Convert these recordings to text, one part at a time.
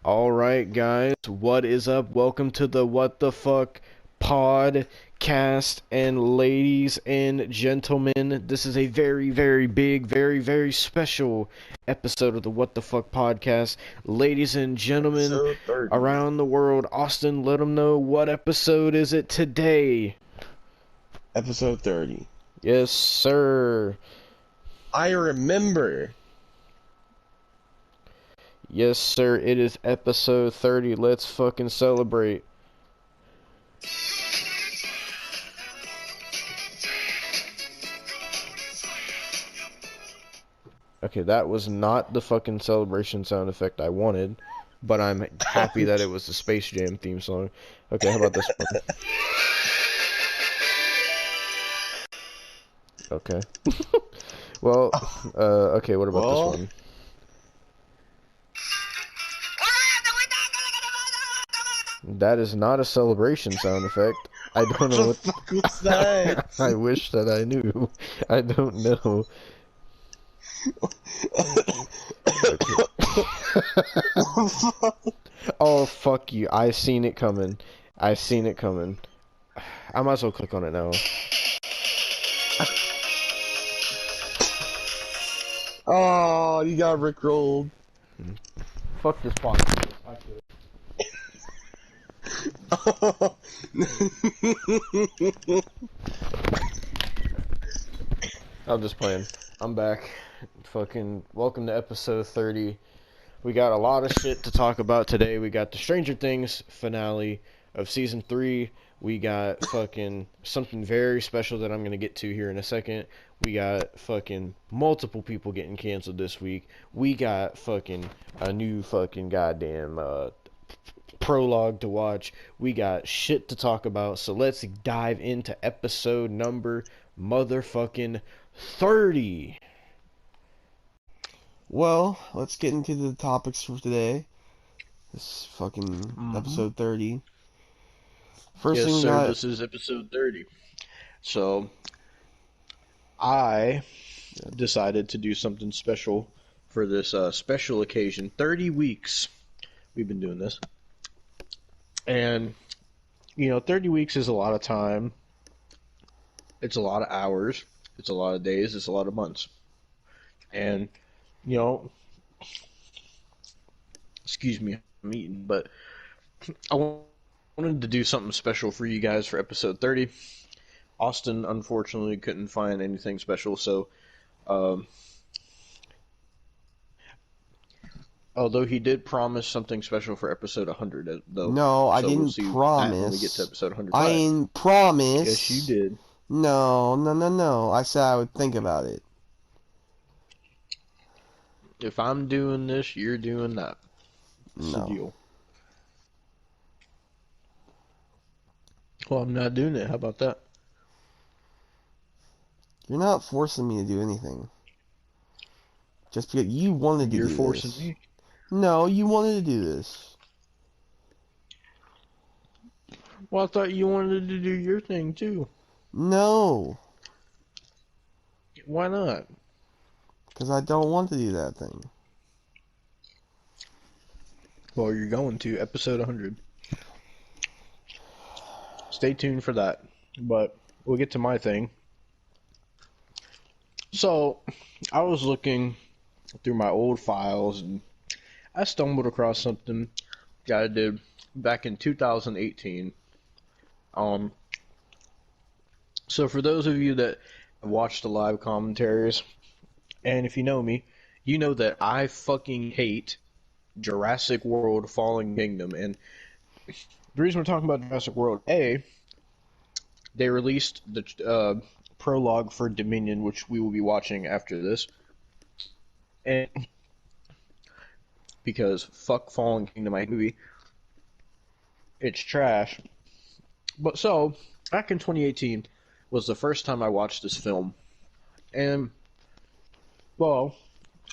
Alright, guys, what is up? Welcome to the What the Fuck podcast. And ladies and gentlemen, this is a very, very big, very, very special episode of the What the Fuck podcast. Ladies and gentlemen, Episode 30. around the world, Austin, let them know what episode is it today. Episode 30. Yes, sir. I remember. Yes, sir, it is episode 30. Let's fucking celebrate. Okay, that was not the fucking celebration sound effect I wanted, but I'm happy that it was the Space Jam theme song. Okay, how about this one? Okay. Well, okay, what about this one? That is not a celebration sound effect. I don't know what the fuck was that? I wish that I knew. I don't know. Oh, fuck you. I seen it coming. I seen it coming. I might as well click on it now. Oh, you got rickrolled. Fuck this podcast. I'm just playing. I'm back. Fucking welcome to episode 30. We got a lot of shit to talk about today. We got the Stranger Things finale of season 3. We got fucking something very special that I'm gonna get to here in a second. We got fucking multiple people getting canceled this week. We got fucking a new fucking goddamn prologue to watch. We got shit to talk about. So let's dive into episode number motherfucking 30. Well, let's get into the topics for today. This fucking episode 30. First thing we got... This is episode 30. So, I decided to do something special for this special occasion. 30 weeks we've been doing this. And, 30 weeks is a lot of time. It's a lot of hours. It's a lot of days. It's a lot of months. And, excuse me, I'm eating, but I wanted to do something special for you guys for episode 30. Austin, unfortunately, couldn't find anything special, so, although he did promise something special for episode 100, though. No, I didn't promise. When we get to episode 100. I didn't promise. Yes, you did. No. I said I would think about it. If I'm doing this, you're doing that. That's the deal. Well, I'm not doing it. How about that? You're not forcing me to do anything. Just because you wanted to do this. You're forcing me? No, you wanted to do this. Well, I thought you wanted to do your thing, too. No. Why not? Because I don't want to do that thing. Well, you're going to episode 100. Stay tuned for that. But we'll get to my thing. So, I was looking through my old files and I stumbled across something that I did back in 2018. So for those of you that watched the live commentaries, and if you know me, you know that I fucking hate Jurassic World Fallen Kingdom. And the reason we're talking about Jurassic World, A, they released the prologue for Dominion, which we will be watching after this. And because fuck Fallen Kingdom, I hate the movie. It's trash. But so, back in 2018 was the first time I watched this film. And, well,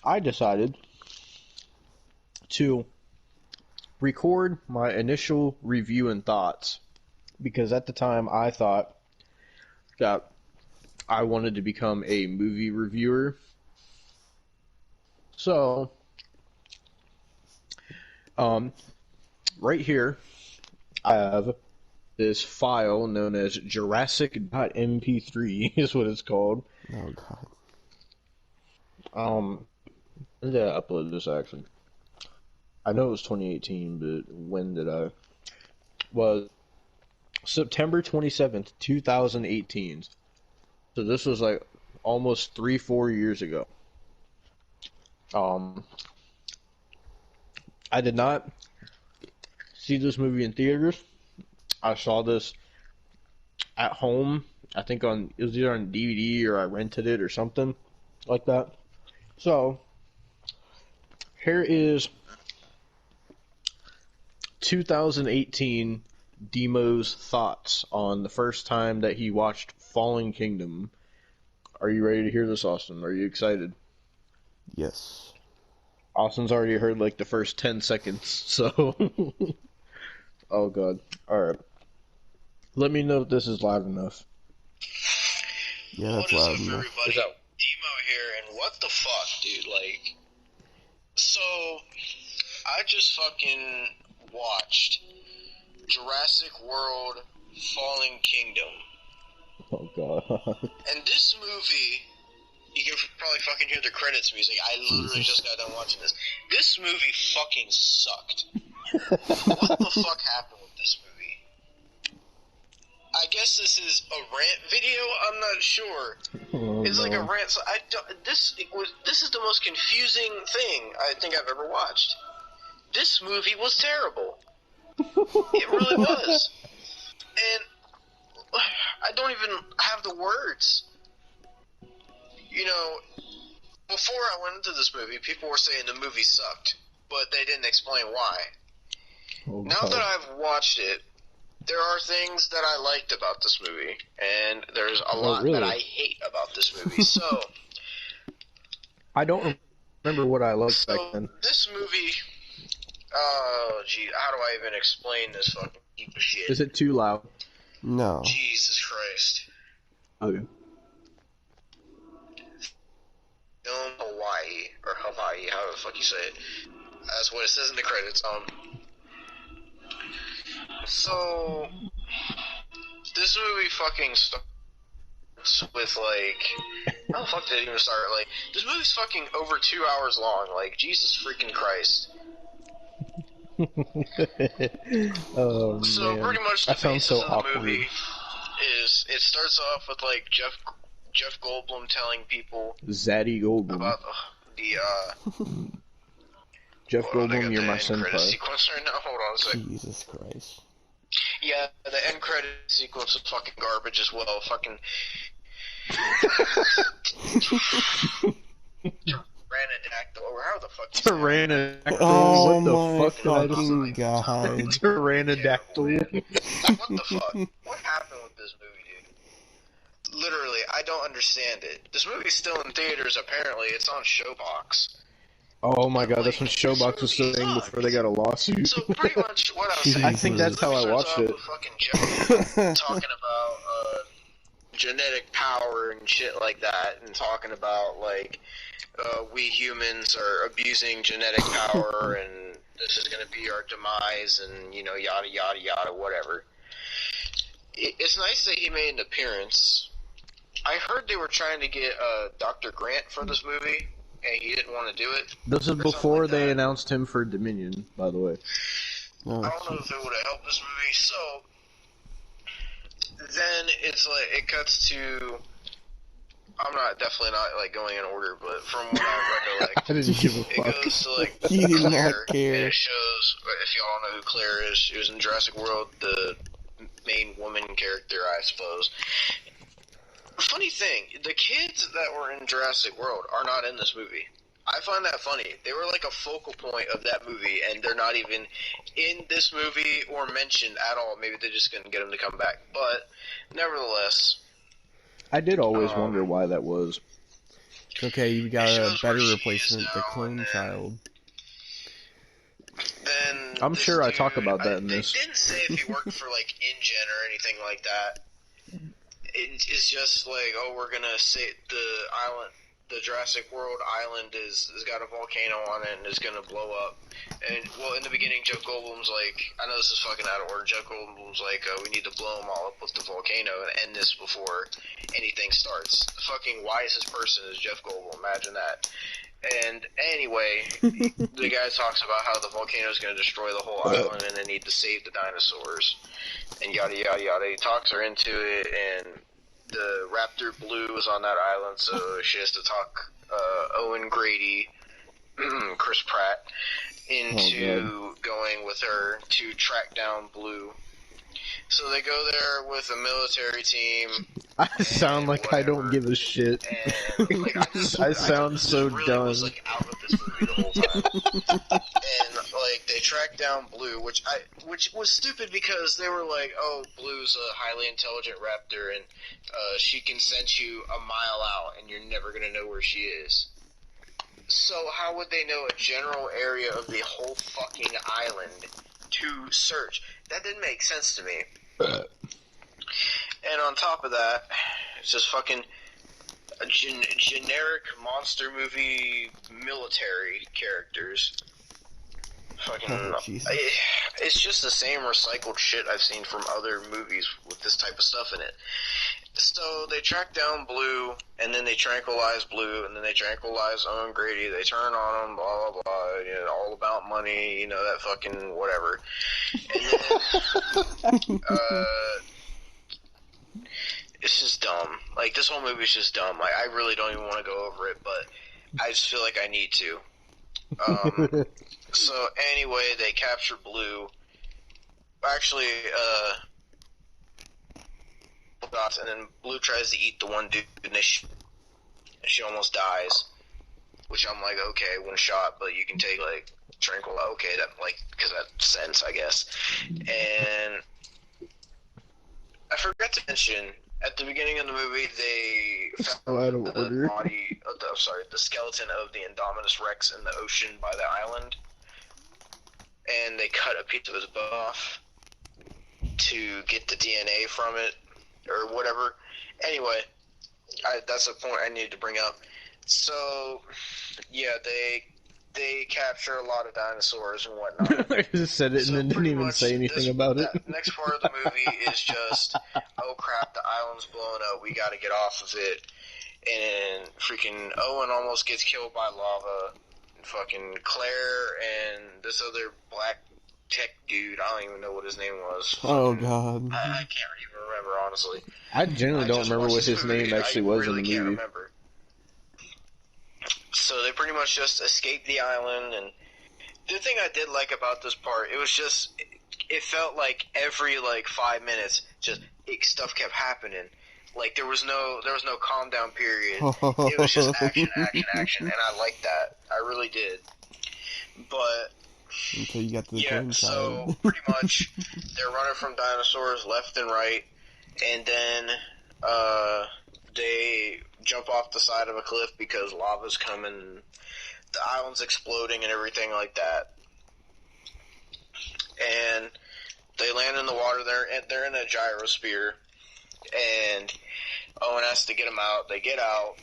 I decided to record my initial review and thoughts. Because at the time I thought that I wanted to become a movie reviewer. So, Right here, I have this file known as Jurassic.mp3 is what it's called. Oh god. When did I upload this actually? I know it was 2018, but when did I? Was September 27th, 2018. So this was like almost 3-4 years ago. I did not see this movie in theaters. I saw this at home. I think it was either on DVD or I rented it or something like that. So here is 2018 Demo's thoughts on the first time that he watched Fallen Kingdom. Are you ready to hear this, Austin? Are you excited? Yes. Austin's already heard like the first 10 seconds, so. Oh god. Alright. Let me know if this is loud enough. Yeah, that's loud enough. Everybody? Demo here, and what the fuck, dude? Like, so I just fucking watched Jurassic World Fallen Kingdom. Oh god. And this movie, you can probably fucking hear the credits music. I literally just got done watching this. This movie fucking sucked. What the fuck happened with this movie? I guess this is a rant video. I'm not sure. Oh, It's like a no. rant. So this is the most confusing thing I think I've ever watched. This movie was terrible. It really was. And I don't even have the words. You know, before I went into this movie, people were saying the movie sucked, but they didn't explain why. Oh, Now god. that I've watched it, there are things that I liked about this movie, and there's a lot really? that I hate about this movie. So, I don't remember what I liked back so then. this movie, oh gee, how do I even explain this fucking heap of shit? Is it too loud? No. Jesus Christ. Okay. Film Hawaii, or Hawaii, however the fuck you say it. That's what it says in the credits. So this movie fucking starts with like, how the fuck did it even start? Like, this movie's fucking over 2 hours long. Like, Jesus freaking Christ. Oh So man. pretty much the That sounds basis so of the awkward. movie is it starts off with like Jeff Goldblum telling people Zaddy Goldblum. about the Jeff hold on, I got Goldblum, you're the my end credit senpai. sequence right now. Hold on a sec. Jesus Christ. Yeah, the end credit sequence is fucking garbage as well. Fucking Pteranodactyl, or how the fuck you say it? Pteranodactyl. Oh what the my fuck did I just fucking god. Pteranodactyl. What the fuck? What happened with this movie, dude? Literally, I don't understand it. This movie's still in theaters, apparently. It's on Showbox. Oh my god, that's when Showbox was still thing before they got a lawsuit. So pretty much what I was saying. I think that's how I watched it. Fucking Jeff talking about genetic power and shit like that, and talking about like we humans are abusing genetic power, and this is going to be our demise, and you know, yada yada yada, whatever. It's nice that he made an appearance. I heard they were trying to get Dr. Grant for this movie, and he didn't want to do it. This is before they announced him for Dominion, by the way. Oh, I don't know if it would have helped this movie. So then it's like it cuts to. I'm definitely not like going in order, but from what I recollect, I didn't give a it fuck. goes to like He did not Claire, care. and it shows if y'all don't know who Claire is. She was in Jurassic World, the main woman character, I suppose. Funny thing, the kids that were in Jurassic World are not in this movie. I find that funny. They were like a focal point of that movie, and they're not even in this movie or mentioned at all. Maybe they just couldn't get them to come back. But, nevertheless... I did always wonder why that was. It's okay, you got It a shows better where she replacement, is the now, clone and then- child. Then I'm this sure I dude, talk about that in this. They didn't say if he worked for, like, InGen or anything like that. It's just like, oh, we're gonna say the island, the Jurassic World island has got a volcano on it and is gonna blow up. And, well, in the beginning, Jeff Goldblum's like, I know this is fucking out of order, Jeff Goldblum's like, we need to blow them all up with the volcano and end this before anything starts. The fucking wisest person is Jeff Goldblum, imagine that. And anyway, the guy talks about how the volcano is going to destroy the whole island and they need to save the dinosaurs. And yada yada yada. He talks her into it, and the Raptor Blue is on that island, so she has to talk Owen Grady, Chris Pratt, into going with her to track down Blue. So they go there with a military team. I sound like whatever. I don't give a shit. And, like, I sound so really dumb. was, like, out of this movie the whole time. And, like, they track down Blue, which was stupid because they were like, oh, Blue's a highly intelligent raptor, and she can sense you a mile out, and you're never gonna know where she is. So how would they know a general area of the whole fucking island to search? That didn't make sense to me. And on top of that, it's just fucking a generic monster movie military characters. Fucking, it's just the same recycled shit I've seen from other movies with this type of stuff in it. So they track down Blue, and then they tranquilize Blue, and then they tranquilize Owen Grady. They turn on him, blah blah blah. You know, all about money. You know, that fucking whatever. And then, it's just dumb. Like, this whole movie is just dumb. Like, I really don't even want to go over it, but I just feel like I need to. So anyway, they capture Blue. Actually, and then Blue tries to eat the one dude, and she almost dies. Which I'm like, okay, one shot, but you can take, like, tranquil. Okay, that, like, because that's sense, I guess. And I forgot to mention, at the beginning of the movie, they found the body, the skeleton of the Indominus Rex in the ocean by the island. And they cut a piece of his butt off to get the DNA from it, or whatever. Anyway, that's a point I needed to bring up. So, yeah, they capture a lot of dinosaurs and whatnot. I just said it and then didn't even say anything about it. The next part of the movie is just, oh crap, the island's blowing up, we gotta get off of it. And freaking Owen almost gets killed by lava. And fucking Claire and this other black tech dude, I don't even know what his name was. Oh god. I can't even remember, honestly. I generally don't remember what his name actually was in the movie. I really can't remember. So they pretty much just escaped the island, and the thing I did like about this part, it was just, it felt like every, like, 5 minutes, just stuff kept happening. Like, there was no calm down period. It was just action, action, action, and I liked that. I really did. But until you got to the yeah, so pretty much they're running from dinosaurs left and right, and then they jump off the side of a cliff because lava's coming, the island's exploding and everything like that. And they land in the water. They're in a gyrosphere, and Owen has to get them out. They get out,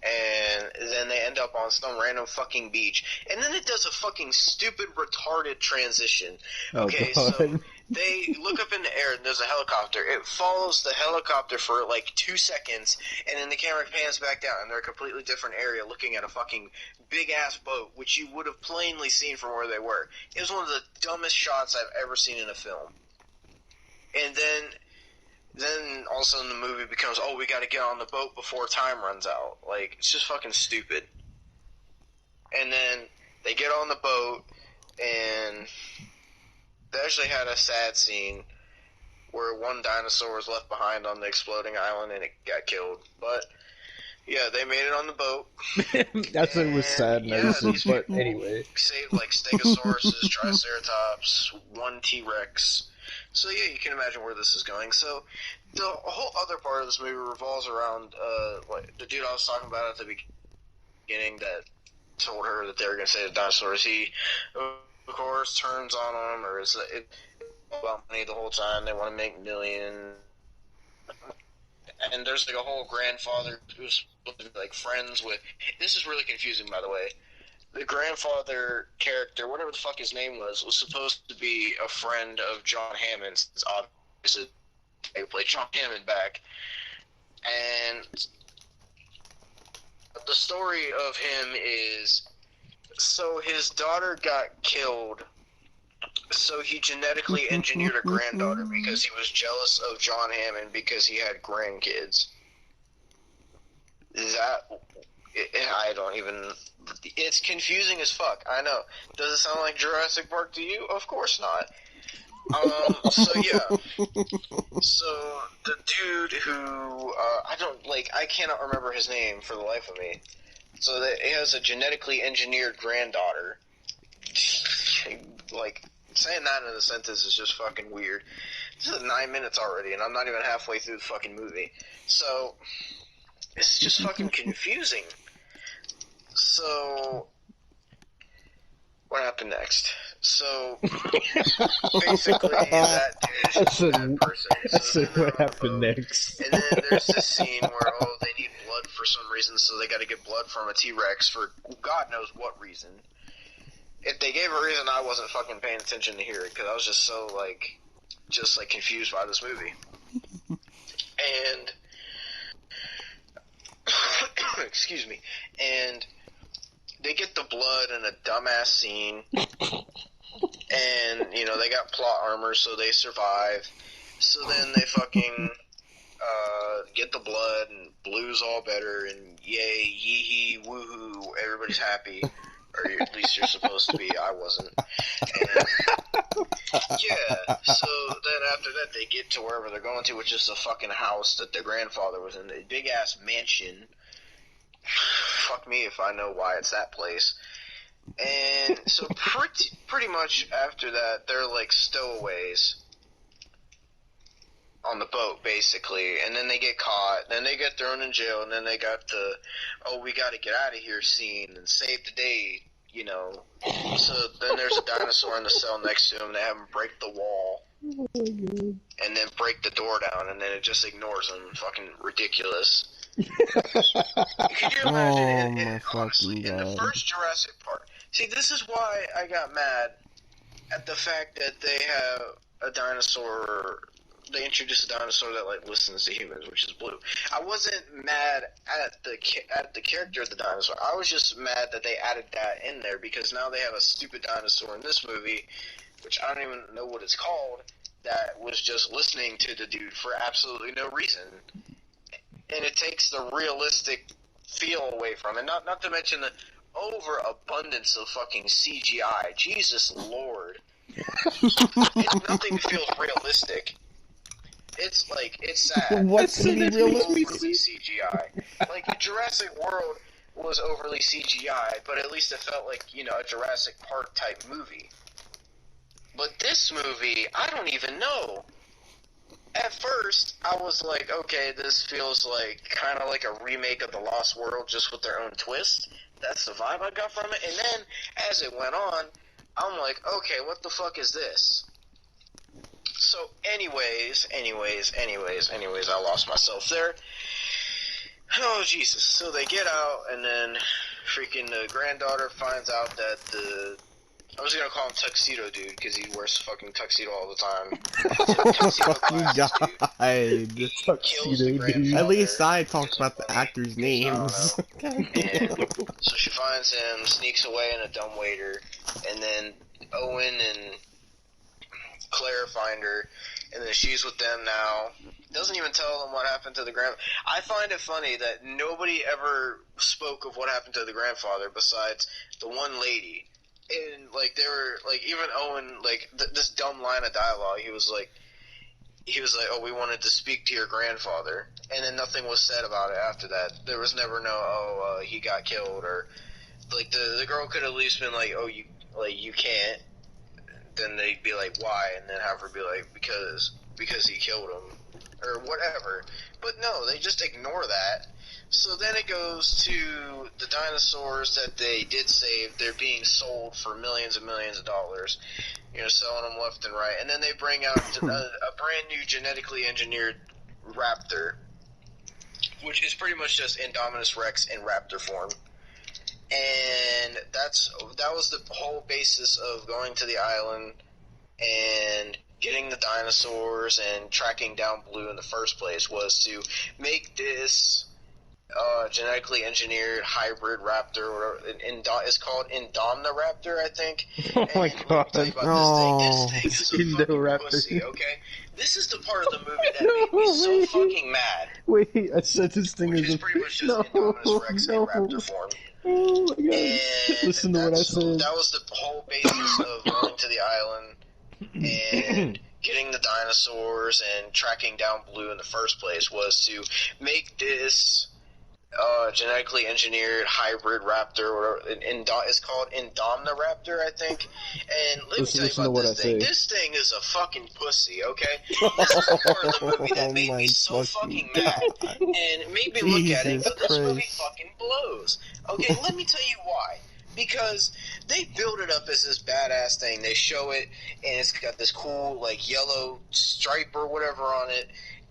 and then they end up on some random fucking beach. And then it does a fucking stupid, retarded transition. Okay, so they look up in the air, and there's a helicopter. It follows the helicopter for, like, 2 seconds, and then the camera pans back down, and they're a completely different area looking at a fucking big-ass boat, which you would have plainly seen from where they were. It was one of the dumbest shots I've ever seen in a film. And then all of a sudden the movie becomes, oh, we gotta get on the boat before time runs out. Like, it's just fucking stupid. And then they get on the boat, and they actually had a sad scene where one dinosaur was left behind on the exploding island and it got killed. But, yeah, they made it on the boat. That's what was sad, but anyway. Saved, like, Stegosauruses, Triceratops, one T-Rex. So, yeah, you can imagine where this is going. So, the whole other part of this movie revolves around like the dude I was talking about at the beginning that told her that they were going to save the dinosaurs. He, of course, turns on them, or is it about money the whole time. They want to make millions. And there's, like, a whole grandfather who's supposed to be, like, friends with... This is really confusing, by the way. the grandfather character, whatever the fuck his name was supposed to be a friend of John Hammond, since obviously they played John Hammond back. And the story of him is, so his daughter got killed, so he genetically engineered a granddaughter because he was jealous of John Hammond because he had grandkids. I don't even... It's confusing as fuck, I know. Does it sound like Jurassic Park to you? Of course not. So yeah. So, the dude who, I cannot remember his name for the life of me. So he has a genetically engineered granddaughter. Like, saying that in a sentence is just fucking weird. This is 9 minutes already, and I'm not even halfway through the fucking movie. So, it's just fucking confusing. So, what happened next? So, basically, that dude is just a bad person. So what happened next? And then there's this scene where, they need blood for some reason, so they gotta get blood from a T-Rex for God knows what reason. If they gave a reason, I wasn't fucking paying attention to hear it, because I was just so, confused by this movie. And, excuse me, and they get the blood in a dumbass scene, and, they got plot armor, so they survive. So then they fucking, get the blood, and Blue's all better, and yay, yee-hee, woohoo, everybody's happy. Or at least you're supposed to be, I wasn't. And, yeah, so then after that they get to wherever they're going to, which is the fucking house that their grandfather was in, a big-ass mansion. Fuck me if I know why it's that place. And so pretty much after that, they're like stowaways on the boat, basically, and then they get caught, then they get thrown in jail, and then they got the, we gotta get out of here scene and save the day, So then there's a dinosaur in the cell next to him. They have him break the wall, and then break the door down, and then it just ignores him. Fucking ridiculous. Could you imagine, honestly, in the first Jurassic Park? See, this is why I got mad at the fact that they have a dinosaur. They introduced a dinosaur that listens to humans, which is Blue. I wasn't mad at the character of the dinosaur. I was just mad that they added that in there, because now they have a stupid dinosaur in this movie, which I don't even know what it's called, that was just listening to the dude for absolutely no reason. And it takes the realistic feel away from it. Not to mention the overabundance of fucking CGI. Jesus Lord. Nothing feels realistic. It's sad. What's It's overly CGI. Jurassic World was overly CGI, but at least it felt like, a Jurassic Park type movie. But this movie, I don't even know. At first, I was like, okay, this feels kind of like a remake of The Lost World, just with their own twist. That's the vibe I got from it. And then, as it went on, I'm like, okay, what the fuck is this? So, anyways, I lost myself there. Oh, Jesus. So they get out, and then freaking the granddaughter finds out that I was gonna call him Tuxedo Dude, because he wears fucking tuxedo all the time. Tuxedo Dude. At least I talked about the actors' names. And so she finds him, sneaks away in a dumbwaiter, and then Owen and Claire find her, and then she's with them now. Doesn't even tell them what happened to the grandfather. I find it funny that nobody ever spoke of what happened to the grandfather besides the one lady. And, they were, even Owen, this dumb line of dialogue, he was like, oh, we wanted to speak to your grandfather. And then nothing was said about it after that. There was never no, he got killed, or, the girl could at least been like, oh, you can't. Then they'd be like, why? And then have her be like, because he killed him, or whatever. But no, they just ignore that. So then it goes to the dinosaurs that they did save. They're being sold for millions and millions of dollars. Selling them left and right. And then they bring out a brand new genetically engineered raptor, which is pretty much just Indominus Rex in raptor form. and that was the whole basis of going to the island and getting the dinosaurs and tracking down Blue in the first place, was to make this genetically engineered hybrid raptor, or it's called Indomniraptor, I think. Oh my and god. Let me tell you about this thing. This thing is a fucking Indoraptor. pussy, okay? This is the part of the movie that made me so fucking mad. Wait, I said this thing Which is is pretty much just Indominus Rex in raptor form. Oh my god. And Listen to what I said. that was the whole basis of going to the island and getting the dinosaurs and tracking down Blue in the first place, was to make this genetically engineered hybrid raptor, or it's called Indomniraptor, I think. And let me tell you about this thing. This thing is a fucking pussy, okay? This is the part of the movie that made me so fucking mad, and it made me look at it and go, this movie fucking blows. Okay, let me tell you why. Because they build it up as this badass thing. They show it, and it's got this cool, like, yellow stripe or whatever on it,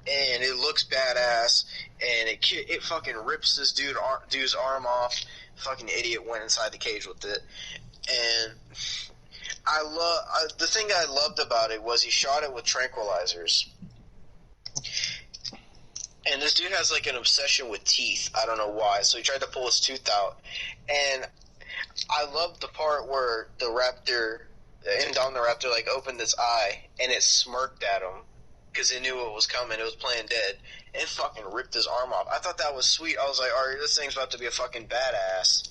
and it looks badass, and it fucking rips this dude's arm off. Fucking idiot went inside the cage with it. And the thing I loved about it was he shot it with tranquilizers. And this dude has, like, an obsession with teeth. I don't know why. So he tried to pull his tooth out. And I loved the part where the Indomniraptor, like, opened its eye, and it smirked at him because it knew it was coming. It was playing dead. And it fucking ripped his arm off. I thought that was sweet. I was like, alright, this thing's about to be a fucking badass.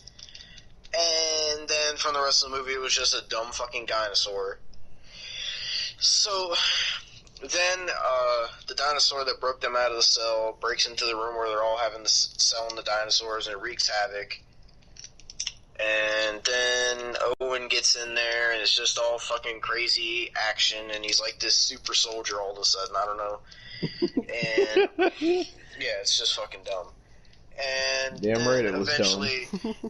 And then from the rest of the movie, it was just a dumb fucking dinosaur. So then the dinosaur that broke them out of the cell breaks into the room where they're all having selling the dinosaurs, and it wreaks havoc. And then Owen gets in there, and it's just all fucking crazy action, and he's like this super soldier all of a sudden. I don't know. And yeah, it's just fucking dumb. And damn right, it was eventually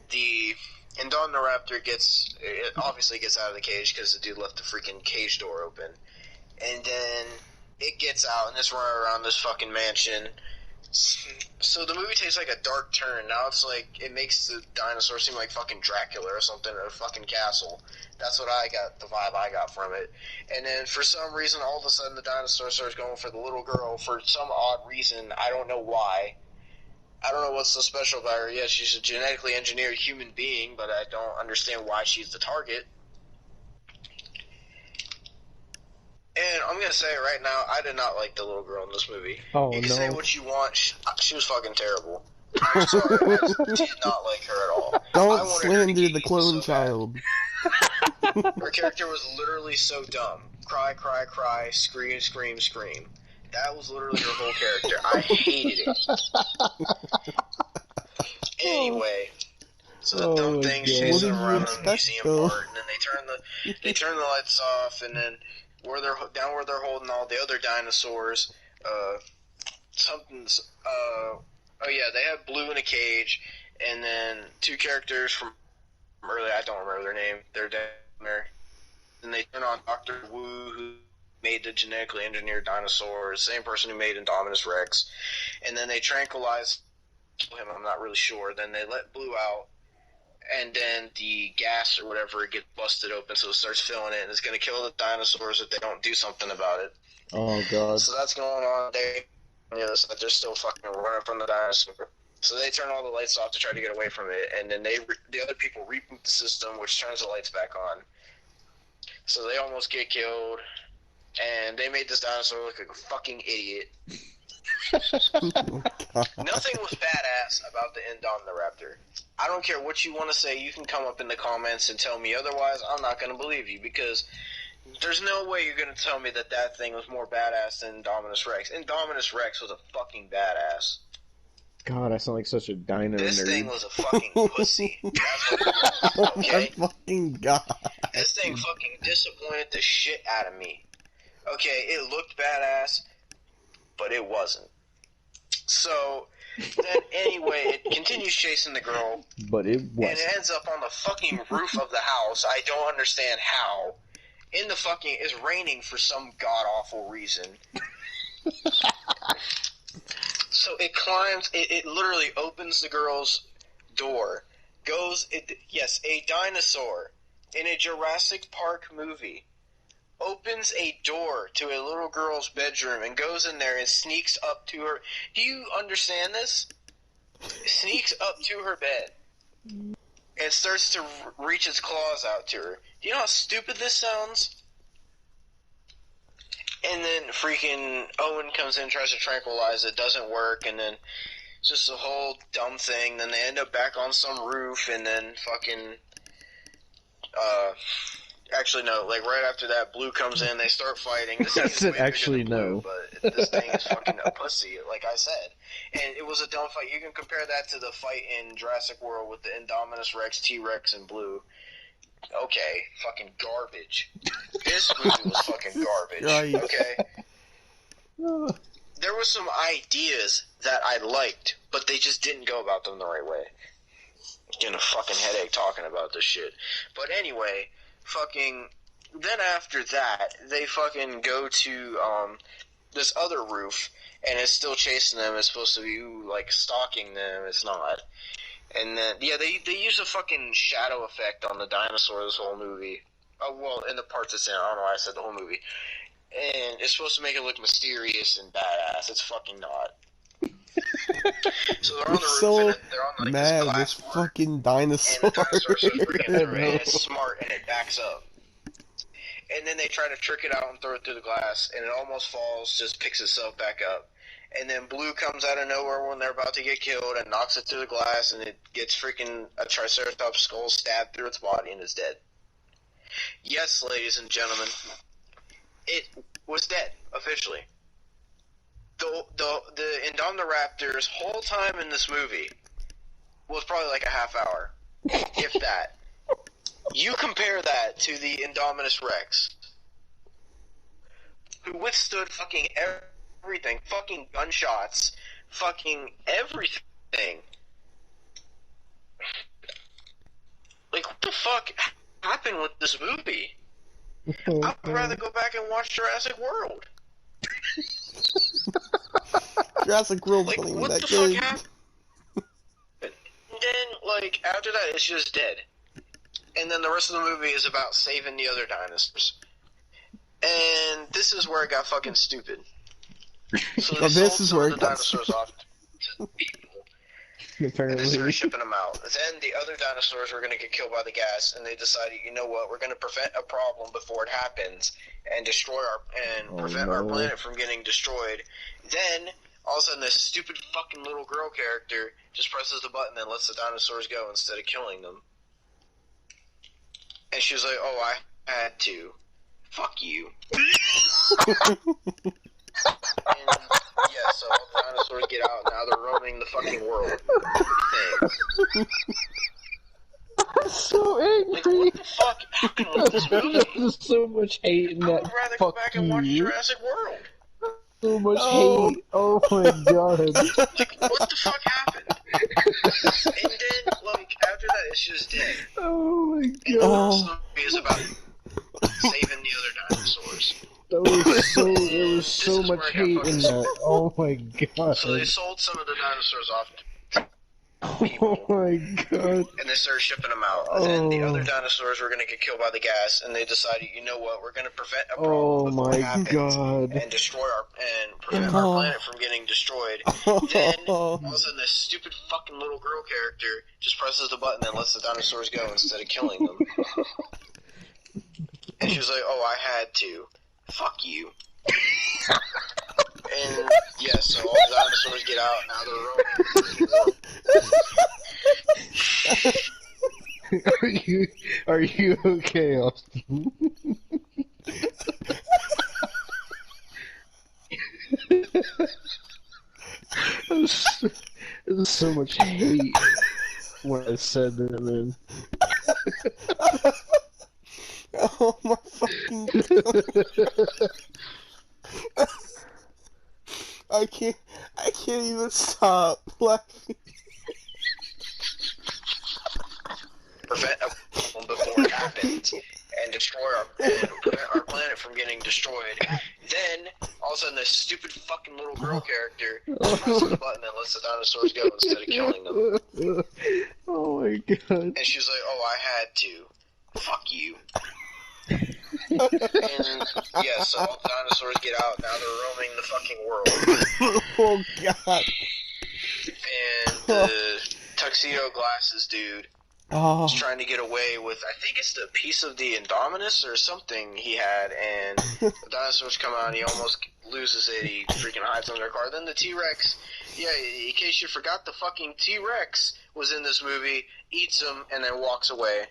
the Indomniraptor obviously gets out of the cage because the dude left the freaking cage door open. And then it gets out, and it's running around this fucking mansion. So the movie takes like a dark turn. Now it's like, it makes the dinosaur seem like fucking Dracula or something, or a fucking castle. That's what the vibe I got from it. And then for some reason, all of a sudden the dinosaur starts going for the little girl for some odd reason. I don't know why. I don't know what's so special about her. Yeah, she's a genetically engineered human being, but I don't understand why she's the target. And I'm going to say it right now, I did not like the little girl in this movie. Oh, you can no. say what you want, she was fucking terrible. I'm sorry, I did not like her at all. Don't slander the clone child. Her character was literally so dumb. Cry, cry, cry, scream, scream, scream. That was literally her whole character. I hated it. Anyway, so the dumb thing's chasing them around the museum part, and then they turn the lights off, and then where they're holding all the other dinosaurs, they have Blue in a cage, and then two characters from earlier, I don't remember their name, they're down there. Then they turn on Dr. Wu, who made the genetically engineered dinosaurs, same person who made Indominus Rex, and then they tranquilize him, I'm not really sure. Then they let Blue out, and then the gas or whatever gets busted open, so it starts filling it, and it's going to kill the dinosaurs if they don't do something about it. Oh, God. So that's going on. They're still fucking running from the dinosaur. So they turn all the lights off to try to get away from it, and then the other people reboot the system, which turns the lights back on. So they almost get killed, and they made this dinosaur look like a fucking idiot. Nothing was badass about the Indomniraptor. I don't care what you want to say. You can come up in the comments and tell me otherwise. I'm not going to believe you, because there's no way you're going to tell me that thing was more badass than Indominus Rex. Indominus Rex was a fucking badass. God, I sound like such a dino This nerd. thing was a fucking pussy. That's what it was, okay? Oh my fucking God. This thing fucking disappointed the shit out of me. Okay, it looked badass, but it wasn't. So, then anyway, it continues chasing the girl. But it And wasn't. it ends up on the fucking roof of the house. I don't understand how. It's raining for some god-awful reason. So it climbs, it literally opens the girl's door, Yes, a dinosaur in a Jurassic Park movie opens a door to a little girl's bedroom and goes in there and sneaks up to her. Do you understand this? Sneaks up to her bed and starts to reach its claws out to her. Do you know how stupid this sounds? And then freaking Owen comes in, tries to tranquilize it, doesn't work, and then it's just a whole dumb thing. Then they end up back on some roof, and then fucking, actually no, like right after that, Blue comes in, they start fighting. This thing is way bigger than Blue, but this thing is fucking a pussy, like I said. And it was a dumb fight. You can compare that to the fight in Jurassic World with the Indominus Rex, T-Rex, and Blue. Okay, fucking garbage. This movie was fucking garbage. Right. Okay? There were some ideas that I liked, but they just didn't go about them the right way. Getting a fucking headache talking about this shit. But anyway, fucking, then after that, they fucking go to, this other roof, and it's still chasing them. It's supposed to be, like, stalking them. It's not. And then, yeah, they use a fucking shadow effect on the dinosaur this whole movie. Oh, well, in the parts it's in. I don't know why I said the whole movie. And it's supposed to make it look mysterious and badass. It's fucking not. So they're on the roof, so and they're on, like, mad this at this platform. fucking dinosaur. And the dinosaur starts freaking through it, and it's smart, and it backs up. And then they try to trick it out and throw it through the glass, and it almost falls, just picks itself back up. And then Blue comes out of nowhere when they're about to get killed and knocks it through the glass, and it gets freaking a Triceratops skull stabbed through its body and is dead. Yes, ladies and gentlemen, it was dead, officially. The Indominaptor's whole time in this movie was probably like a half hour, if that. You compare that to the Indominus Rex, who withstood fucking everything, fucking gunshots, fucking everything. Like, what the fuck happened with this movie? I would rather go back and watch Jurassic World. Jurassic World's Like, not even what that the good. fuck happened? And then, like, after that, it's just dead. And then the rest of the movie is about saving the other dinosaurs. And this is where it got fucking stupid. So they This sold is some where of it the got dinosaurs off to people. And they Apparently. started shipping them out. Then the other dinosaurs were going to get killed by the gas, and they decided, you know what, we're going to prevent a problem before it happens and destroy prevent our planet from getting destroyed. Then all of a sudden, this stupid fucking little girl character just presses the button and lets the dinosaurs go instead of killing them. And she was like, "Oh, I had to. Fuck you." And yeah, so all the dinosaurs get out, and now they're roaming the fucking world. So Like, angry. what the fuck happened with this movie? There's so much hate in I that. would rather go back and watch Jurassic World. So much Oh. hate. Oh my god. Like, what the fuck happened? And then, like, after that, it's just dead. Oh my And the god. rest of the movie is about saving the other dinosaurs. There was so is much where I got hate fucking in that. Oh my god. So they sold some of the dinosaurs off to Oh my god. and they started shipping them out. And then the Oh. other dinosaurs were going to get killed by the gas, and they decided, you know what, we're going to prevent a Oh problem before it my happens god. and prevent our planet from getting destroyed. Then all of a sudden, this stupid fucking little girl character just presses the button and lets the dinosaurs go instead of killing them. And she was like, "Oh, I had to. Fuck you." And yeah, so all the dinosaurs get out, now they're roaming. Are you okay, Austin? There's so much hate when I said that, man. Oh my fucking god. I can't even stop laughing. Prevent a problem before it happens and prevent our planet from getting destroyed. Then all of a sudden, this stupid fucking little girl character just presses the button and lets the dinosaurs go instead of killing them. Oh my god. And she was like, "Oh, I had to. Fuck you." And yeah, so all the dinosaurs get out. Now they're roaming the fucking world. Oh god. And the tuxedo glasses dude Oh. is trying to get away with, I think it's the piece of the Indominus or something he had, and the dinosaurs come out and he almost loses it. He freaking hides under a car. Then the T-Rex, yeah, in case you forgot, the fucking T-Rex was in this movie, eats him, and then walks away.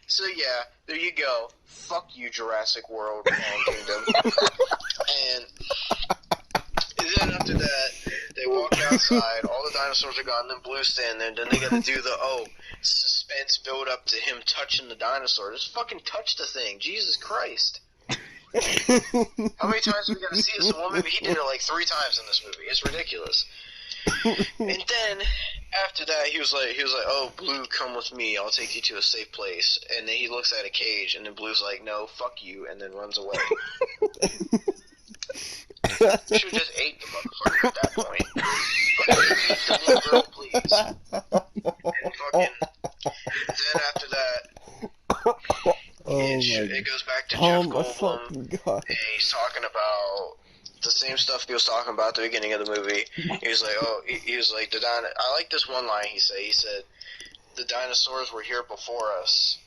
So yeah, there you go. Fuck you, Jurassic World, Fallen Kingdom. And then after that, they walk outside, all the dinosaurs are gone, then Blue's standing there, then they gotta do the, suspense build up to him touching the dinosaur. Just fucking touch the thing, Jesus Christ. How many times are we gonna see this in one movie? He did it like 3 times in this movie. It's ridiculous. And then, after that, he was like, "Oh, Blue, come with me, I'll take you to a safe place." And then he looks at a cage, and then Blue's like, "No, fuck you," and then runs away. You should just ate the motherfucker at that point. Fucking eat the little girl, please. And fucking, then after that, it goes back to Jeff Goldblum, and he's talking about the same stuff he was talking about at the beginning of the movie. He was like, I like this one line he said, "The dinosaurs were here before us,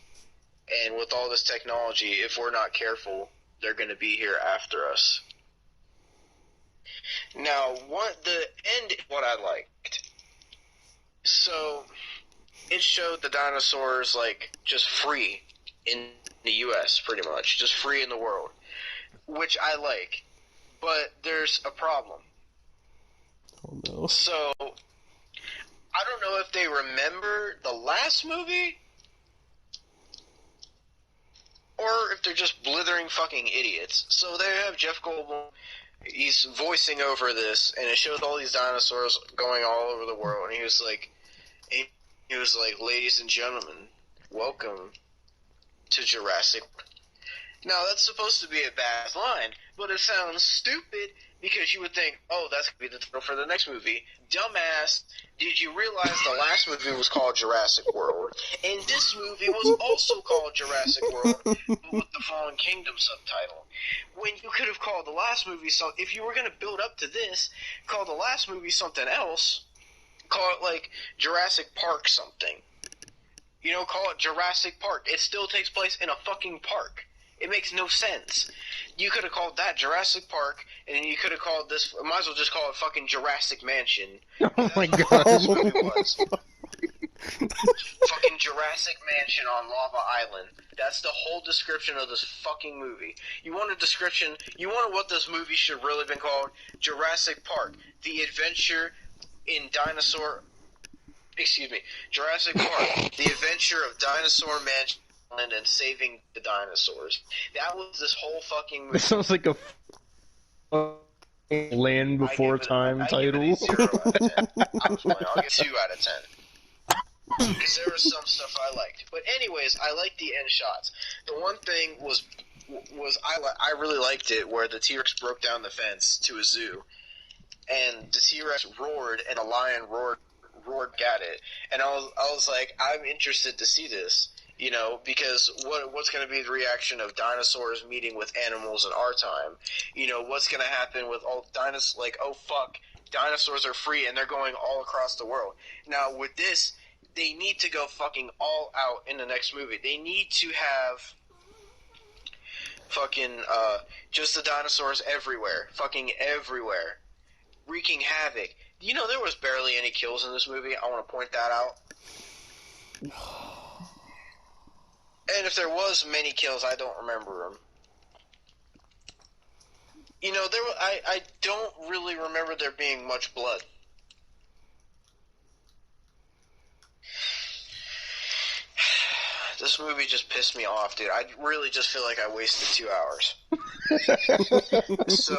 and with all this technology, if we're not careful, they're going to be here after us." Now, the end, what I liked. So, it showed the dinosaurs, like, just free in the U.S., pretty much. Just free in the world. Which I like. But there's a problem. Oh no. So, I don't know if they remember the last movie, or if they're just blithering fucking idiots. So they have Jeff Goldblum, he's voicing over this, and it shows all these dinosaurs going all over the world, and he was like, "Ladies and gentlemen, welcome to Jurassic." Now, that's supposed to be a bad line, but it sounds stupid because you would think, oh, that's going to be the title for the next movie. Dumbass, did you realize the last movie was called Jurassic World? And this movie was also called Jurassic World, but with the Fallen Kingdom subtitle. When you could have called the last movie if you were going to build up to this, call the last movie something else. Call it, like, Jurassic Park something. You know, call it Jurassic Park. It still takes place in a fucking park. It makes no sense. You could have called that Jurassic Park, and then you could have called this, might as well just call it fucking Jurassic Mansion. Oh my god. That's what it was. Fucking Jurassic Mansion on Lava Island. That's the whole description of this fucking movie. You want a description, you want what this movie should really have been called? Jurassic Park. The Adventure in Jurassic Park. The Adventure of Dinosaur Mansion and Saving the Dinosaurs. That was this whole fucking movie. This sounds like a Land Before Time title. I give it a 0 out of 10. I'll give it 2 out of 10. Because there was some stuff I liked. But anyways, I liked the end shots. The one thing was I really liked it where the T-Rex broke down the fence to a zoo. And the T-Rex roared and a lion roared at it. And I was like, I'm interested to see this. You know, because what's going to be the reaction of dinosaurs meeting with animals in our time? You know, what's going to happen with all dinosaurs? Like, oh fuck, dinosaurs are free and they're going all across the world. Now with this, they need to go fucking all out in the next movie. They need to have fucking just the dinosaurs everywhere, fucking everywhere, wreaking havoc. You know, there was barely any kills in this movie. I want to point that out. And if there was many kills, I don't remember them. You know, I don't really remember there being much blood. This movie just pissed me off, dude. I really just feel like I wasted 2 hours. So,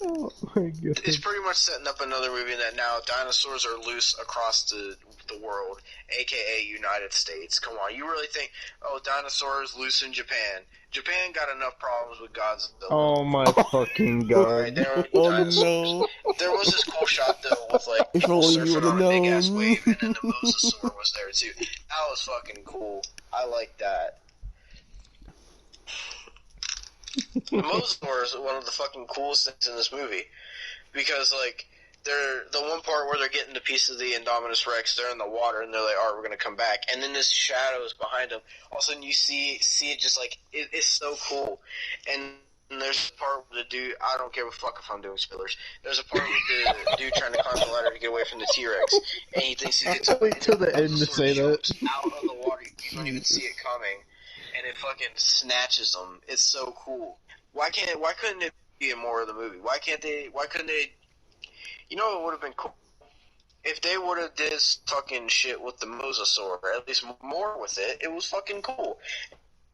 Oh my god. It's pretty much setting up another movie that now dinosaurs are loose across the world, aka United States. Come on, you really think, oh, dinosaurs loose in Japan? Japan got enough problems with Godzilla. Oh my fucking god. Alright, there were Oh dinosaurs. no. There was this cool shot though with like If people only you surfing would've on a big ass known. wave, and then the mosasaur was there too. That was fucking cool. I like that. The mosasaur is one of the fucking coolest things in this movie because like they're the one part where they're getting the piece of the Indominus Rex. They're in the water and they're like, "All right, we're gonna come back." And then this shadow is behind them. All of a sudden, you see it just like it's so cool. And there's a part where the dude, I don't give a fuck if I'm doing spoilers. There's a part with the dude trying to climb the ladder to get away from the T-Rex, and he thinks he gets Wait till the end to say that. out of the water. You don't even see it coming, and it fucking snatches him. It's so cool. Why couldn't it be in more of the movie? Why couldn't they? You know, it would have been cool if they would have did this fucking shit with the mosasaur, or at least more with it. It was fucking cool.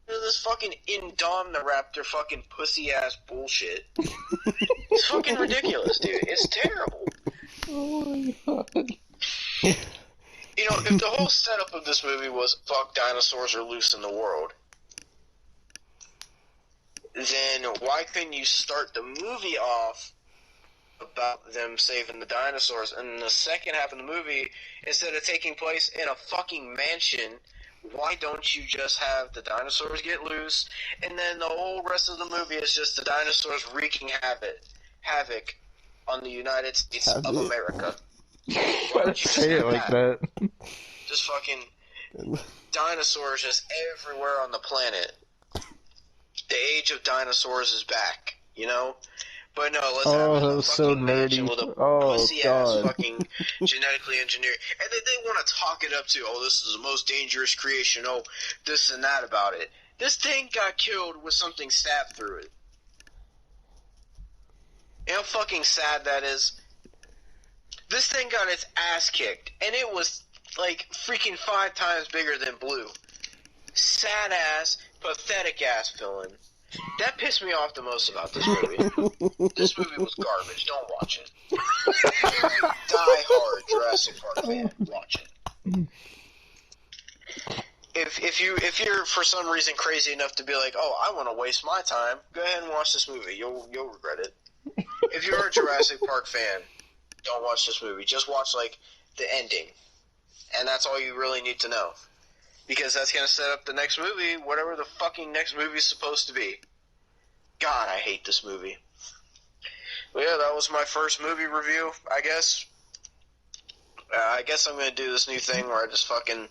This fucking Indominaptor fucking pussy ass bullshit. It's fucking ridiculous, dude. It's terrible. Oh my god. You know, if the whole setup of this movie was fuck dinosaurs are loose in the world, then why couldn't you start the movie off about them saving the dinosaurs, and in the second half of the movie, instead of taking place in a fucking mansion, why don't you just have the dinosaurs get loose, and then the whole rest of the movie is just the dinosaurs wreaking havoc on the United States of America? Why don't you just Say it have like that. Just fucking dinosaurs just everywhere on the planet. The age of dinosaurs is back, you know? But no, let's have Oh, a that was so fucking mansion nerdy. with a Oh, pussy-ass God. fucking genetically engineered. And they want to talk it up to, oh, this is the most dangerous creation, oh, this and that about it. This thing got killed with something stabbed through it. You know how fucking sad that is? This thing got its ass kicked, and it was, like, freaking 5 times bigger than Blue. Sad-ass, pathetic-ass villain. That pissed me off the most about this movie. This movie was garbage. Don't watch it. If you're a die-hard Jurassic Park fan, watch it. If you're for some reason crazy enough to be like, oh, I want to waste my time, go ahead and watch this movie. You'll regret it. If you're a Jurassic Park fan, don't watch this movie. Just watch like the ending, and that's all you really need to know. Because that's going to set up the next movie, whatever the fucking next movie is supposed to be. God, I hate this movie. Well, yeah, that was my first movie review, I guess. I guess I'm going to do this new thing where I just fucking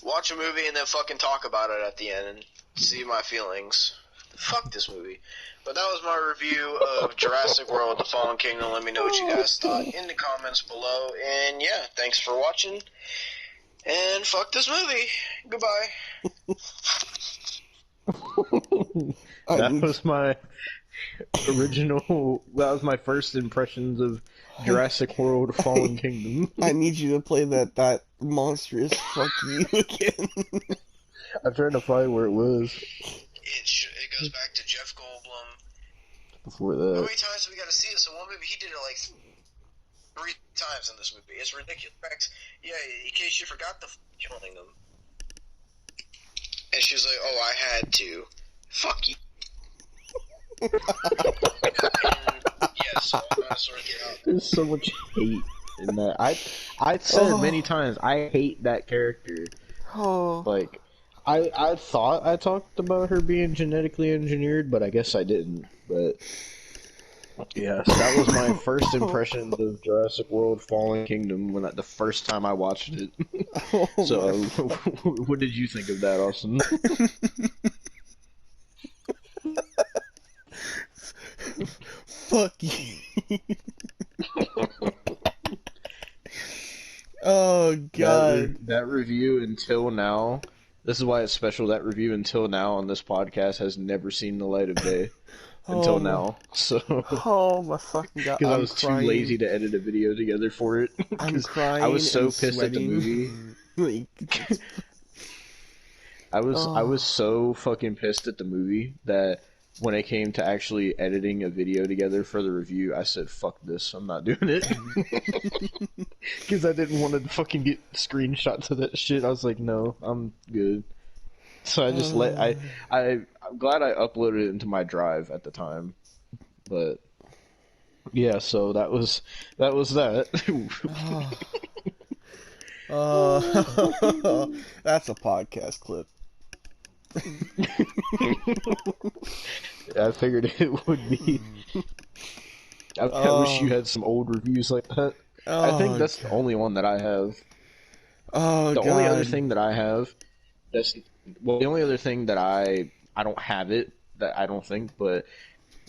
watch a movie and then fucking talk about it at the end and see my feelings. Fuck this movie. But that was my review of Jurassic World: The Fallen Kingdom. Let me know what you guys thought in the comments below. And yeah, thanks for watching. And fuck this movie. Goodbye. That was my original. That was my first impressions of Jurassic World: Fallen Kingdom. I need you to play that monstrous fuck you again. I'm trying to find where it was It goes back to Jeff Goldblum. before How that. many times do we got to see this in one movie? He did it like 3 times in this movie. It's ridiculous. Yeah, in case you forgot, the killing them. And she was like, "Oh, I had to." Fuck you. And, yeah, so dinosaurs get out. There's so much hate in that. I've said many times I hate that character. Oh. Like, I thought I talked about her being genetically engineered, but I guess I didn't. But yeah, so that was my first impression of Jurassic World: Fallen Kingdom when the first time I watched it. Oh So, what did you think of that, Austin? Fuck you. Oh god. That review until now. This is why it's special. That review until now on this podcast has never seen the light of day. Until now. So. Oh my fucking god. Because I I'm was crying. too lazy to edit a video together for it. I'm crying. I was so and pissed at the sweating. movie. Like, I was so fucking pissed at the movie that when it came to actually editing a video together for the review, I said, fuck this, I'm not doing it. Because I didn't want to fucking get screenshots of that shit. I was like, no, I'm good. So I just I'm glad I uploaded it into my drive at the time. But, yeah, so that was that. That's a podcast clip. I figured it would be. I wish you had some old reviews like that. I think that's the only one that I have. The only other thing that I have, the only other thing that I don't have it, that I don't think, but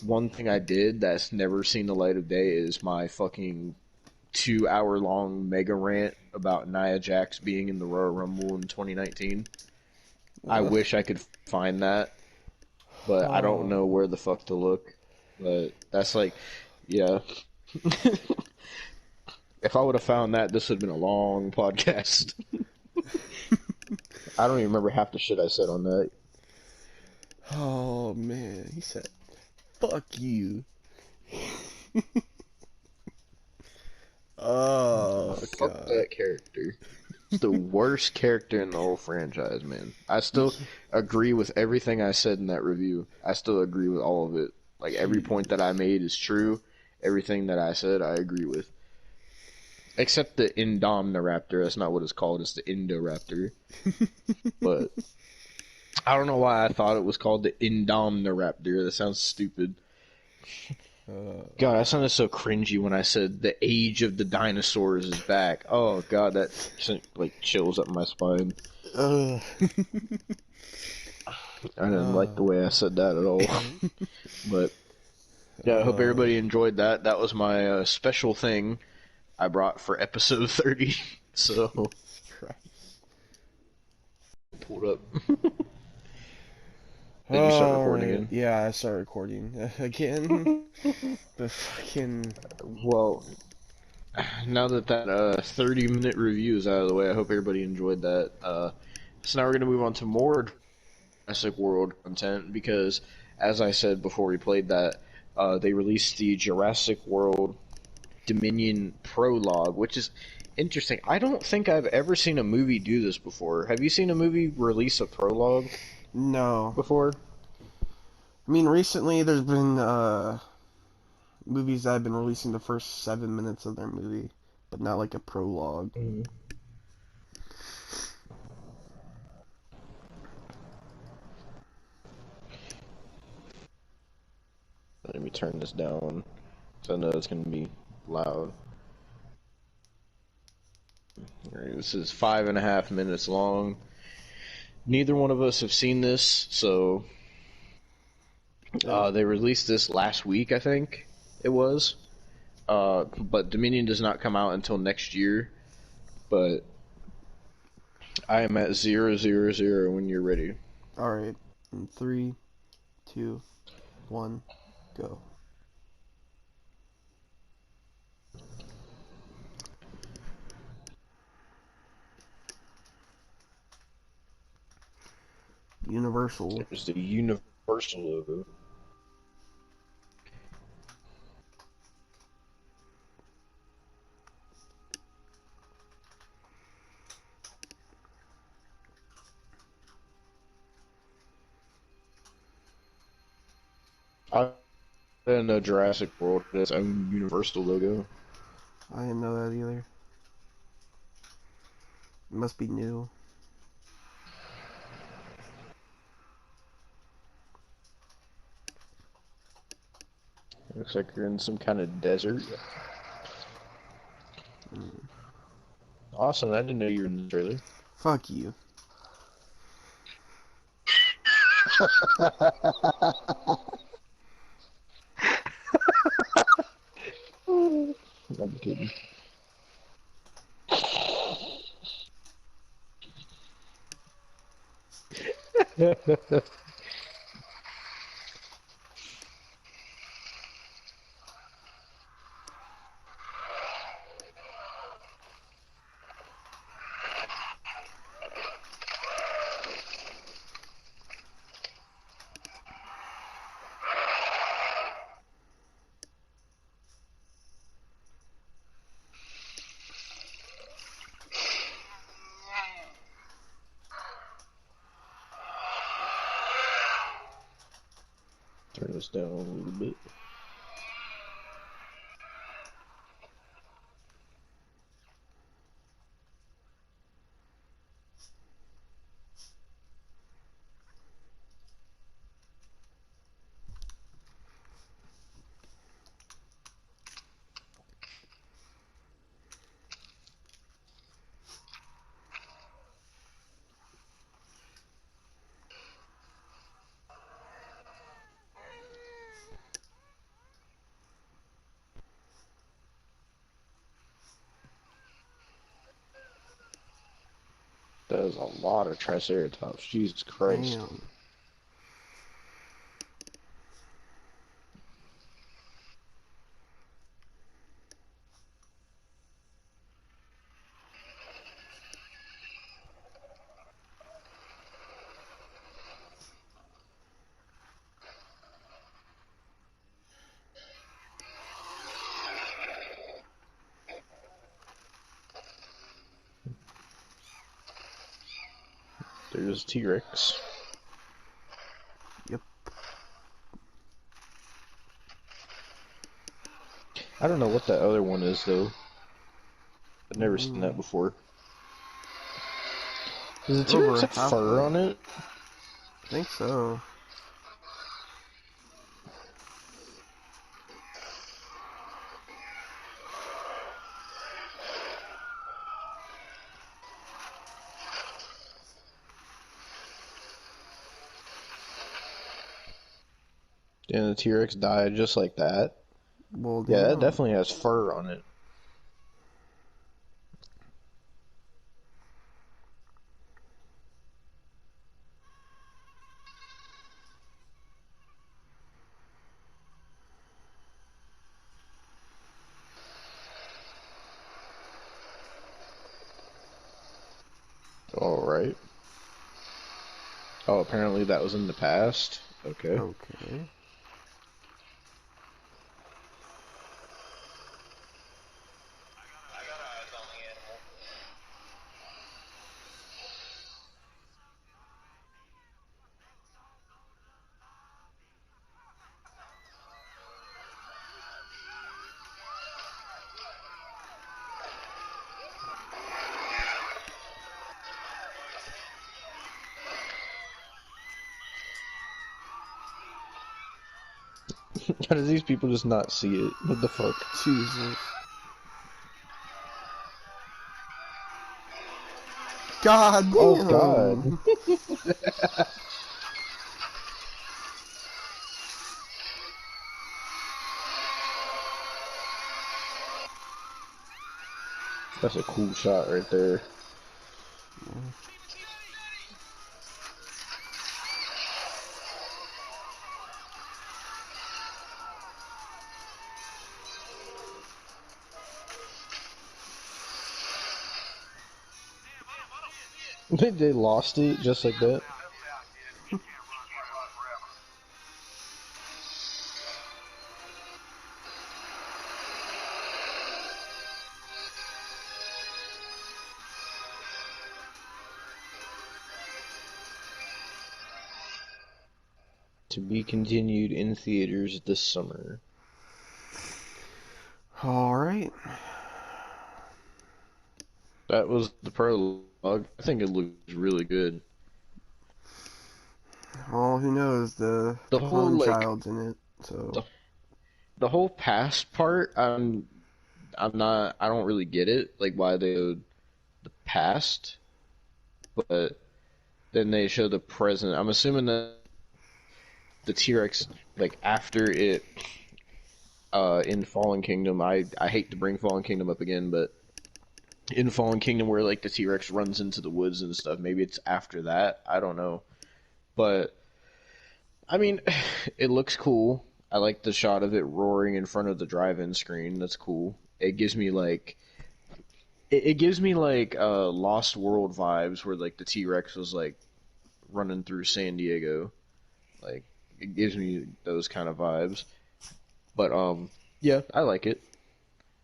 one thing I did that's never seen the light of day is my fucking 2-hour long mega rant about Nia Jax being in the Royal Rumble in 2019. I wish I could find that, but I don't know where the fuck to look. But that's like, yeah. If I would have found that, this would have been a long podcast. I don't even remember half the shit I said on that. Oh man, he said, "Fuck you." Oh Fuck god. that character. It's the worst character in the whole franchise, man. I still agree with everything I said in that review. I still agree with all of it. Like, every point that I made is true. Everything that I said, I agree with. Except the Indomniraptor. That's not what it's called. It's the Indoraptor. But I don't know why I thought it was called the Indomniraptor. That sounds stupid. God, I sounded so cringy when I said the age of the dinosaurs is back. Oh god, that sent like chills up my spine. I didn't like the way I said that at all. But yeah, I hope everybody enjoyed that. That was my special thing I brought for episode 30. So pulled up. Did you start recording again? Yeah, I started recording again. The fucking. Well, now that 30-minute review is out of the way, I hope everybody enjoyed that. So now we're going to move on to more Jurassic World content because, as I said before we played that, they released the Jurassic World Dominion Prologue, which is interesting. I don't think I've ever seen a movie do this before. Have you seen a movie release a prologue No. before? I mean, recently there's been movies that have been releasing the first 7 minutes of their movie, but not like a prologue. Mm-hmm. Let me turn this down, so I know it's going to be loud. Alright, this is 5.5 minutes long. Neither one of us have seen this, so they released this last week, I think it was. But Dominion does not come out until next year. But I am at 000 when you're ready. Alright, in 3, 2, 1, go. Universal. There's the Universal logo. I didn't know Jurassic World had its own Universal logo. I didn't know that either. It must be new. Looks like you're in some kind of desert. Awesome, I didn't know you were in the trailer. Fuck you. I'm kidding. this down a little bit. That is a lot of Triceratops. Jesus Christ. Damn. There's T-Rex. Yep. I don't know what that other one is, though. I've never seen that before. Does the T-Rex have half fur of on it? I think so. And the T-Rex died just like that? Well, Yeah, that damn. definitely has fur on it. Alright. Oh, apparently that was in the past? Okay. Okay. How do these people just not see it? What the fuck? Jesus. God damn. Oh, God. That's a cool shot right there. They lost it just like that. To be continued in theaters this summer. Alright. That was the prologue. I think it looks really good. Well, who knows? The whole, clone like, child's in it, so. The whole past part, I'm not. I don't really get it. Like why they showed the past, but then they show the present. I'm assuming that the T-Rex, like after it, in Fallen Kingdom, I hate to bring Fallen Kingdom up again, but in Fallen Kingdom where like the T-Rex runs into the woods and stuff, maybe it's after that. I don't know, but I mean, it looks cool. I like the shot of it roaring in front of the drive-in screen. That's cool. It gives me like it gives me like Lost World vibes where like the T-Rex was like running through San Diego. Like it gives me those kind of vibes. But yeah, I like it.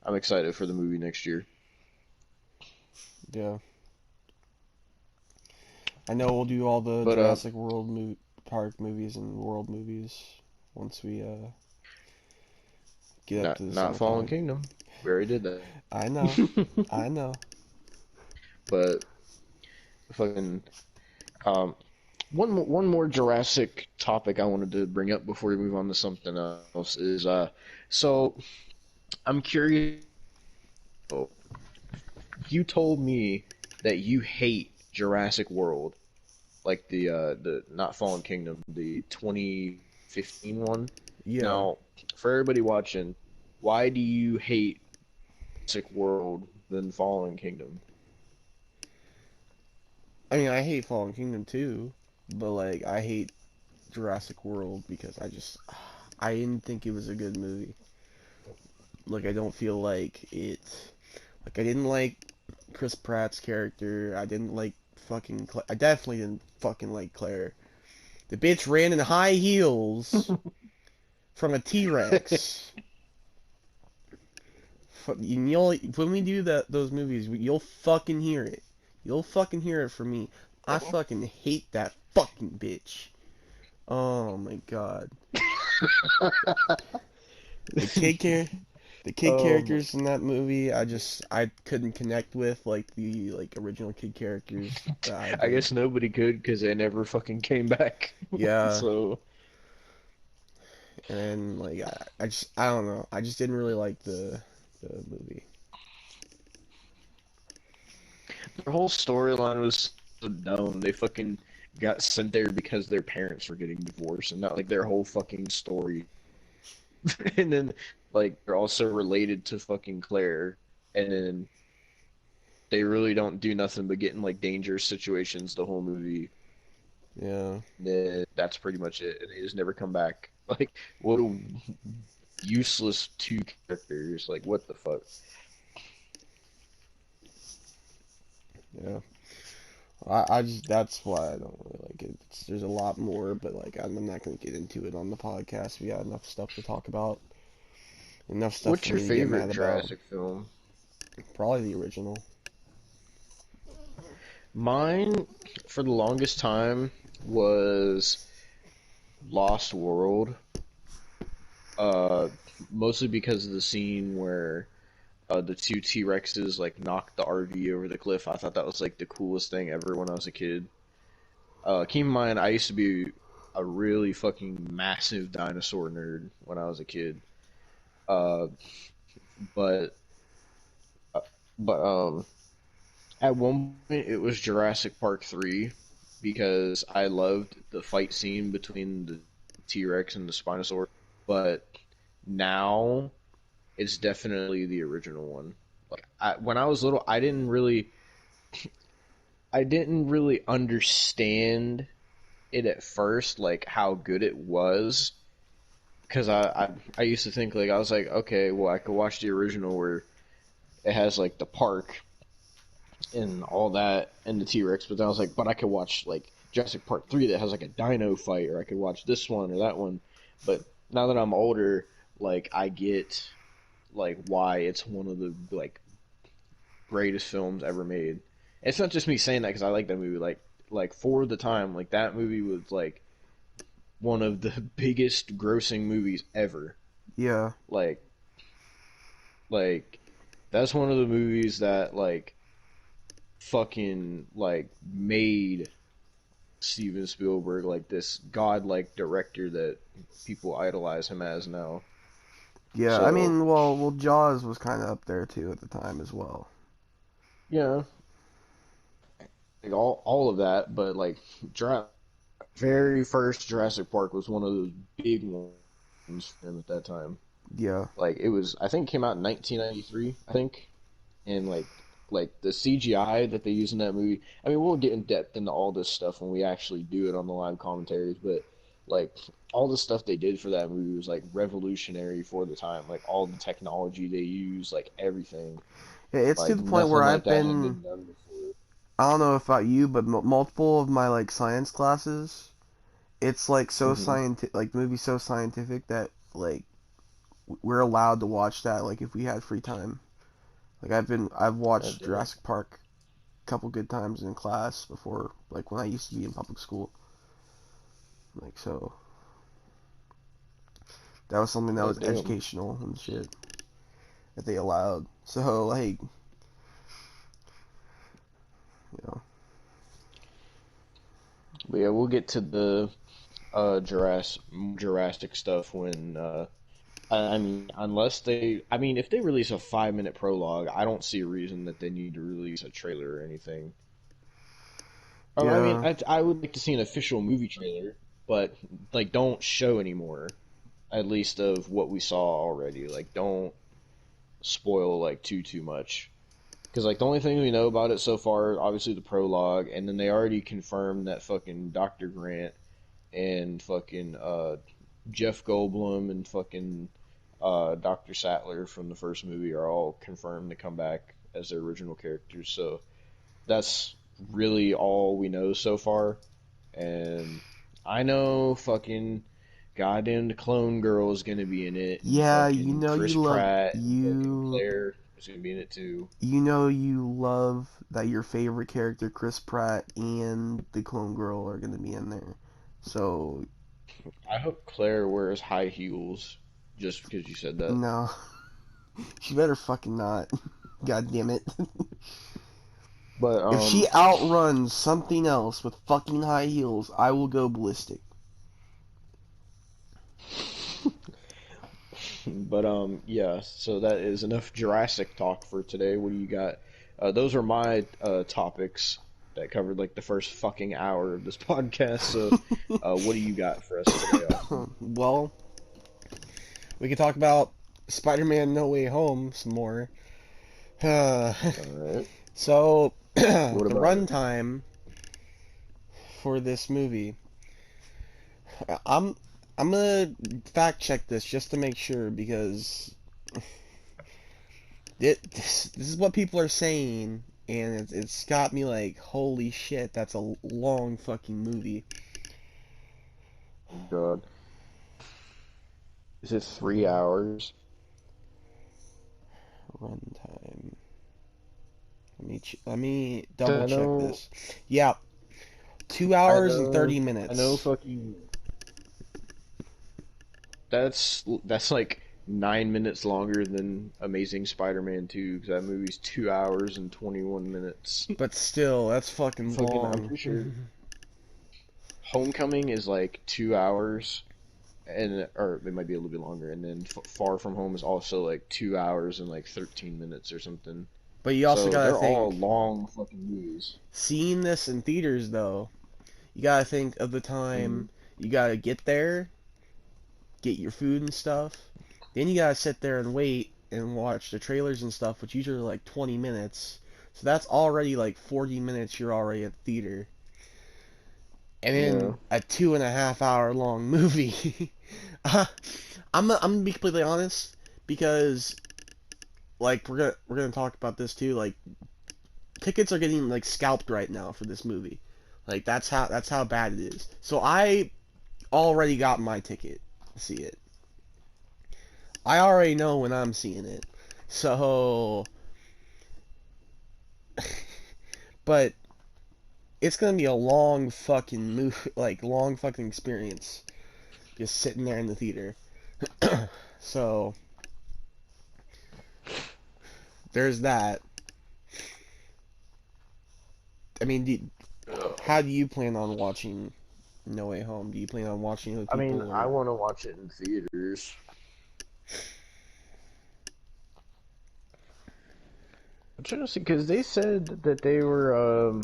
I'm excited for the movie next year. Yeah. I know we'll do all the But, Jurassic World Park movies and World movies once we get up to the Not Fallen summertime. Kingdom. We already did that. I know, I know. But fucking one more Jurassic topic I wanted to bring up before we move on to something else is so I'm curious. You told me that you hate Jurassic World, like the not Fallen Kingdom, the 2015 one. Yeah. Now, for everybody watching, why do you hate Jurassic World than Fallen Kingdom? I mean, I hate Fallen Kingdom too, but like I hate Jurassic World because I didn't think it was a good movie. Like I don't feel like it. Like I didn't like Chris Pratt's character. I didn't like fucking. I definitely didn't fucking like Claire. The bitch ran in high heels from a T-Rex. When we do those movies, you'll fucking hear it. You'll fucking hear it from me. I fucking hate that fucking bitch. Oh my god. The kid characters in that movie, I couldn't connect with like the original kid characters that I I did. guess nobody could because they never fucking came back. Yeah. So And like I don't know. I just didn't really like the movie. their whole storyline was so dumb. They fucking got sent there because their parents were getting divorced, and not like their whole fucking story. And then like they're also related to fucking Claire, and then they really don't do nothing but get in like dangerous situations the whole movie. Yeah. Then that's pretty much it. And they just never come back. Like what a useless two characters. Like what the fuck? Yeah. I just that's why I don't really like it. There's a lot more, but like I'm not gonna get into it on the podcast. We got enough stuff to talk about. Enough stuff What's for your me to get favorite mad about. Jurassic film? Probably the original. Mine, for the longest time, was Lost World. Uh, Mostly because of the scene where the two T-Rexes like knocked the RV over the cliff. I thought that was like the coolest thing ever when I was a kid. Keep in mind, I used to be a really fucking massive dinosaur nerd when I was a kid. Uh, but uh, but at one point it was Jurassic Park 3 because I loved the fight scene between the T-Rex and the Spinosaurus. But now it's definitely the original one. Like when I was little, I didn't really understand it at first, like how good it was, because I used to think like I was like, okay, well I could watch the original where it has like the park and all that and the T-Rex, but then I was like, but I could watch like Jurassic Park 3 that has like a dino fight, or I could watch this one or that one. But now that I'm older, like I get like why it's one of the like greatest films ever made. It's not just me saying that because I like that movie. Like for the time, like that movie was like one of the biggest grossing movies ever. Yeah. Like like that's one of the movies that like fucking like made Steven Spielberg like this godlike director that people idolize him as now. Yeah. I So mean, well, Jaws was kind of up there too at the time as well. yeah, like all of that, but like very first Jurassic Park was one of those big ones for him at that time. Yeah. Like it was, I think it came out in 1993, I think, and like the CGI that they use in that movie. I mean, we'll get in depth into all this stuff when we actually do it on the live commentaries, but like all the stuff they did for that movie was like revolutionary for the time. Like all the technology they use, like everything. Yeah, it's to Like the point nothing where like I've that had been. been done before. I don't know about you, but multiple of my like science classes, it's like so Hmm. scientific, like the movie's so scientific that like we're allowed to watch that like if we had free time. Like I've God watched damn. Jurassic Park a couple good times in class before, like when I used to be in public school. Like so, That was something that Oh, was damn. educational and shit that they allowed. So, like, you know. But yeah, we'll get to the Jurassic stuff when I mean, if they release a 5 minute prologue, I don't see a reason that they need to release a trailer or anything. I mean, Yeah. I would like to see an official movie trailer, but like, don't show anymore. At least of what we saw already. Like, don't spoil like too much. Because like the only thing we know about it so far, obviously the prologue, and then they already confirmed that fucking Dr. Grant and fucking Jeff Goldblum and fucking Dr. Sattler from the first movie are all confirmed to come back as their original characters. So that's really all we know so far. And I know fucking goddamn the clone girl is gonna be in it, and Yeah, you fucking know Chris you love Pratt and fucking you Claire is gonna be in it too. you know you love that your favorite character Chris Pratt and the clone girl are gonna be in there. So I hope Claire wears high heels just because you said that. no, she better fucking not. God damn it. But If she outruns something else with fucking high heels, I will go ballistic. But yeah, so that is enough Jurassic talk for today. What do you got? Those are my topics that covered like the first fucking hour of this podcast. So, what do you got for us today, Austin? Well, we can talk about Spider-Man No Way Home some more. All right. So, What the about it? runtime for this movie. I'm I'm gonna fact check this just to make sure because this is what people are saying, and it's got me like, holy shit, that's a long fucking movie. Oh, God, is it 3 hours? Runtime. Let me double I check know, this. Yeah, two I hours and know, 30 I know. minutes. Fucking, that's like 9 minutes longer than Amazing Spider-Man 2 because that movie's 2 hours and 21 minutes. But still, that's fucking Fucking, I'm long. pretty sure Homecoming is like 2 hours, and or it might be a little bit longer, and then Far From Home is also like 2 hours and like 13 minutes or something. But you also So gotta they're all think, long fucking movies. seeing this in theaters though, you gotta think of the Mm. time you gotta get there, get your food and stuff. Then you gotta sit there and wait and watch the trailers and stuff, which usually are like 20 minutes. So that's already like 40 minutes you're already at the theater. And Yeah. then a 2.5 hour long movie. uh, I'm gonna be completely honest because like we're gonna talk about this too. Like tickets are getting like scalped right now for this movie. Like that's how bad it is. So I already got my ticket to see it. I already know when I'm seeing it. So, but it's gonna be a long fucking move, like long fucking experience, just sitting there in the theater. So there's that. I mean, how do you plan on watching No Way Home? Do you plan on watching it with I mean, people I or? want to watch it in theaters. I'm trying to see because they said that they were.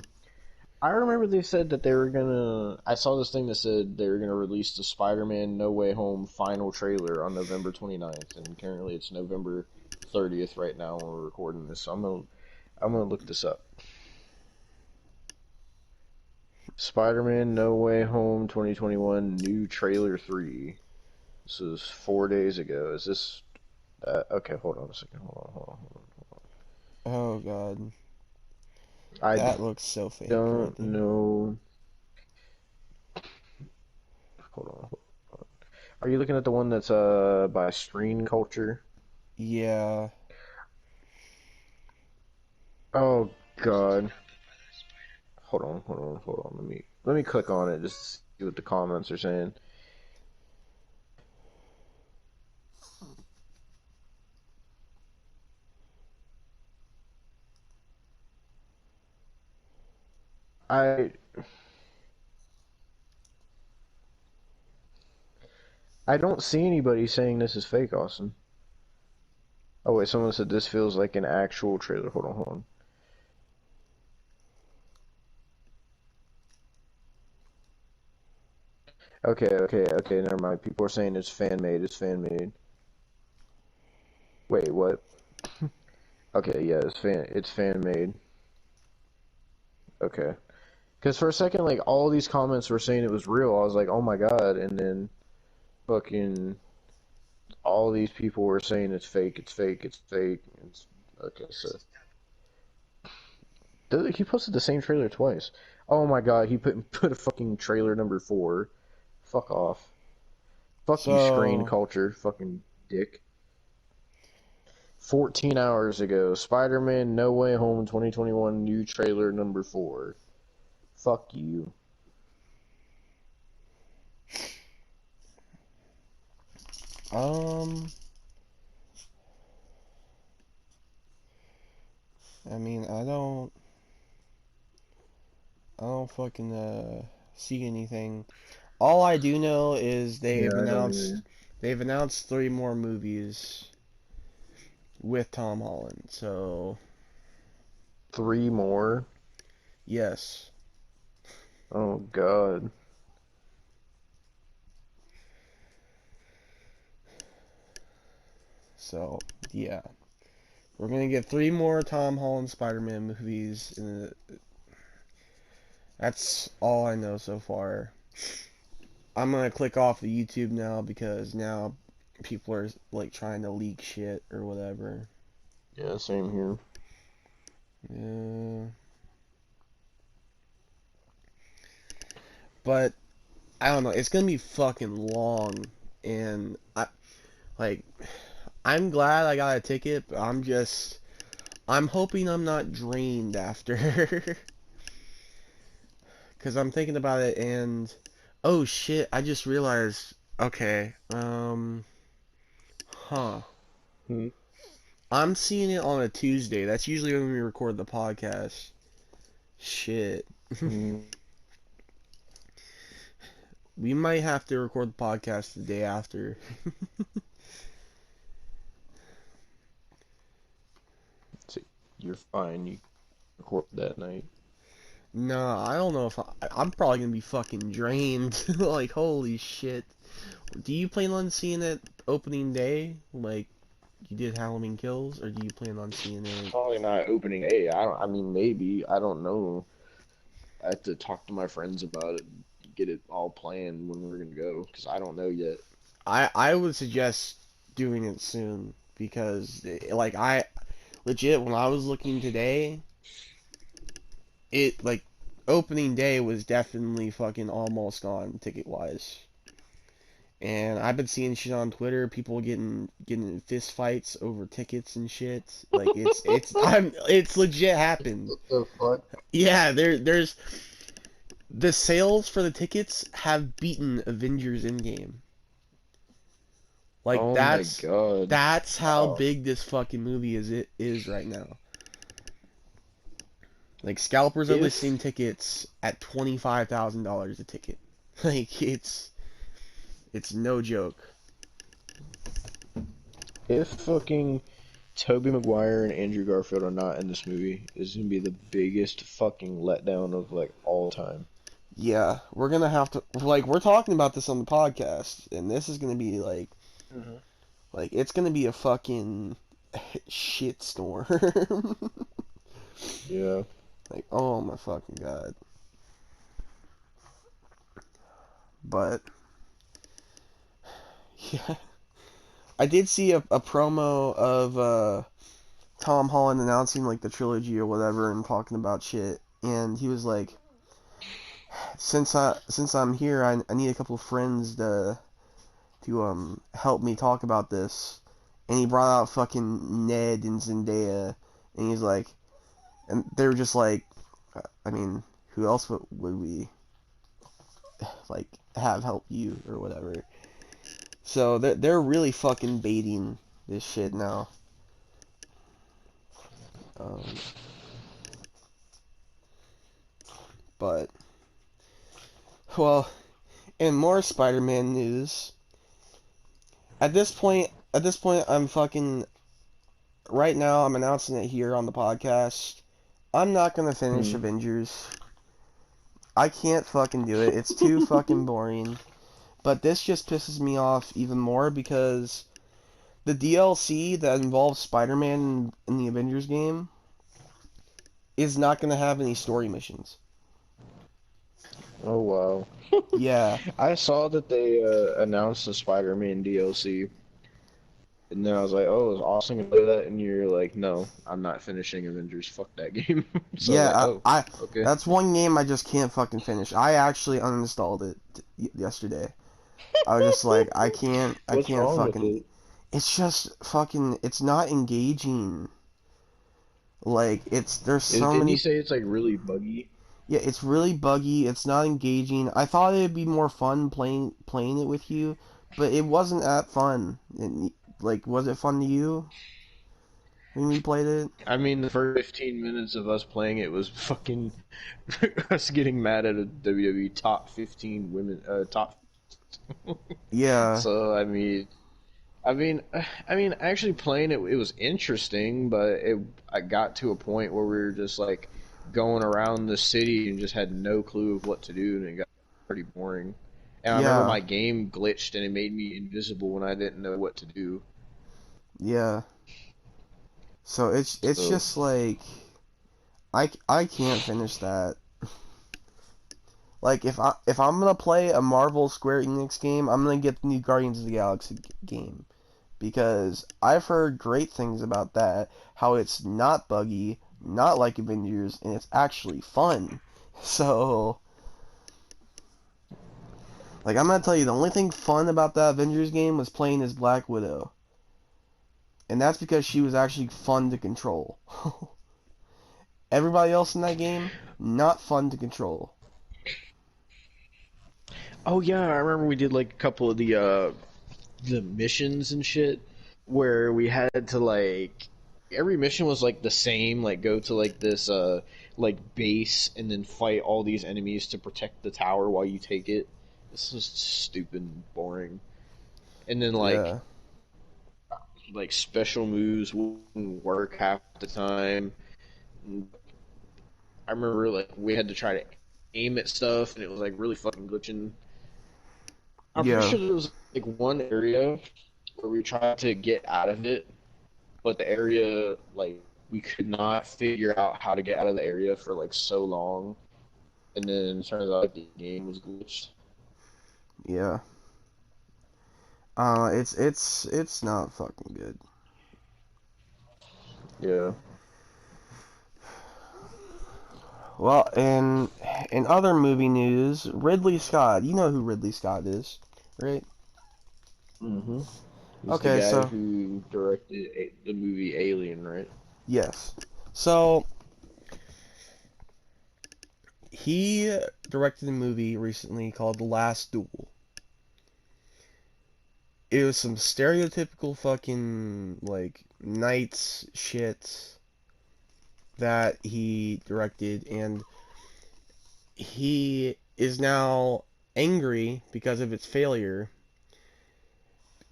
I remember they said that they were gonna. I saw this thing that said they were gonna release the Spider-Man No Way Home final trailer on November 29th, and currently it's November 30th right now when we're recording this. So I'm gonna look this up. Spider-Man No Way Home 2021 new trailer 3. This is 4 days ago. Is this? Okay, hold on a second. Hold on. Oh God, I that looks so fake right don't there. know. Hold on. Are you looking at the one that's by Screen Culture? Yeah. Oh God. Hold on. Let me click on it just to see what the comments are saying. I don't see anybody saying this is fake, Austin. Oh wait, someone said this feels like an actual trailer. Hold on. Okay, never mind. People are saying it's fan made. It's fan made. Wait, what? Okay, yeah, it's fan made. Okay. Because for a second, like, all these comments were saying it was real. I was like, oh my god. And then fucking all these people were saying it's fake, it's fake, it's fake. It's okay, so he posted the same trailer twice. Oh my god, he put a fucking trailer number 4. Fuck off. Fuck you, screen So, culture, fucking dick. 14 hours ago, Spider-Man No Way Home 2021 new trailer number 4. Fuck you. I mean, I don't fucking see anything. All I do know is Yeah, I don't either. they've announced 3 more movies with Tom Holland. So 3 more? yes. Oh god. So yeah, we're gonna get 3 more Tom Holland Spider-Man movies, and that's all I know so far. I'm gonna click off of YouTube now because now people are like trying to leak shit or whatever. Yeah, same here. Yeah. But I don't know. It's gonna be fucking long, and I'm glad I got a ticket, but I'm hoping I'm not drained after, because I'm thinking about it, and oh shit, I just realized. Okay, huh. Hmm. I'm seeing it on a Tuesday. That's usually when we record the podcast. Shit. Mm. We might have to record the podcast the day after. So you're fine. You record that night. No, I don't know if I'm probably gonna be fucking drained. Like, holy shit. Do you plan on seeing it opening day, like you did Halloween Kills, or do you plan on seeing it? Probably not opening day. I don't. I mean, maybe. I don't know. I have to talk to my friends about it. Get it all planned when we're gonna go. Because I don't know yet. I would suggest doing it soon because like I legit when I was looking today, it like opening day was definitely fucking almost gone ticket wise. And I've been seeing shit on Twitter, people getting in fist fights over tickets and shit. Like it's legit happened. What the fuck? Yeah, there's the sales for the tickets have beaten Avengers Endgame. Like Oh my god. that's how Wow. big this fucking movie is right now. Like scalpers are If listing tickets at $25,000 a ticket. Like it's no joke. if fucking Tobey Maguire and Andrew Garfield are not in this movie, it's gonna be the biggest fucking letdown of like all time. Yeah, we're gonna have to like we're talking about this on the podcast, and this is gonna be Mhm. like it's gonna be a fucking shit storm. Yeah. Like, oh my fucking god. But yeah, I did see a promo of Tom Holland announcing like the trilogy or whatever and talking about shit, and he was like, since I'm here, I need a couple of friends to help me talk about this, and he brought out fucking Ned and Zendaya, and he's like, and they were just like, I mean, who else would we like have help you or whatever? So they're really fucking baiting this shit now. Um, But, well, in more Spider-Man news, at this point, I'm fucking, right now, I'm announcing it here on the podcast. I'm not gonna finish Avengers. I can't fucking do it. It's too fucking boring. But this just pisses me off even more because the DLC that involves Spider-Man in the Avengers game is not gonna have any story missions. Oh wow. Yeah. I saw that they announced the Spider-Man DLC, and then I was like, "Oh, is Austin gonna play that?" And you're like, "No, I'm not finishing Avengers. Fuck that game." So I was like, Yeah, "Oh, I okay." that's one game I just can't fucking finish. I actually uninstalled it yesterday. I was just like, I What's can't wrong with fucking. it? It's just fucking. It's not engaging. Like there's so Didn't you many. say it's like really buggy? Yeah, it's really buggy. It's not engaging. I thought it'd be more fun playing it with you, but it wasn't that fun. Like, was it fun to you when we played it? I mean, the first 15 minutes of us playing it was fucking us getting mad at a WWE top 15 women, top. Yeah, So actually playing it, it was interesting, but I got to a point where we were just like going around the city and just had no clue of what to do, and it got pretty boring. And I remember yeah, my game glitched and it made me invisible when I didn't know what to do. yeah. So it's So, just like I can't finish that. Like if I'm gonna play a Marvel Square Enix game, I'm gonna get the new Guardians of the Galaxy game because I've heard great things about that. How it's not buggy, not like Avengers, and it's actually fun. So, like, I'm gonna tell you, the only thing fun about that Avengers game was playing as Black Widow, and that's because she was actually fun to control. Everybody else in that game, not fun to control. oh yeah, I remember we did like a couple of the missions and shit where we had to like every mission was like the same, like go to like this like base and then fight all these enemies to protect the tower while you take it. This was stupid and boring. And then Yeah, like special moves wouldn't work half the time. I remember like we had to try to aim at stuff and it was like really fucking glitching. I'm pretty yeah, sure there was like one area where we tried to get out of it, but the area like we could not figure out how to get out of the area for like so long, and then it turns out the game was glitched. yeah. It's not fucking good. Yeah. Well, in other movie news, Ridley Scott. You know who Ridley Scott is, right? Mm-hmm. He's the Okay, guy so who directed the movie Alien, right? yes. So he directed a movie recently called The Last Duel. It was some stereotypical fucking like knights shit that he directed, and he is now angry because of its failure,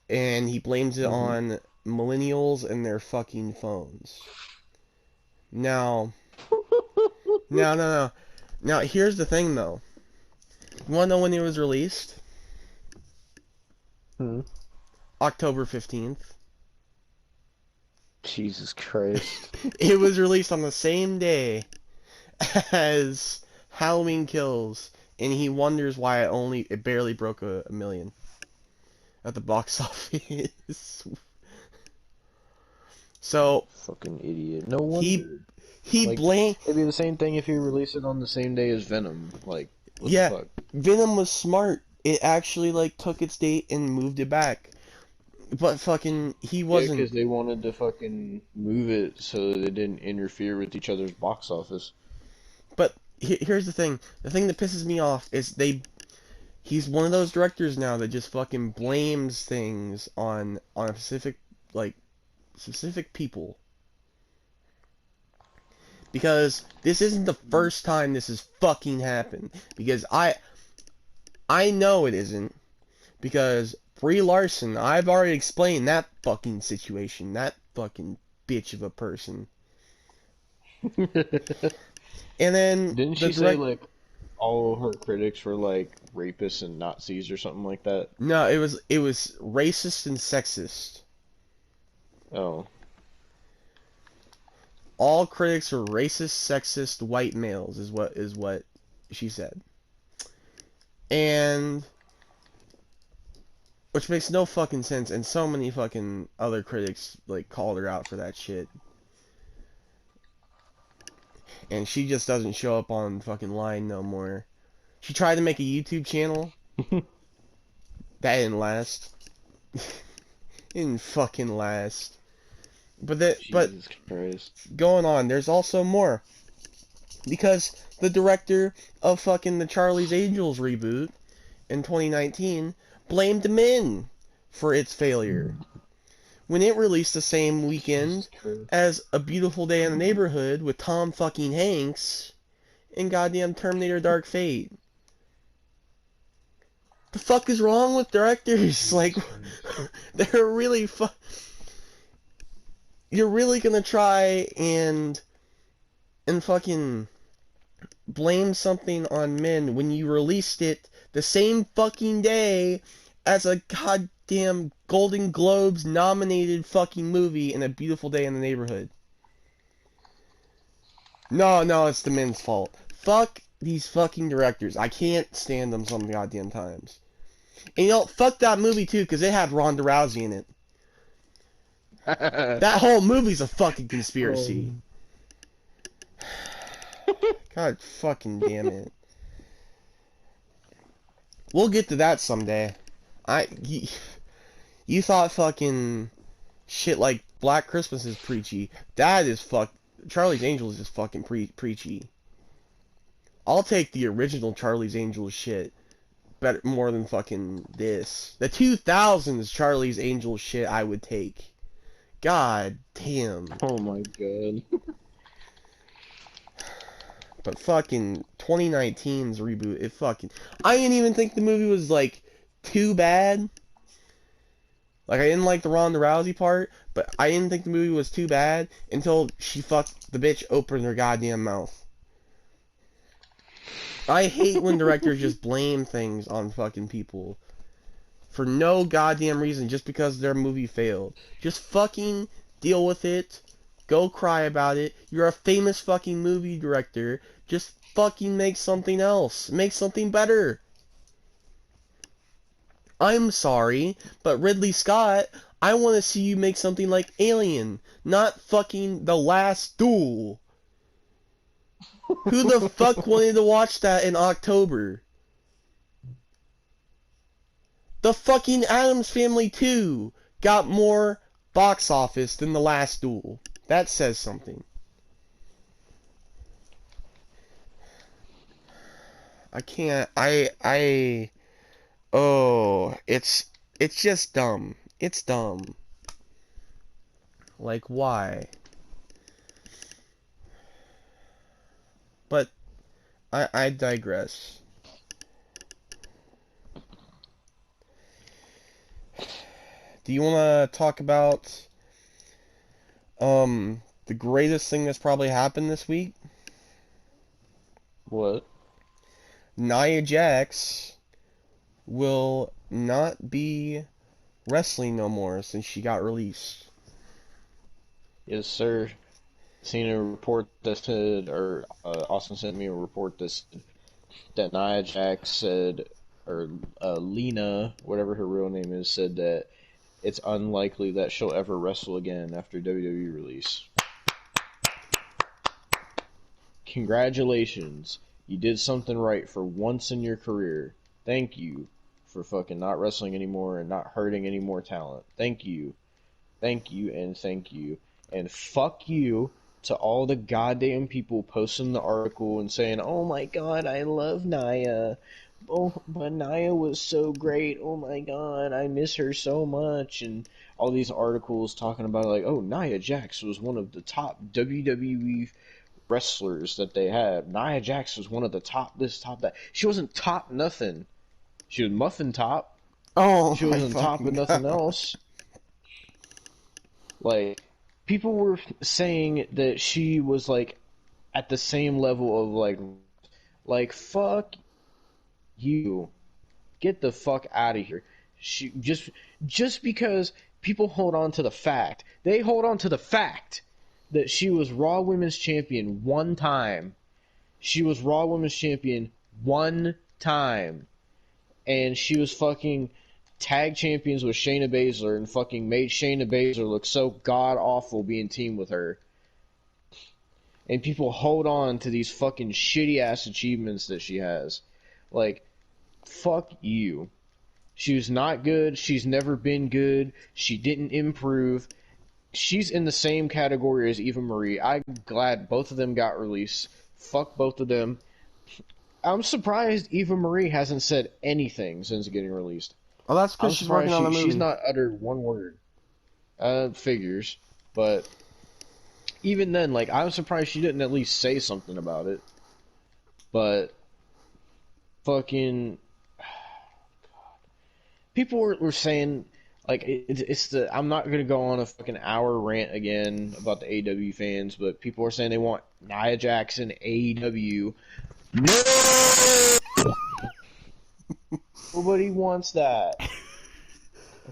and he blames it Mm-hmm. on millennials and their fucking phones. Now, no, no, no. Now, here's the thing, though. You want to know when it was released? Hmm. October 15th. Jesus Christ. It was released on the same day as Halloween Kills, and he wonders why it barely broke a million at the box office. So Fucking idiot. No he wonder. he Like, blamed. it'd be the same thing if you release it on the same day as Venom. Like, what the Yeah, fuck? Venom was smart. It actually like took its date and moved it back. But fucking he Yeah, wasn't. because they wanted to fucking move it so that it didn't interfere with each other's box office. But here's the thing. The thing that pisses me off is he's one of those directors now that just fucking blames things on a specific like specific people. Because this isn't the first time this has fucking happened. Because I know it isn't. Because Brie Larson, I've already explained that fucking situation. That fucking bitch of a person. And then Didn't she say like all her critics were like rapists and Nazis or something like that? No, it was racist and sexist. Oh. All critics are racist, sexist, white males is what she said. And which makes no fucking sense, and so many fucking other critics like called her out for that shit. And she just doesn't show up on fucking line no more. She tried to make a YouTube channel. That didn't last. It didn't fucking last. Jesus Christ. Going on, there's also more. Because the director of fucking the Charlie's Angels reboot in 2019 blamed men for its failure. When it released the same weekend as A Beautiful Day in the Neighborhood with Tom fucking Hanks and goddamn Terminator Dark Fate. The fuck is wrong with directors? Like, they're really you're really gonna try and fucking blame something on men when you released it the same fucking day as a goddamn Golden Globes nominated fucking movie in A Beautiful Day in the Neighborhood. No, it's the men's fault. Fuck these fucking directors. I can't stand them some goddamn times. And you know, fuck that movie too, because it had Ronda Rousey in it. That whole movie's a fucking conspiracy. God fucking damn it. We'll get to that someday. You thought fucking shit like Black Christmas is preachy. That is Charlie's Angels is fucking preachy. I'll take the original Charlie's Angels shit better more than fucking this. The 2000s Charlie's Angels shit I would take. God damn. Oh my god. But fucking 2019's reboot, I didn't even think the movie was like too bad. Like, I didn't like the Ronda Rousey part, but I didn't think the movie was too bad until she fucked the bitch open her goddamn mouth. I hate when directors just blame things on fucking people for no goddamn reason just because their movie failed. Just fucking deal with it. Go cry about it. You're a famous fucking movie director. Just fucking make something else. Make something better. I'm sorry, but Ridley Scott, I want to see you make something like Alien, not fucking The Last Duel. Who the fuck wanted to watch that in October? The fucking Addams Family 2 got more box office than The Last Duel. That says something. I can't, oh, it's just dumb. It's dumb. Like, why? But, I digress. Do you want to talk about, the greatest thing that's probably happened this week? What? Nia Jax will not be wrestling no more since she got released. Yes, sir. Seen a report that said, or Austin sent me a report that said that Nia Jax said, or Lena, whatever her real name is, said that it's unlikely that she'll ever wrestle again after WWE release. Congratulations. You did something right for once in your career. Thank you for fucking not wrestling anymore and not hurting any more talent. Thank you. Thank you and thank you. And fuck you to all the goddamn people posting the article and saying, oh my god, I love Nia. Oh, but Nia was so great. Oh my god, I miss her so much. And all these articles talking about like, oh, Nia Jax was one of the top WWE wrestlers that they had. Nia Jax was one of the top this, top that. She wasn't top nothing. She was muffin top. Oh, She my wasn't top fucking of nothing God. else. Like, people were saying that she was, like, at the same level of, like, fuck you. Get the fuck out of here. She just because people hold on to the fact, they hold on to the fact that she was Raw Women's Champion one time. She was Raw Women's Champion one time. And she was fucking tag champions with Shayna Baszler and fucking made Shayna Baszler look so god awful being teamed with her. And people hold on to these fucking shitty ass achievements that she has. Like, fuck you. She was not good. She's never been good. She didn't improve. She's in the same category as Eva Marie. I'm glad both of them got released. Fuck both of them. I'm surprised Eva Marie hasn't said anything since getting released. Oh, that's I'm because she's working surprised on the movie. she's not uttered one word. Figures. But even then, like, I'm surprised she didn't at least say something about it. But fucking people were saying, like, it's the, I'm not gonna go on a fucking hour rant again about the AEW fans, but people are saying they want Nia Jax in AEW. No, nobody wants that.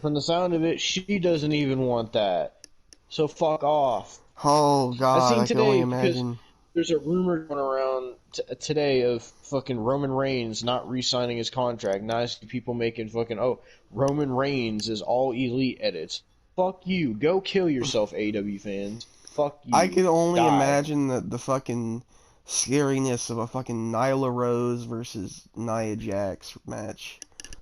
From the sound of it, she doesn't even want that. So fuck off. Oh, God, seen I can only today because imagine. There's a rumor going around today of fucking Roman Reigns not re-signing his contract. Now I see people making fucking, oh, Roman Reigns is all elite edits. Fuck you. Go kill yourself, AEW fans. Fuck you. I can only Die. imagine the fucking scariness of a fucking Nyla Rose versus Nia Jax match.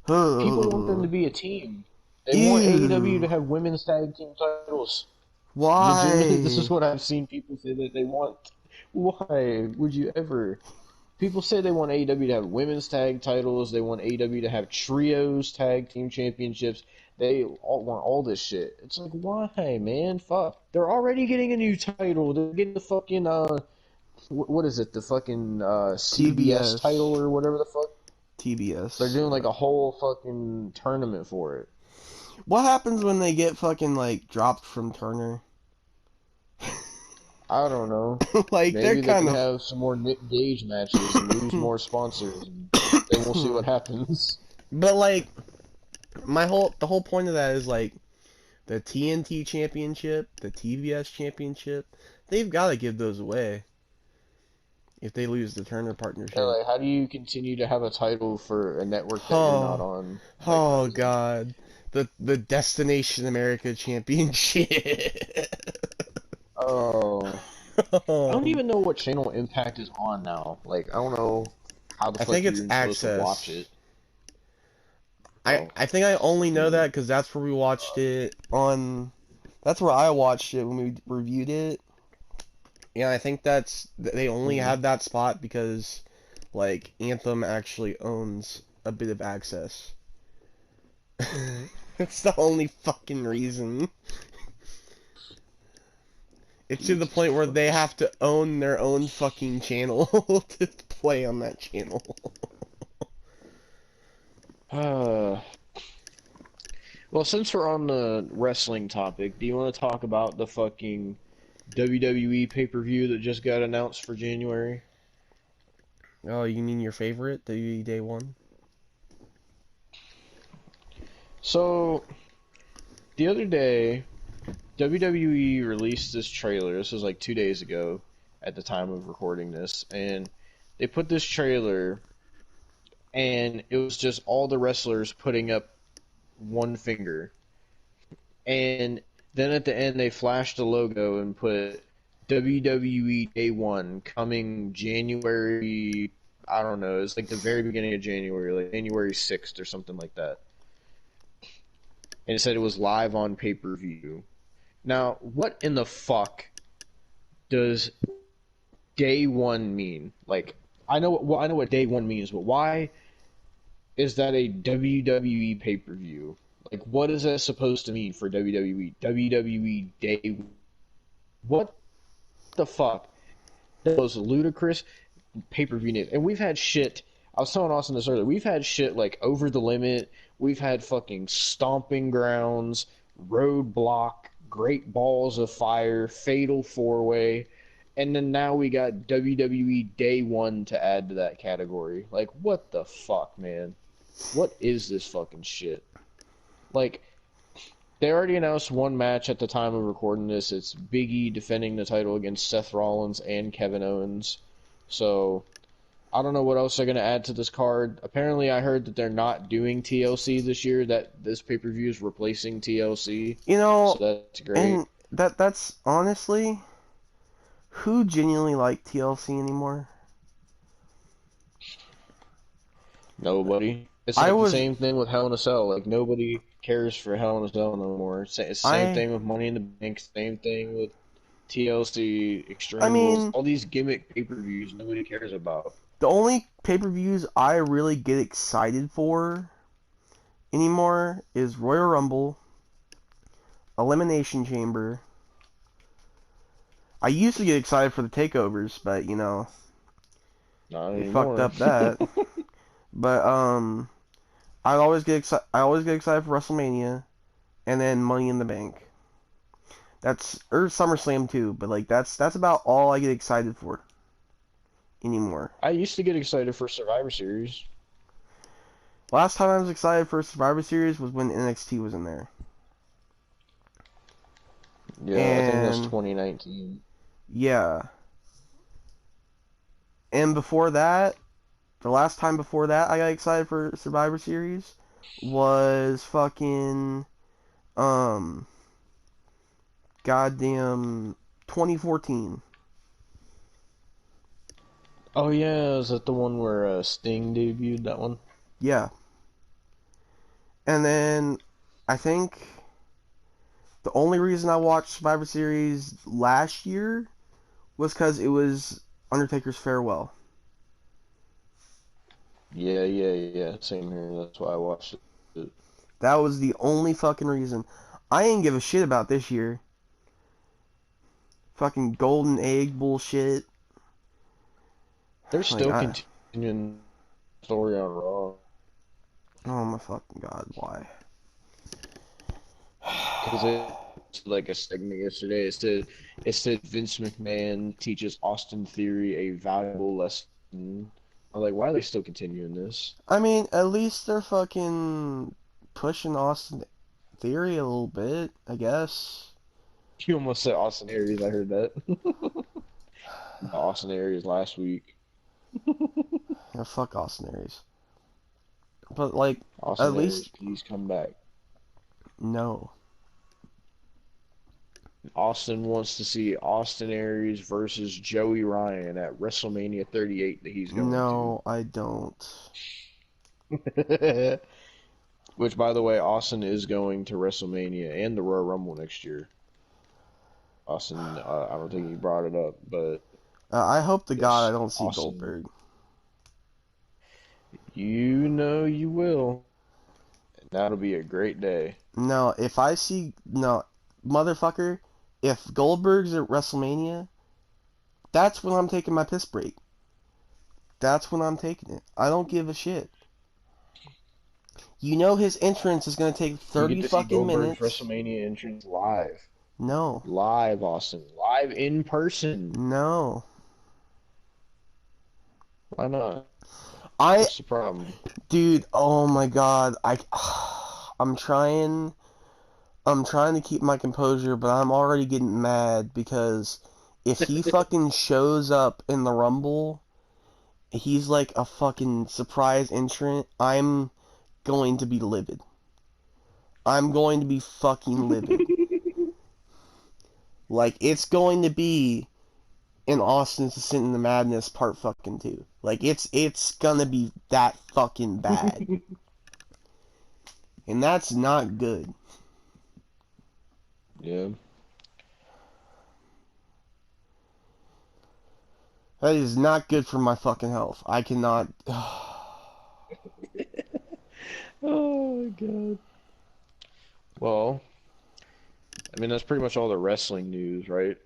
People want them to be a team. They want AEW to have women's tag team titles. Why? Legitimately, this is what I've seen people say that they want. Why would you ever? People say they want AEW to have women's tag titles. They want AEW to have trios tag team championships. They all want all this shit. It's like, why, man? Fuck. They're already getting a new title. They're getting the fucking what is it? The fucking CBS TBS. title or whatever the fuck. TBS. They're doing like a whole fucking tournament for it. What happens when they get fucking like dropped from Turner? I don't know. Like Maybe they're they kind can of have some more Nick Gage matches and lose more sponsors. And then we'll see what happens. But like the whole point of that is like the TNT championship, the TBS championship, they've got to give those away if they lose the Turner partnership. Yeah, like, how do you continue to have a title for a network that you're not on? Like, Oh God, the Destination America championship. Oh. I don't even know what channel Impact is on now. Like, I don't know how the I fuck think you're it's even supposed to Access. watch it. I think I only know that because that's where we watched it on. That's where I watched it when we reviewed it. Yeah, I think they only have that spot because, like, Anthem actually owns a bit of Access. That's the only fucking reason. It's to the point where they have to own their own fucking channel to play on that channel. Well, since we're on the wrestling topic, do you want to talk about the fucking WWE pay-per-view that just got announced for January? Oh, you mean your favorite, WWE Day 1? So, the other day, WWE released this trailer. This was like 2 days ago at the time of recording this. And they put this trailer, and it was just all the wrestlers putting up one finger. And then at the end, they flashed the logo and put WWE Day 1 coming January. I don't know. It's like the very beginning of January, like January 6th or something like that. And it said it was live on pay-per-view. Now, what in the fuck does Day 1 mean? Like, I know what Day 1 means, but why is that a WWE pay-per-view? Like, what is that supposed to mean for WWE? WWE Day... What the fuck? the most ludicrous pay-per-view news. And we've had shit. I was telling Austin this earlier. We've had shit like Over the Limit. We've had fucking Stomping Grounds, Roadblock, Great Balls of Fire, Fatal 4-Way, and then now we got WWE Day One to add to that category. Like, what the fuck, man? What is this fucking shit? Like, they already announced one match at the time of recording this. It's Big E defending the title against Seth Rollins and Kevin Owens. So, I don't know what else they're going to add to this card. Apparently, I heard that they're not doing TLC this year, that this pay-per-view is replacing TLC. You know, So that's great. and that's honestly, who genuinely like TLC anymore? Nobody. It's I like the was- same thing with Hell in a Cell. Like, nobody cares for Hell in a Cell no more. It's the same thing with Money in the Bank. Same thing with TLC, Extreme I mean- Rules. All these gimmick pay-per-views nobody cares about. The only pay-per-views I really get excited for anymore is Royal Rumble, Elimination Chamber. I used to get excited for the takeovers, but you know, Not they anymore. fucked up that. But I always get excited. I always get excited for WrestleMania, and then Money in the Bank. Or SummerSlam too. But like that's about all I get excited for anymore. I used to get excited for Survivor Series. Last time I was excited for Survivor Series was when NXT was in there. Yeah, I think that's And- 2019. Yeah. And before that, the last time before that I got excited for Survivor Series was fucking goddamn 2014. Oh yeah, is that the one where Sting debuted? That one? Yeah. And then I think the only reason I watched Survivor Series last year was because it was Undertaker's farewell. Yeah. Same here. That's why I watched it. That was the only fucking reason. I ain't give a shit about this year. Fucking golden egg bullshit. They're still I- continuing the story on Raw. Oh my fucking god, why? Because it's like a segment yesterday. It said Vince McMahon teaches Austin Theory a valuable lesson. I'm like, why are they still continuing this? I mean, at least they're fucking pushing Austin Theory a little bit, I guess. You almost said Austin Aries. I heard that. Austin Aries last week. Yeah, fuck Austin Aries. But like, Austin At Aries, least- please come back. no. Austin wants to see Austin Aries versus Joey Ryan at WrestleMania 38 that he's going No, I don't. to. Which, by the way, Austin is going to WrestleMania and the Royal Rumble next year. Austin, I don't think he brought it up, but I hope to God Yes, I don't see Austin. Goldberg. you know you will. And that'll be a great day. No, if I see motherfucker, if Goldberg's at WrestleMania, that's when I'm taking my piss break. That's when I'm taking it. I don't give a shit. You know his entrance is gonna take You 30 get to see fucking Goldberg's minutes. WrestleMania entrance live. No. Live, Austin. Live in person. No. Why not? I What's the problem? Dude, oh my god. I'm trying to keep my composure, but I'm already getting mad because if he fucking shows up in the Rumble, he's like a fucking surprise entrant, I'm going to be livid. I'm going to be fucking livid. Like, it's going to be in Austin's Descent into Madness part fucking 2. Like, it's gonna be that fucking bad. And that's not good. Yeah. That is not good for my fucking health. I cannot... Oh my god. Well, I mean that's pretty much all the wrestling news, right?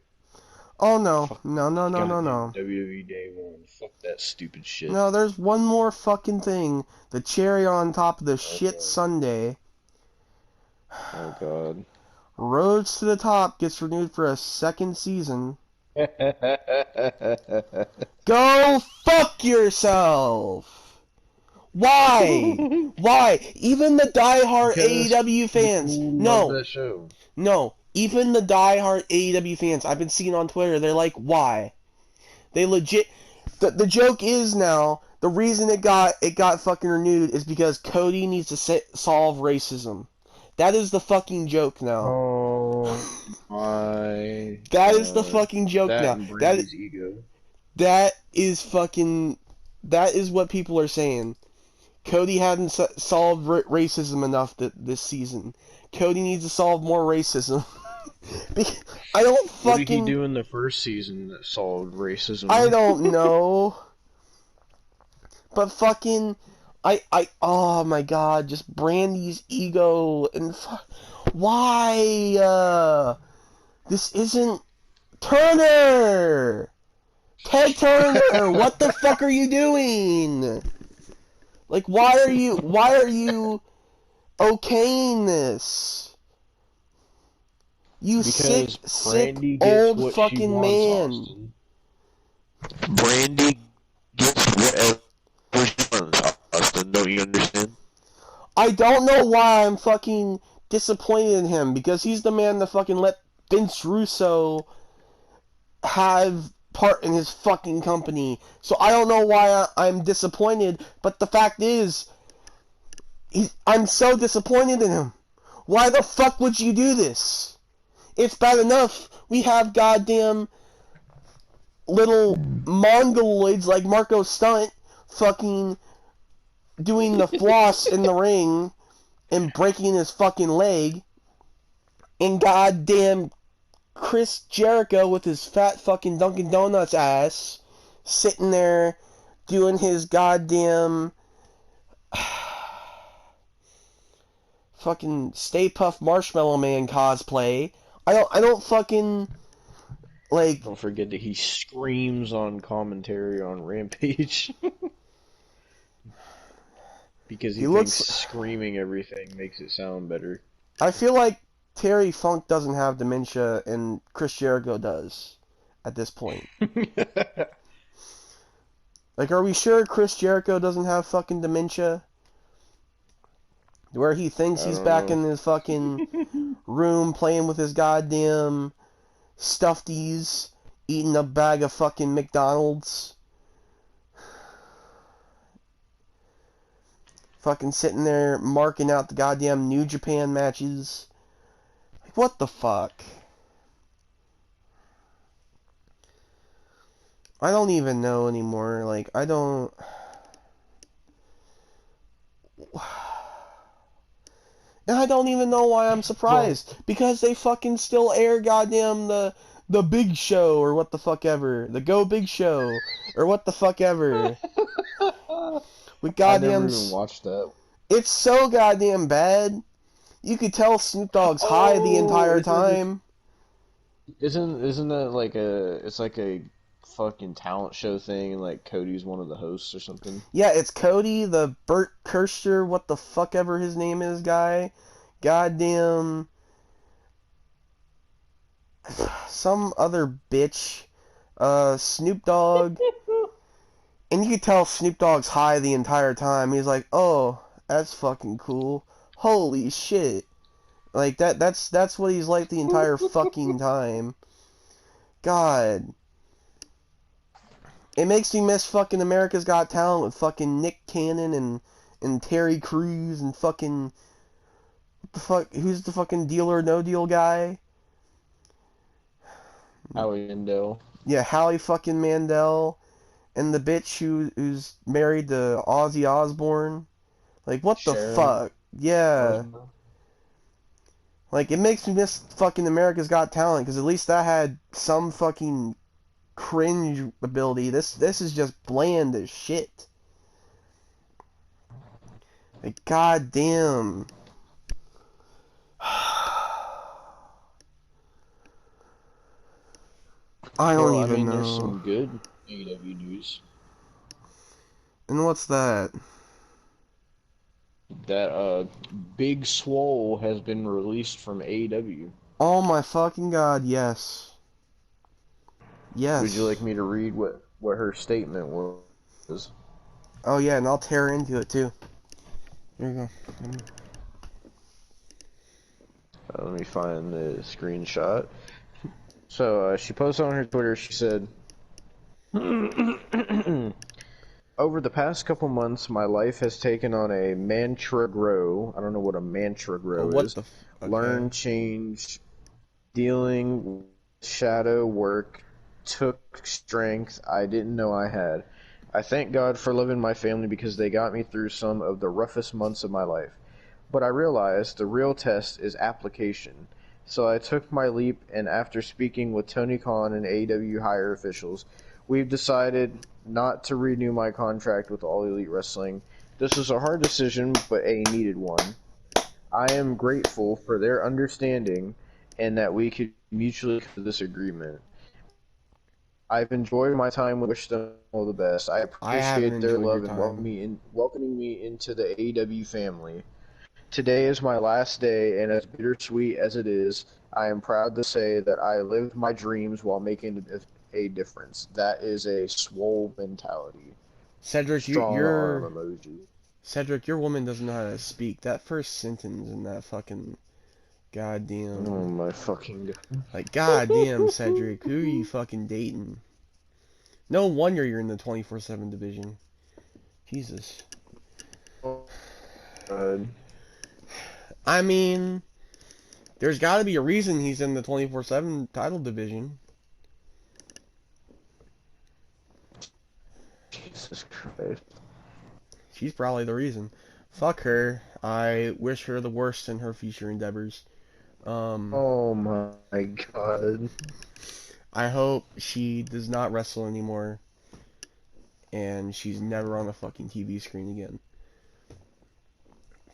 Oh no, Fuck no, no, no, no, goddamn no. WWE Day 1. Fuck that stupid shit. No, there's one more fucking thing. The cherry on top of the shit God. sundae. Oh god. Roads to the Top gets renewed for a second season. Go fuck yourself! Why? Why? Even the diehard Because AEW fans. people love No, that show. no. Even the diehard AEW fans I've been seeing on Twitter, they're like, why? They legit. The joke is now the reason it got fucking renewed is because Cody needs to solve racism. That is the fucking joke now. Oh my That is the god. fucking joke That now. and Brandy's ego. That is fucking. That is what people are saying. Cody hadn't solved racism enough this season. Cody needs to solve more racism. I don't fucking. What did he do in the first season that solved racism? I don't know. But fucking. Oh my god, just Brandy's ego and. Why? This isn't. Turner! Ted Turner! What the fuck are you doing? Like, why are you okaying this? You Because sick, Brandy gets old what she fucking wants, man. Austin. Brandy gets whatever she wants, Austin. Don't you understand? I don't know why I'm fucking disappointed in him, because he's the man that fucking let Vince Russo have part in his fucking company. So I don't know why I'm disappointed, but the fact is, I'm so disappointed in him. Why the fuck would you do this? It's bad enough we have goddamn little mongoloids like Marco Stunt fucking doing the floss in the ring and breaking his fucking leg, and goddamn Chris Jericho with his fat fucking Dunkin' Donuts ass sitting there doing his goddamn fucking Stay Puft Marshmallow Man cosplay. I don't fucking like. Don't forget that he screams on commentary on Rampage. Because he thinks screaming everything makes it sound better. I feel like Terry Funk doesn't have dementia and Chris Jericho does at this point. Like, are we sure Chris Jericho doesn't have fucking dementia? Where he thinks he's back in his fucking room playing with his goddamn stuffies, eating a bag of fucking McDonald's. Fucking sitting there marking out the goddamn New Japan matches. Like, what the fuck? I don't even know anymore. Like, I don't. And I don't even know why I'm surprised. Because they fucking still air goddamn the Big Show or what the fuck ever. The Go Big Show or what the fuck ever. With goddamn. I never even watched that. It's so goddamn bad. You could tell Snoop Dogg's high the entire time. Isn't that like it's like a fucking talent show thing, and like Cody's one of the hosts or something? Yeah, it's Cody, the Bert Kirster, what the fuck ever his name is guy. Goddamn. Some other bitch. Snoop Dogg. And you could tell Snoop Dogg's high the entire time. He's like, oh, that's fucking cool. Holy shit. Like, that's what he's like the entire fucking time. God. It makes me miss fucking America's Got Talent with fucking Nick Cannon and Terry Crews and fucking... What the fuck? Who's the fucking Deal or No Deal guy? Howie Mandel. Yeah, Howie fucking Mandel. And the bitch who's married to Ozzy Osbourne. Like, what the fuck? Yeah. Like, it makes me miss fucking America's Got Talent, because at least that had some fucking cringe ability. This is just bland as shit. Like, goddamn. I don't Well, I even mean, there's know. some good AEW news. And what's that? That Big Swole has been released from AEW. Oh my fucking god, yes. Would you Yes. like me to read what her statement was? Oh yeah, and I'll tear into it too. There you go. Let me find the screenshot. So she posted on her Twitter, she said, over the past couple months, my life has taken on a mantra grow. I don't know what a mantra Oh, grow what is. the okay. Learn, change, dealing with shadow work took strength I didn't know I had. I thank God for loving my family because they got me through some of the roughest months of my life. But I realized the real test is application. So I took my leap, and after speaking with Tony Khan and AEW higher officials, we've decided not to renew my contract with All Elite Wrestling. This was a hard decision, but a needed one. I am grateful for their understanding and that we could mutually come to this agreement. I've enjoyed my time with wish them all the best. I I haven't appreciate their enjoyed your love and time. welcoming me into the AEW family. Today is my last day, and as bittersweet as it is, I am proud to say that I lived my dreams while making a difference. That is a swole mentality. Cedric, Strong arm emoji. Cedric, your woman doesn't know how to speak. That first sentence in that fucking Oh goddamn, my fucking god. like, goddamn, Cedric, who are you fucking dating? No wonder you're in the 24/7 division. Jesus. God. I mean, there's got to be a reason he's in the 24/7 title division. Jesus Christ. She's probably the reason. Fuck her. I wish her the worst in her future endeavors. Oh my god. I hope she does not wrestle anymore, and she's never on a fucking TV screen again.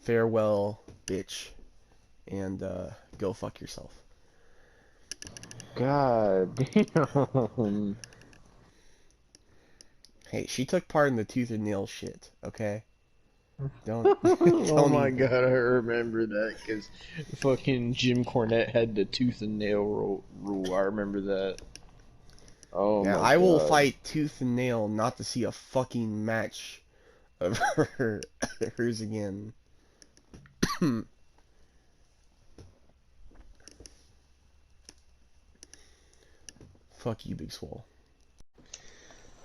Farewell, bitch, and go fuck yourself. God damn. Hey, she took part in the tooth and nail shit, okay? Don't, Oh don't my even. god, I remember that because fucking Jim Cornette had the tooth and nail rule. I remember that. Oh Yeah, my I will god. fight tooth and nail not to see a fucking match of hers again. Fuck you, Big Swole.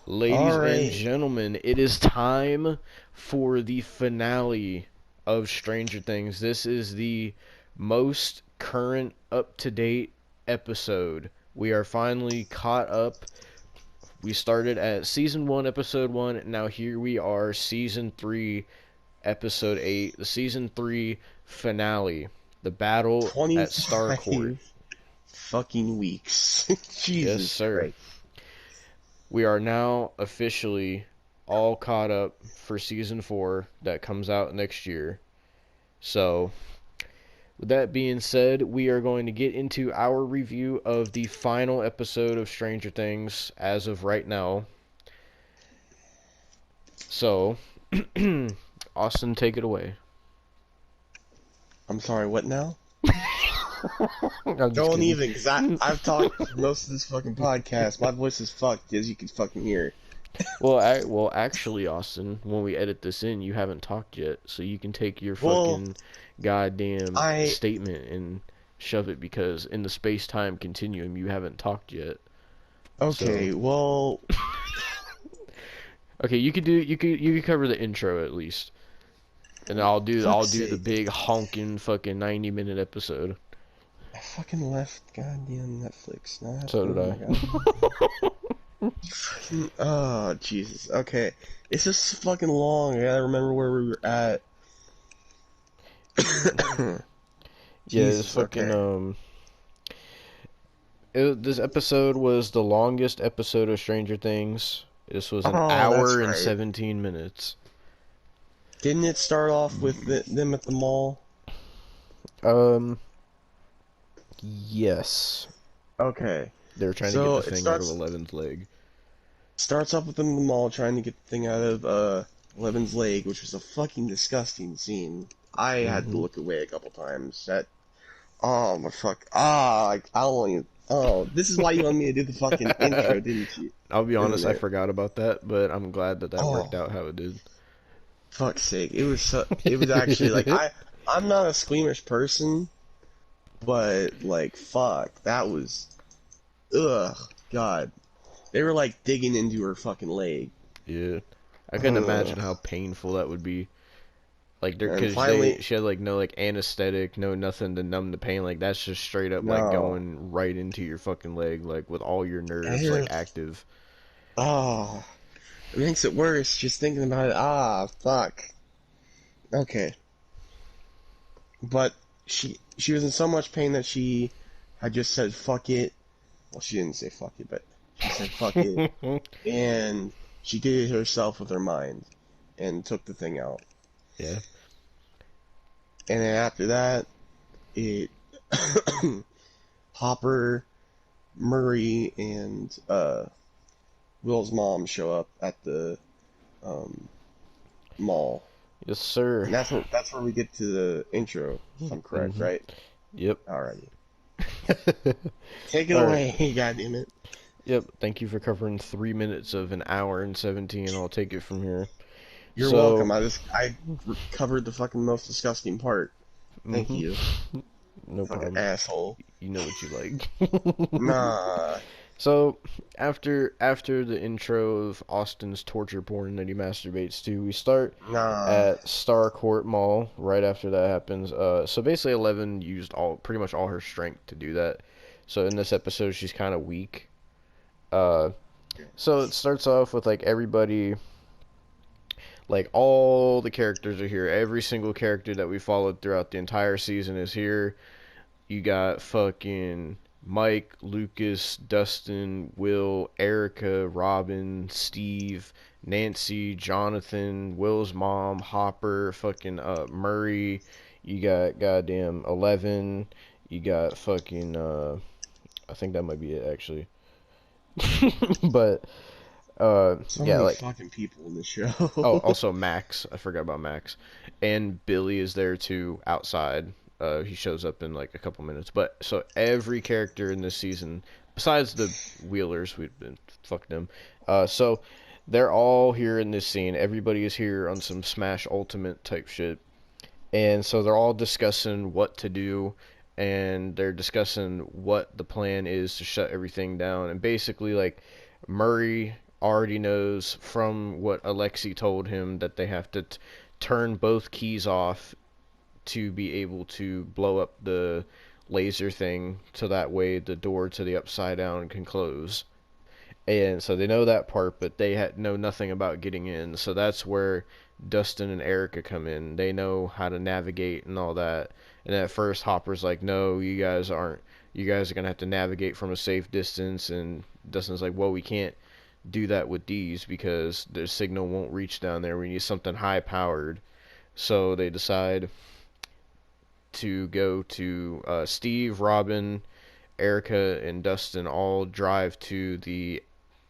Ladies and Alright. gentlemen, it is time for the finale of Stranger Things. This is the most current, up-to-date episode. We are finally caught up. We started at Season 1, Episode 1. Now here we are, Season 3, Episode 8. The Season 3 finale. The battle at 25 Starcourt. fucking weeks. Yes, Jesus sir. Christ. We are now officially all caught up for Season 4 that comes out next year. So, with that being said, we are going to get into our review of the final episode of Stranger Things as of right now. So, Austin, take it away. I'm sorry, what now? I'm just Don't kidding. even, because I've talked most of this fucking podcast. My voice is fucked, as you can fucking hear. Well, actually, Austin, when we edit this in, you haven't talked yet, so you can take your Well, fucking goddamn I- statement and shove it because in the space-time continuum, you haven't talked yet. Okay, So- well, Okay, you could cover the intro at least, and I'll do Fuck's the sake. big honking fucking 90-minute episode. I fucking left goddamn Netflix. Now I have So to go did to I. my goddamn... Oh, Jesus. Okay. It's just fucking long. I gotta remember where we were at. Yeah, it's Jesus, fucking okay. This episode was the longest episode of Stranger Things. This was an Oh, hour that's and right. 17 minutes. Didn't it start off with them at the mall? Yes. Okay. They were trying to get So the it thing out of Eleven's leg. starts off with them in the mall trying to get the thing out of Levin's leg, which was a fucking disgusting scene. I had to Hmm. look away a couple times. Oh my fuck, I don't even. Oh, this is why you wanted me to do the fucking intro, didn't you? I'll be Isn't honest, I it? forgot about that, but I'm glad that that worked Oh, out how it did. fuck's sake, it was actually like I'm not a squeamish person, but like fuck, that was ugh, God. They were like digging into her fucking leg. Yeah, I couldn't Ugh. imagine how painful that would be. Like, And because finally, she had like no like anesthetic, no nothing to numb the pain. Like that's just straight up like no. going right into your fucking leg, like with all your nerves like Ew. active. Oh, it makes it worse just thinking about it. Ah, fuck. Okay. But she was in so much pain that she had just said fuck it. Well, she didn't say fuck it, but she said fuck it. And she did it herself with her mind and took the thing out. Yeah. And then after that, it Hopper, Murray, and Will's mom show up at the um, mall. Yes, sir. And that's where we get to the intro, if I'm correct, Hmm. right? Yep. Alrighty. Take it All right. away, goddammit. Yep. Thank you for covering 3 minutes of an hour and 17. I'll take it from here. You're So, welcome. I covered the fucking most disgusting part. Thank hmm you. no Fucking problem. asshole. You know what you like. Nah. So after the intro of Austin's torture porn that he masturbates to, we start Nah. at Starcourt Mall. Right after that happens, so basically Eleven used pretty much all her strength to do that. So in this episode, she's kind of weak. Uh, so it starts off with like everybody, like all the characters are here. Every single character that we followed throughout the entire season is here. You got fucking Mike, Lucas, Dustin, Will, Erica, Robin, Steve, Nancy, Jonathan, Will's mom, Hopper, fucking Murray. You got goddamn 11. You got fucking I think that might be it actually. But So yeah, many like fucking people in the show. oh, also Max. I forgot about Max. And Billy is there too outside. He shows up in like a couple minutes. But so every character in this season, besides the Wheelers, we've been fuck them. So they're all here in this scene. Everybody is here on some Smash Ultimate type shit. And so they're all discussing what to do, and they're discussing what the plan is to shut everything down. And basically, like, Murray already knows from what Alexi told him that they have to turn both keys off to be able to blow up the laser thing, so that way the door to the upside down can close. And so they know that part, but they know nothing about getting in. So that's where Dustin and Erica come in. They know how to navigate and all that. And at first, Hopper's like, "No, you guys aren't. You guys are gonna have to navigate from a safe distance." And Dustin's like, "Well, we can't do that with these because the signal won't reach down there. We need something high powered." So they decide to go to Steve, Robin, Erica, and Dustin all drive to the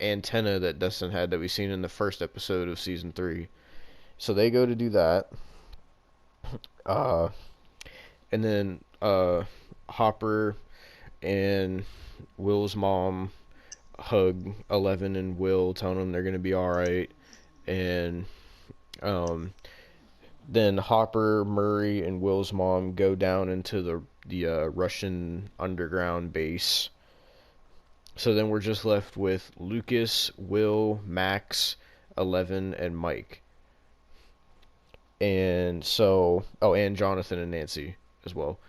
antenna that Dustin had that we seen in the first episode of season 3. So they go to do that. Uh, and then Hopper and Will's mom hug 11 and Will, telling them they're gonna be all right. And um, then Hopper, Murray, and Will's mom go down into the Russian underground base. So then we're just left with Lucas, Will, Max, 11, and Mike. And so, oh, and Jonathan and Nancy as well.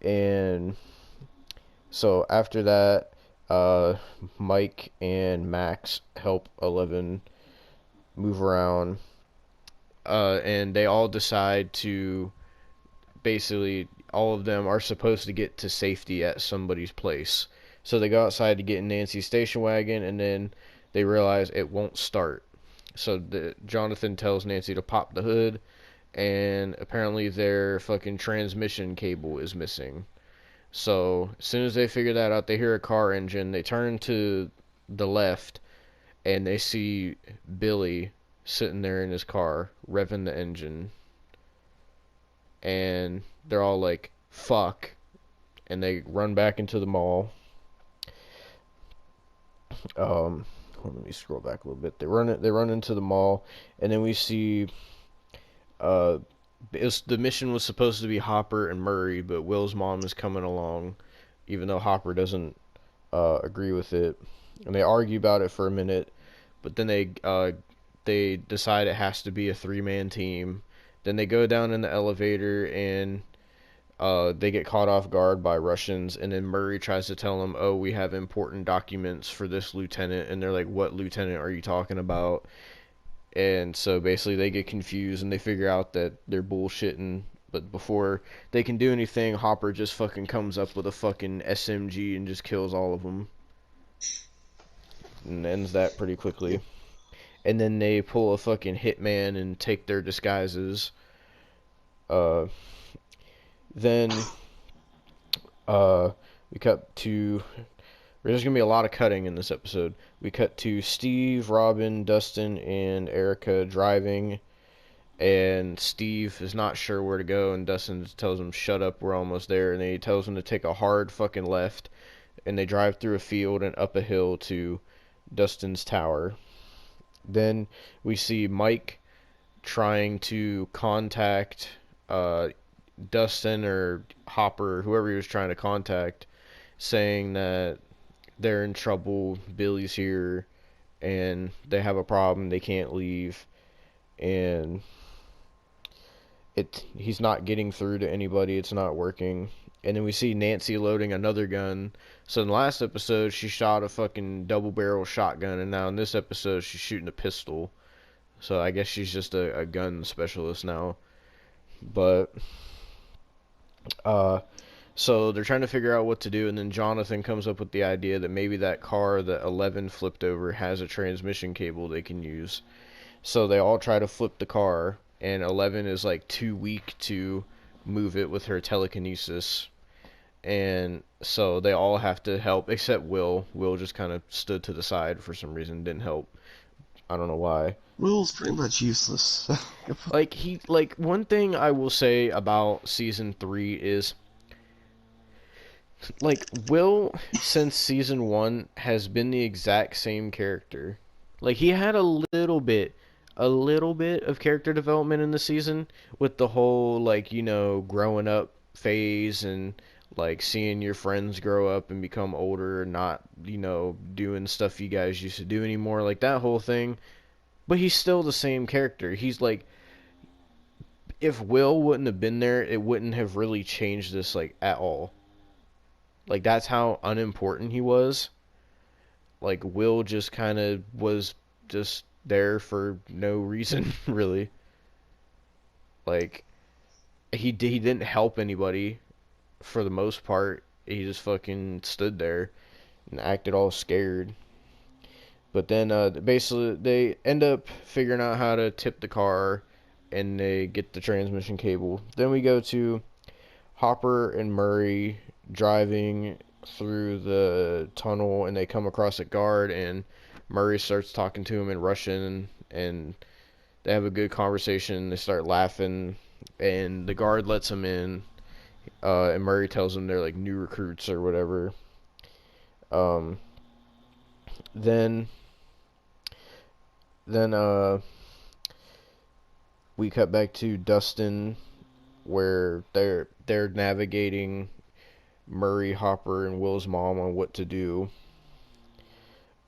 And so after that, Mike and Max help 11 move around. And they all decide to basically, all of them are supposed to get to safety at somebody's place. So they go outside to get in Nancy's station wagon, and then they realize it won't start. So Jonathan tells Nancy to pop the hood, and apparently their fucking transmission cable is missing. So as soon as they figure that out, they hear a car engine. They turn to the left, and they see Billy sitting there in his car, revving the engine. And they're all like, fuck. And they run back into the mall. Let me scroll back a little bit. They run into the mall, and then we see the mission was supposed to be Hopper and Murray, but Will's mom is coming along, even though Hopper doesn't agree with it. And they argue about it for a minute, but then they decide it has to be a 3-man team. Then they go down in the elevator, and they get caught off guard by Russians, and then Murray tries to tell them, oh, we have important documents for this lieutenant, and they're like, what lieutenant are you talking about? And so basically they get confused, and they figure out that they're bullshitting, but before they can do anything, Hopper just fucking comes up with a fucking SMG and just kills all of them. And ends that pretty quickly. And then they pull a fucking hitman and take their disguises. Then we cut to... There's going to be a lot of cutting in this episode. We cut to Steve, Robin, Dustin, and Erica driving, and Steve is not sure where to go, and Dustin tells him, shut up, we're almost there, and then he tells him to take a hard fucking left, and they drive through a field and up a hill to Dustin's tower. Then we see Mike trying to contact Dustin or Hopper, whoever he was trying to contact, saying that they're in trouble, Billy's here, and they have a problem, they can't leave, and he's not getting through to anybody, it's not working. And then we see Nancy loading another gun. So in the last episode, she shot a fucking double-barrel shotgun, and now in this episode, she's shooting a pistol. So I guess she's just a gun specialist now. But, so they're trying to figure out what to do, and then Jonathan comes up with the idea that maybe that car that 11 flipped over has a transmission cable they can use. So they all try to flip the car, and 11 is like too weak to move it with her telekinesis. And so they all have to help, except Will. Will just kind of stood to the side for some reason, didn't help. I don't know why. Will's pretty much useless. Like one thing I will say about season 3 is, like, Will, since season 1, has been the exact same character. Like, he had a little bit of character development in the season, with the whole, like, you know, growing up phase, and, like, seeing your friends grow up and become older, and not, you know, doing stuff you guys used to do anymore, like, that whole thing. But he's still the same character. He's, like, if Will wouldn't have been there, it wouldn't have really changed this, like, at all. Like, that's how unimportant he was. Like, Will just kind of was just there for no reason, really. Like, he didn't help anybody for the most part. He just fucking stood there and acted all scared. But then, basically, they end up figuring out how to tip the car, and they get the transmission cable. Then we go to Hopper and Murray driving through the tunnel, and they come across a guard, and Murray starts talking to him in Russian, and they have a good conversation. They start laughing, and the guard lets them in, and Murray tells them they're like new recruits or whatever. Then we cut back to Dustin, where they're navigating Murray, Hopper, and Will's mom on what to do.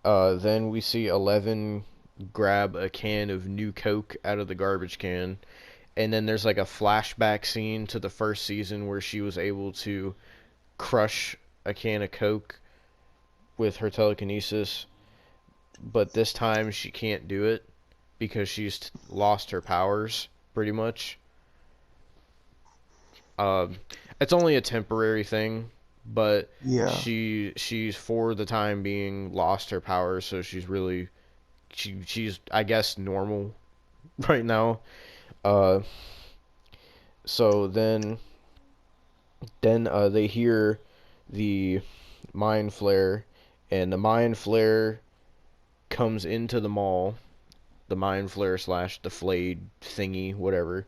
Then we see 11 grab a can of new Coke out of the garbage can, and then there's like a flashback scene to the first season where she was able to crush a can of Coke with her telekinesis, but this time she can't do it because she's lost her powers, pretty much. It's only a temporary thing, but Yeah. she's for the time being lost her powers, so she's really she's I guess normal right now. So then they hear the mind flare, and the mind flare comes into the mall. The mind flare slash the flayed thingy, whatever,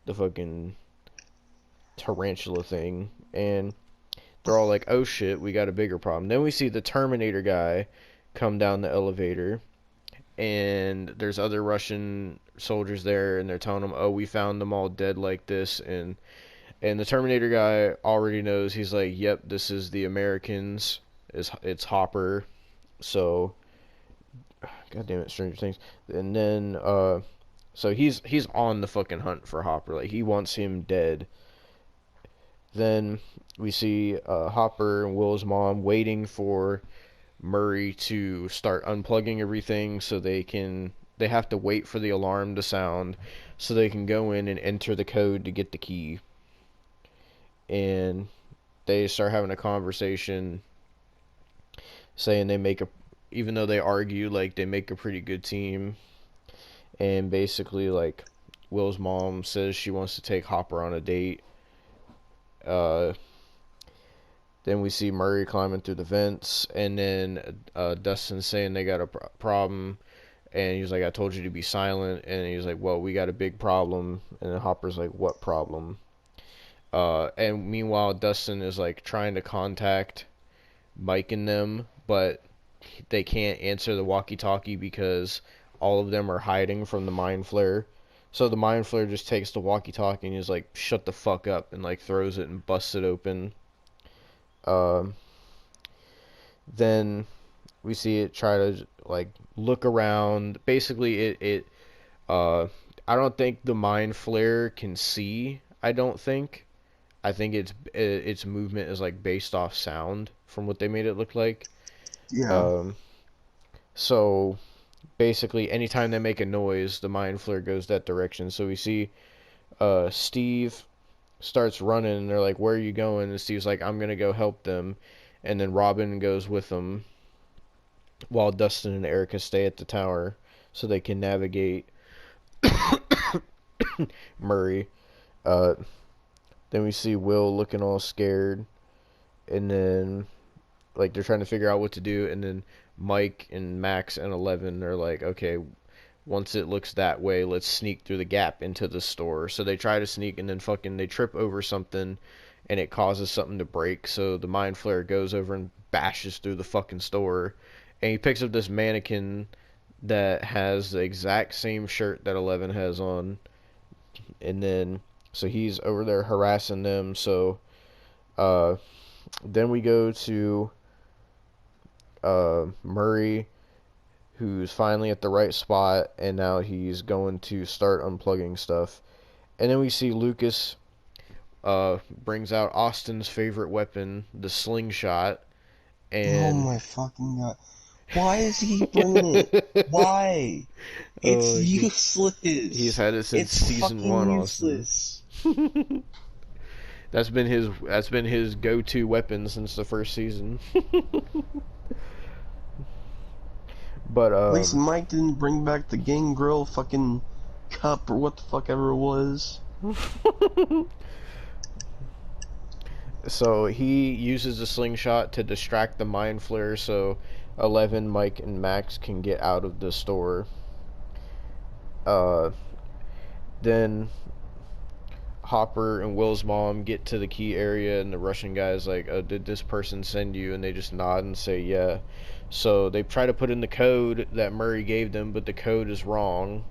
the fucking tarantula thing, and they're all like, "Oh shit, we got a bigger problem." Then we see the Terminator guy come down the elevator, and there's other Russian soldiers there, and they're telling them, "Oh, we found them all dead like this," and the Terminator guy already knows. He's like, "Yep, this is the Americans. It's Hopper." So, God damn it, Stranger Things. And then, so he's on the fucking hunt for Hopper. Like, he wants him dead. Then we see Hopper and Will's mom waiting for Murray to start unplugging everything so they have to wait for the alarm to sound so they can go in and enter the code to get the key. And they start having a conversation saying even though they argue, like, they make a pretty good team. And basically, like, Will's mom says she wants to take Hopper on a date. Then we see Murray climbing through the vents, and then Dustin saying they got a problem, and he's like, "I told you to be silent," and he's like, "Well, we got a big problem," and then Hopper's like, "What problem?" And meanwhile, Dustin is like trying to contact Mike and them, but they can't answer the walkie-talkie because all of them are hiding from the mind flare. So the mind flare just takes the walkie-talkie and is like, "Shut the fuck up," and like throws it and busts it open. Then we see it try to like look around. Basically, I don't think the mind flare can see. I don't think. I think its movement is like based off sound from what they made it look like. Yeah. So basically, anytime they make a noise, the mind flare goes that direction. So we see Steve starts running, and they're like, "Where are you going?" And Steve's like, "I'm gonna go help them." And then Robin goes with them, while Dustin and Erica stay at the tower so they can navigate Murray. Then we see Will looking all scared, and then like they're trying to figure out what to do, and then Mike and Max and 11 are like, "Okay, once it looks that way, let's sneak through the gap into the store." So they try to sneak, and then fucking they trip over something, and it causes something to break. So the mind flare goes over and bashes through the fucking store, and he picks up this mannequin that has the exact same shirt that 11 has on, and then so he's over there harassing them. So then we go to Murray, who's finally at the right spot, and now he's going to start unplugging stuff. And then we see Lucas brings out Austin's favorite weapon, the slingshot, and Oh my fucking god. Why is he bringing it? Why? It's useless. He's had it since it's season 1, useless. Austin. That's been his go-to weapon since the first season. But At least Mike didn't bring back the gangrel fucking cup or what the fuck ever it was. So he uses the slingshot to distract the mind flare so 11, Mike, and Max can get out of the store. Then Hopper and Will's mom get to the key area, and the Russian guy's like, "Did this person send you?" And they just nod and say, "Yeah." So they try to put in the code that Murray gave them, but the code is wrong.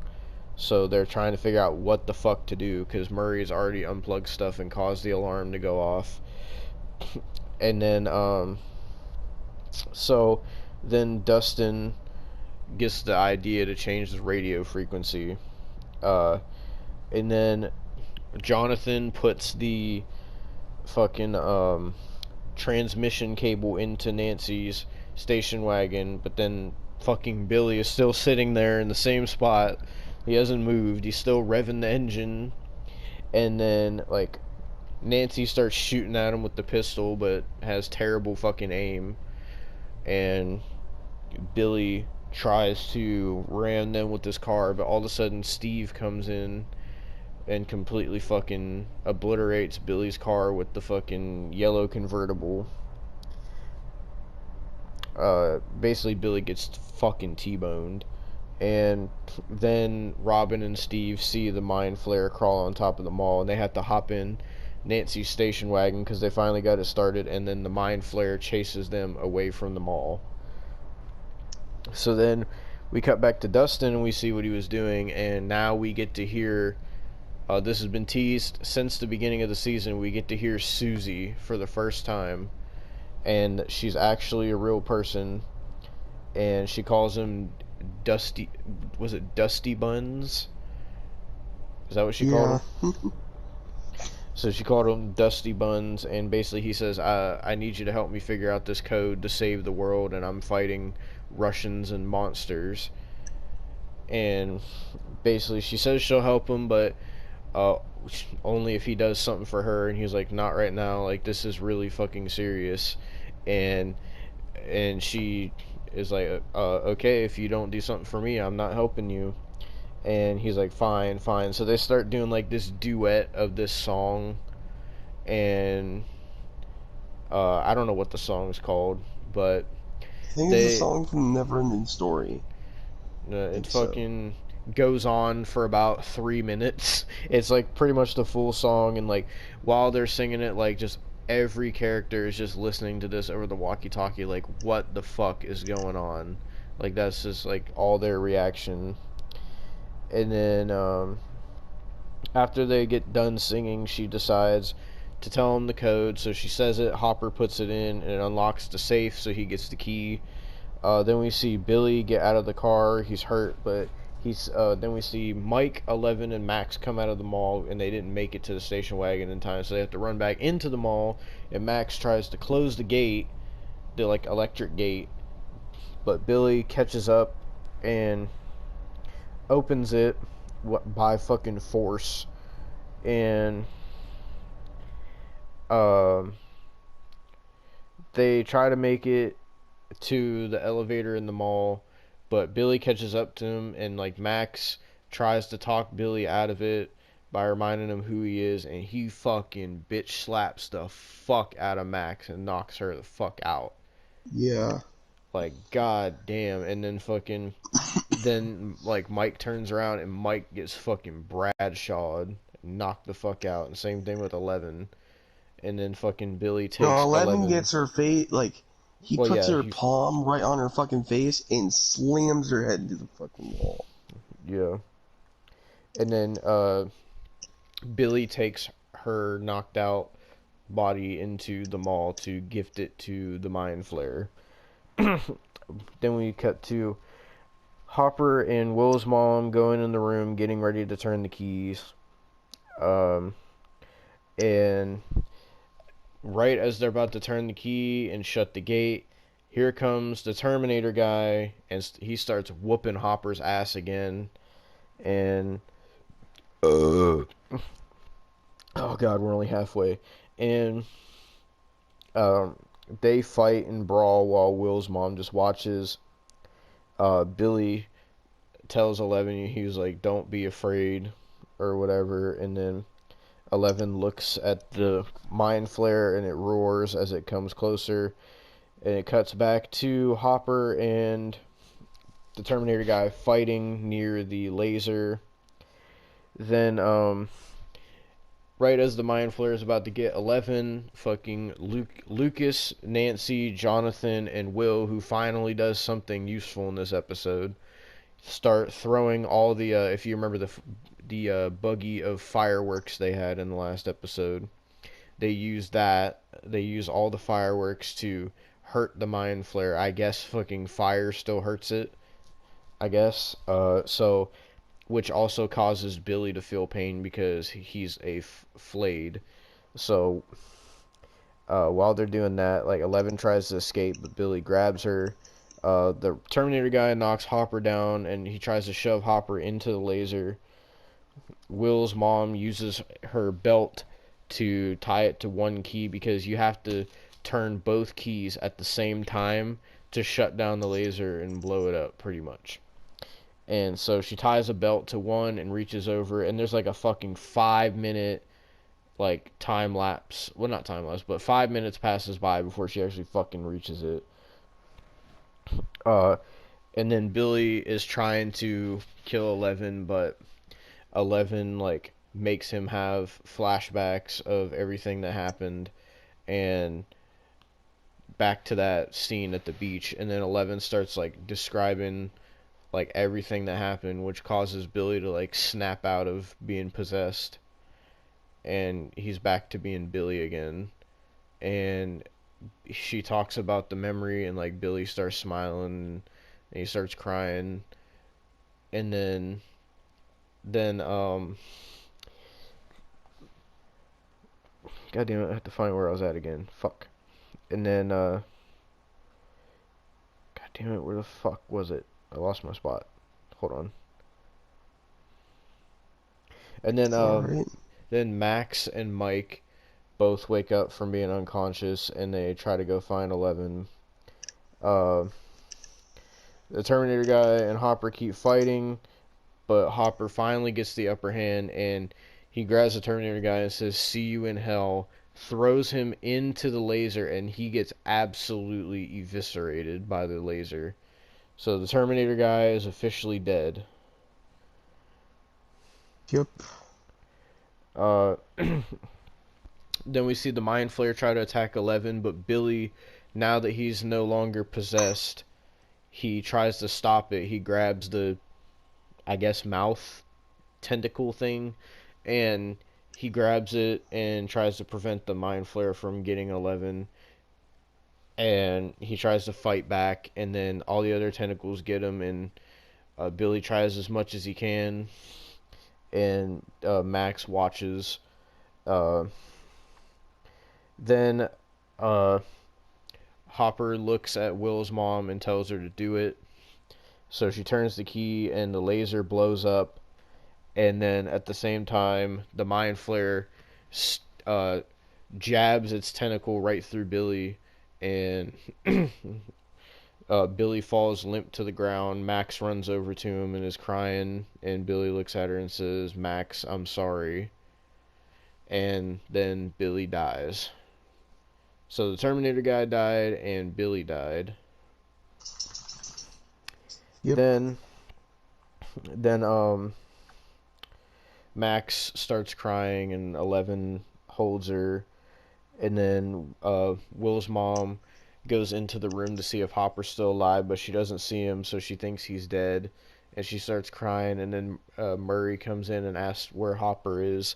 So they're trying to figure out what the fuck to do, because Murray's already unplugged stuff and caused the alarm to go off. And then, so then Dustin gets the idea to change the radio frequency. And then Jonathan puts the fucking transmission cable into Nancy's station wagon, but then fucking Billy is still sitting there in the same spot. He hasn't moved. He's still revving the engine. And then, like, Nancy starts shooting at him with the pistol, but has terrible fucking aim. And Billy tries to ram them with his car, but all of a sudden Steve comes in and completely fucking obliterates Billy's car with the fucking yellow convertible. basically Billy gets fucking T-boned. And then Robin and Steve see the mind flare crawl on top of the mall, and they have to hop in Nancy's station wagon because they finally got it started, and then the mind flare chases them away from the mall. So then we cut back to Dustin and we see what he was doing, and now we get to hear, this has been teased since the beginning of the season, we get to hear Susie for the first time, and she's actually a real person, and she calls him Dusty, was it Dusty Buns? Is that what she called him? So she called him Dusty Buns, and basically he says, I need you to help me figure out this code to save the world, and I'm fighting Russians and monsters. And basically she says she'll help him, but only if he does something for her, and he's like, not right now, like, this is really fucking serious. And she is like, okay, if you don't do something for me, I'm not helping you. And he's like, fine. So they start doing like this duet of this song, and I don't know what the song's called, but I think it's a song from Neverending Story. It fucking goes on for about 3 minutes. It's like pretty much the full song, and like while they're singing it, like just every character is just listening to this over the walkie-talkie, like, what the fuck is going on? Like, that's just like all their reaction. And then after they get done singing, she decides to tell him the code. So she says it, Hopper puts it in, and it unlocks the safe, so he gets the key. Then we see Billy get out of the car. He's hurt, but then we see Mike, 11, and Max come out of the mall, and they didn't make it to the station wagon in time, so they have to run back into the mall, and Max tries to close the gate, the like electric gate, but Billy catches up and opens it by fucking force, and they try to make it to the elevator in the mall, but Billy catches up to him, and like Max tries to talk Billy out of it by reminding him who he is, and he fucking bitch slaps the fuck out of Max and knocks her the fuck out. Yeah. Like, god damn. And then fucking then like Mike turns around and Mike gets fucking Bradshawed, knocked the fuck out. And same thing with 11. And then fucking Billy takes 11 gets her face, like, he puts her palm right on her fucking face and slams her head into the fucking wall. Yeah. And then Billy takes her knocked out body into the mall to gift it to the Mind Flayer. Then we cut to Hopper and Will's mom going in the room, getting ready to turn the keys. And right as they're about to turn the key and shut the gate, here comes the Terminator guy, and he starts whooping Hopper's ass again. And oh god, we're only halfway. And they fight and brawl while Will's mom just watches. Billy tells 11, he was like, don't be afraid, or whatever, and then 11 looks at the Mind Flayer, and it roars as it comes closer, and it cuts back to Hopper and the Terminator guy fighting near the laser. Then, right as the Mind Flayer is about to get 11, fucking Lucas, Nancy, Jonathan, and Will, who finally does something useful in this episode, start throwing all the, if you remember the buggy of fireworks they had in the last episode. They use that. They use all the fireworks to hurt the Mind Flayer. I guess fucking fire still hurts it, I guess. So, which also causes Billy to feel pain because he's a flayed. So, while they're doing that, like 11 tries to escape, but Billy grabs her. The Terminator guy knocks Hopper down, and he tries to shove Hopper into the laser. Will's mom uses her belt to tie it to one key because you have to turn both keys at the same time to shut down the laser and blow it up, pretty much. And so she ties a belt to one and reaches over, and there's like a fucking 5-minute like time lapse. Well, not time lapse, but 5 minutes passes by before she actually fucking reaches it. Uh, and then Billy is trying to kill 11, but 11 like makes him have flashbacks of everything that happened and back to that scene at the beach, and then 11 starts like describing like everything that happened, which causes Billy to like snap out of being possessed, and he's back to being Billy again. And she talks about the memory, and like Billy starts smiling and he starts crying, and then god damn it, I have to find where I was at again. Fuck. And then god damn it, where the fuck was it? I lost my spot. Hold on. And then Alright. then Max and Mike both wake up from being unconscious, and they try to go find 11. Uh, the Terminator guy and Hopper keep fighting, but Hopper finally gets the upper hand, and he grabs the Terminator guy and says, "See you in hell," throws him into the laser, and he gets absolutely eviscerated by the laser. So the Terminator guy is officially dead. Yep. Then we see the Mind Flayer try to attack 11, but Billy, now that he's no longer possessed, he tries to stop it. He grabs the, I guess, mouth tentacle thing, and he grabs it and tries to prevent the Mind Flayer from getting 11. And he tries to fight back, and then all the other tentacles get him, and Billy tries as much as he can, and Max watches. Uh, then Hopper looks at Will's mom and tells her to do it. So she turns the key and the laser blows up. And then at the same time, the Mind Flayer jabs its tentacle right through Billy. And Billy falls limp to the ground. Max runs over to him and is crying. And Billy looks at her and says, "Max, I'm sorry." And then Billy dies. So the Terminator guy died and Billy died. Yep. Then Max starts crying and 11 holds her, and then Will's mom goes into the room to see if Hopper's still alive, but she doesn't see him, so she thinks he's dead, and she starts crying, and then Murray comes in and asks where Hopper is.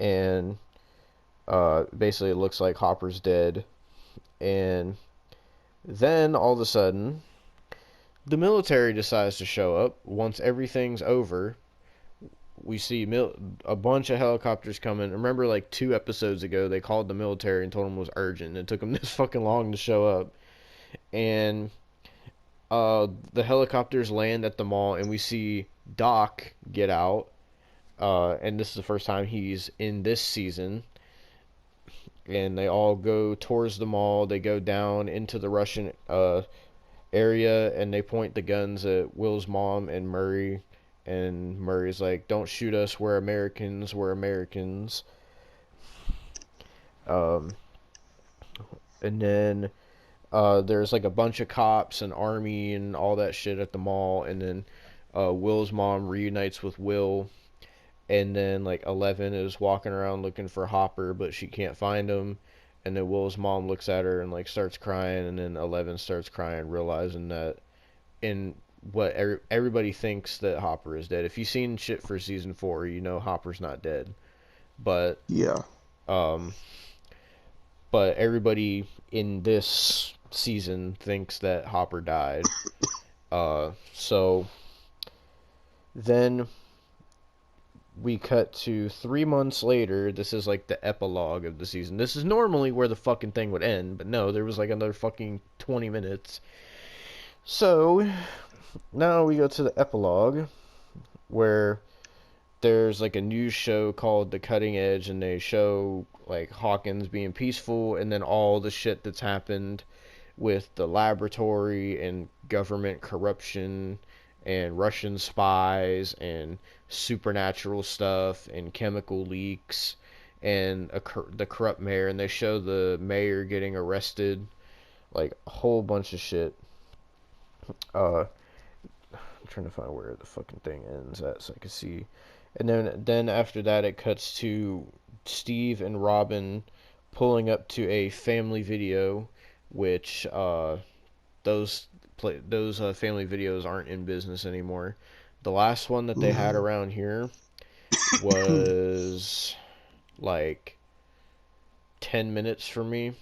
And basically it looks like Hopper's dead. And then all of a sudden the military decides to show up. Once everything's over, we see a bunch of helicopters coming. Remember, like 2 episodes ago, they called the military and told them it was urgent. It took them this fucking long to show up. And the helicopters land at the mall, and we see Doc get out. And this is the first time he's in this season. And they all go towards the mall. They go down into the Russian area, and they point the guns at Will's mom and Murray. And Murray's like, "Don't shoot us. We're Americans. We're Americans." And then there's like a bunch of cops and army and all that shit at the mall. And then Will's mom reunites with Will. And then like 11 is walking around looking for Hopper, but she can't find him. And then Will's mom looks at her and like starts crying. And then 11 starts crying, realizing that in what everybody thinks that Hopper is dead. If you've seen shit for season 4, you know Hopper's not dead. But Yeah. but everybody in this season thinks that Hopper died. So then we cut to 3 months later. This is like the epilogue of the season. This is normally where the fucking thing would end, but no, there was like another fucking 20 minutes. So now we go to the epilogue, where there's like a news show called The Cutting Edge, and they show like Hawkins being peaceful, and then all the shit that's happened with the laboratory and government corruption and Russian spies and supernatural stuff and chemical leaks and the corrupt mayor, and they show the mayor getting arrested like a whole bunch of shit. I'm trying to find where the fucking thing ends at so I can see. And then after that, it cuts to Steve and Robin pulling up to a family video, which those family videos aren't in business anymore. The last one that they had around here was like 10 minutes for me,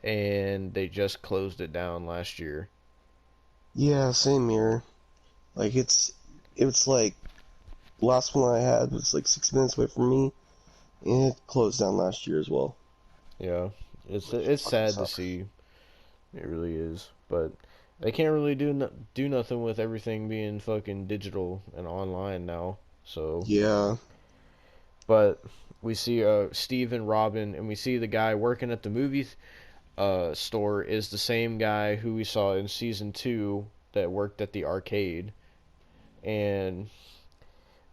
and they just closed it down last year. Yeah, same here. Like it's like last one I had was like 6 minutes away from me, and it closed down last year as well. Yeah, it's Which it's fucking sad to sucks. see. It really is, but they can't really do nothing with everything being fucking digital and online now. So, Yeah. but we see Steve and Robin, and we see the guy working at the movie store is the same guy who we saw in season 2 that worked at the arcade, and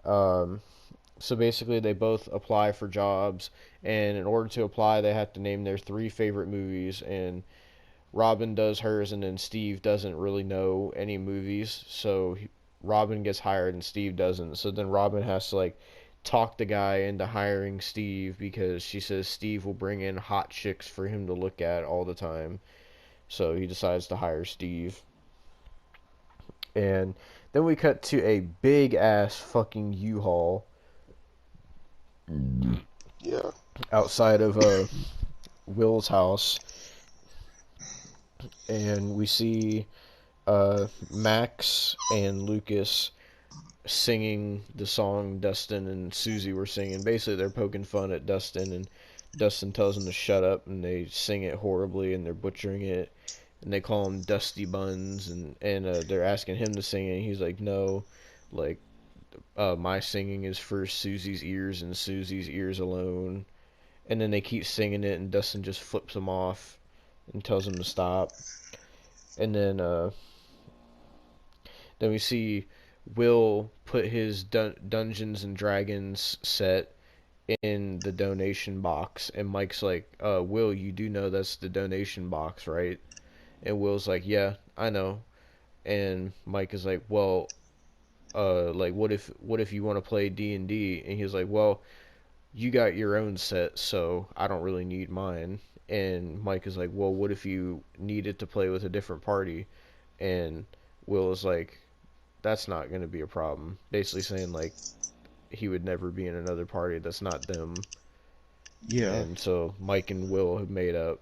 um, so basically they both apply for jobs, and in order to apply, they have to name their 3 favorite movies, and Robin does hers, and then Steve doesn't really know any movies, so Robin gets hired and Steve doesn't. So then Robin has to like talk the guy into hiring Steve because she says Steve will bring in hot chicks for him to look at all the time. So he decides to hire Steve. And then we cut to a big ass fucking U-Haul Yeah. outside of Will's house, and we see Max and Lucas singing the song Dustin and Susie were singing. Basically, they're poking fun at Dustin, and Dustin tells them to shut up, and they sing it horribly, and they're butchering it, and they call him Dusty Buns, and they're asking him to sing it, and he's like, no, like, my singing is for Susie's ears and Susie's ears alone. And then they keep singing it, and Dustin just flips them off and tells them to stop. And then we see Will put his Dungeons and Dragons set in the donation box, and Mike's like, Will, you do know that's the donation box, right? And Will's like, yeah, I know. And Mike is like, well, like what if you want to play D&D? And he's like, well, you got your own set, so I don't really need mine. And Mike is like, well, what if you needed to play with a different party? And Will is like, that's not going to be a problem. Basically saying, like, he would never be in another party that's not them. Yeah. And so Mike and Will have made up.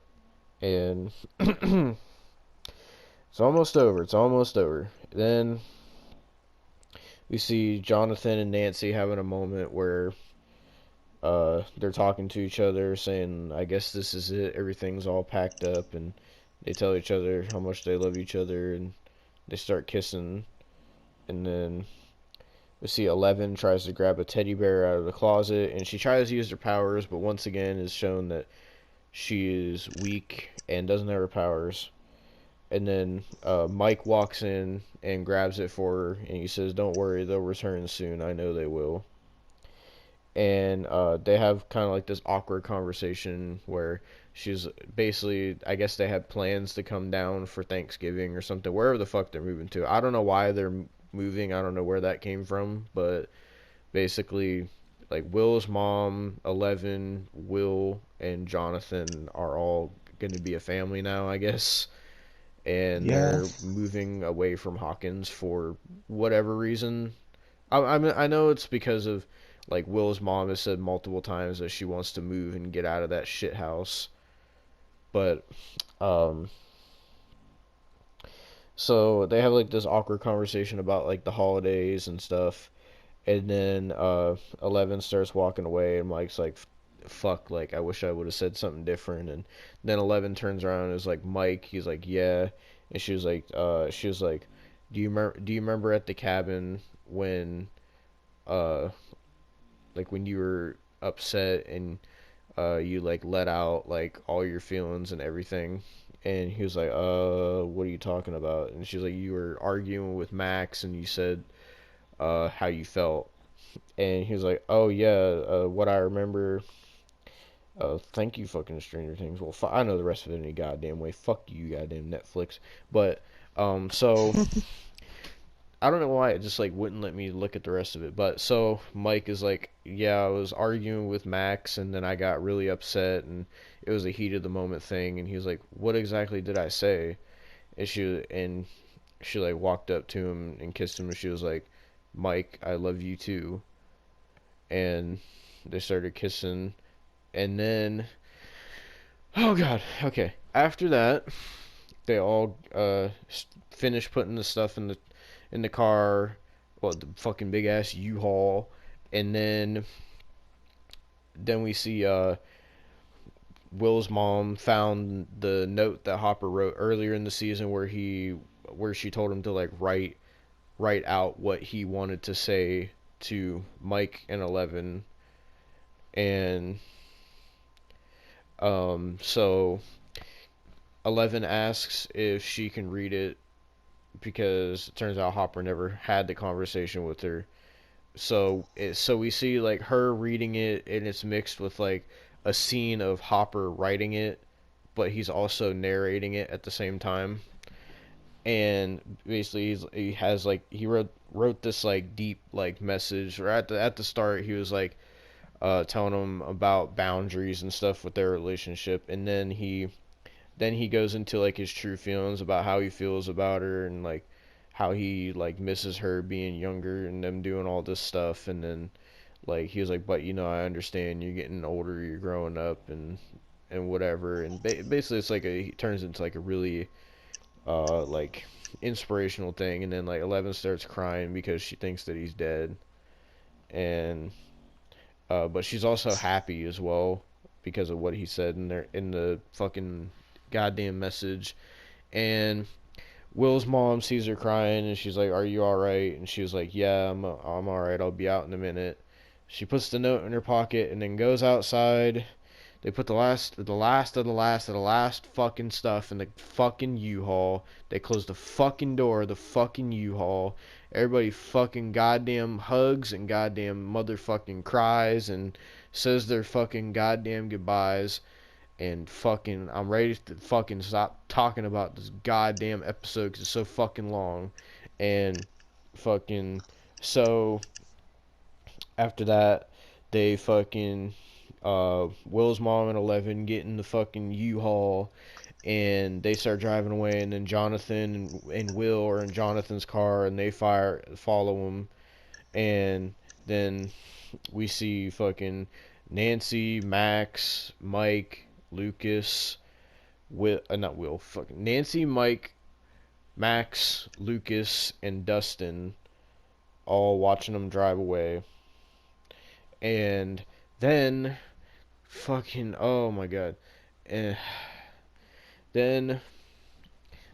And it's almost over. It's almost over. Then we see Jonathan and Nancy having a moment where they're talking to each other, saying, I guess this is it. Everything's all packed up. And they tell each other how much they love each other. And they start kissing. And then we see 11 tries to grab a teddy bear out of the closet. And she tries to use her powers, but once again is shown that she is weak and doesn't have her powers. And then Mike walks in and grabs it for her. And he says, don't worry, they'll return soon. I know they will. And they have kind of like this awkward conversation where she's basically, I guess they had plans to come down for Thanksgiving or something, wherever the fuck they're moving to. I don't know why they're moving. I don't know where that came from, but basically, like, Will's mom, 11, Will, and Jonathan are all going to be a family now, I guess. And Yeah. they're moving away from Hawkins for whatever reason. I know it's because of, like, Will's mom has said multiple times that she wants to move and get out of that shit house. But um so they have like this awkward conversation about like the holidays and stuff. And then 11 starts walking away, and Mike's like, fuck, like, I wish I would have said something different. And then 11 turns around and is like, Mike, he's like, yeah. And she was like, do you remember at the cabin when uh like when you were upset and you like let out like all your feelings and everything? And he was like, what are you talking about? And she's like, you were arguing with Max and you said how you felt. And he was like, oh yeah, what I remember Thank you, fucking Stranger Things. Well, I know the rest of it any goddamn way. Fuck you, goddamn Netflix. But, so I don't know why it just like wouldn't let me look at the rest of it. But so Mike is like, yeah, I was arguing with Max, and then I got really upset, and it was a heat of the moment thing. And he was like, "What exactly did I say?" And she like walked up to him and kissed him, and she was like, "Mike, I love you too." And they started kissing, and then, oh god, okay. After that, they all finished putting the stuff in the car, well, the fucking big ass U-Haul, and then we see Will's mom found the note that Hopper wrote earlier in the season where she told him to like write out what he wanted to say to Mike and Eleven, and so Eleven asks if she can read it because it turns out Hopper never had the conversation with her. So we see like her reading it, and it's mixed with like a scene of Hopper writing it, but he's also narrating it at the same time. And basically, he has like he wrote this like deep like message. Or at the start, he was like telling him about boundaries and stuff with their relationship, and then he goes into like his true feelings about how he feels about her, and like how he like misses her being younger and them doing all this stuff. And then like he was like, but I understand you're getting older, you're growing up, and whatever. And basically it's like it turns into like a really like inspirational thing. And then like Eleven starts crying because she thinks that he's dead, and but she's also happy as well because of what he said in the fucking goddamn message. And Will's mom sees her crying, and she's like, "Are you all right?" And she was like, "Yeah, I'm all right. I'll be out in a minute." She puts the note in her pocket and then goes outside. They put the last of the last fucking stuff in the fucking U-Haul. They close the fucking door of the fucking U-Haul. Everybody fucking goddamn hugs and goddamn motherfucking cries and says their fucking goddamn goodbyes. And fucking, I'm ready to fucking stop talking about this goddamn episode because it's so fucking long. And fucking, so after that, they fucking, Will's mom and Eleven get in the fucking U-Haul, and they start driving away. And then Jonathan and Will are in Jonathan's car, and they follow him. And then we see fucking Nancy, Max, Mike, Lucas, not Will, fucking Nancy, Mike, Max, Lucas, and Dustin all watching them drive away. And then fucking, oh my god. And then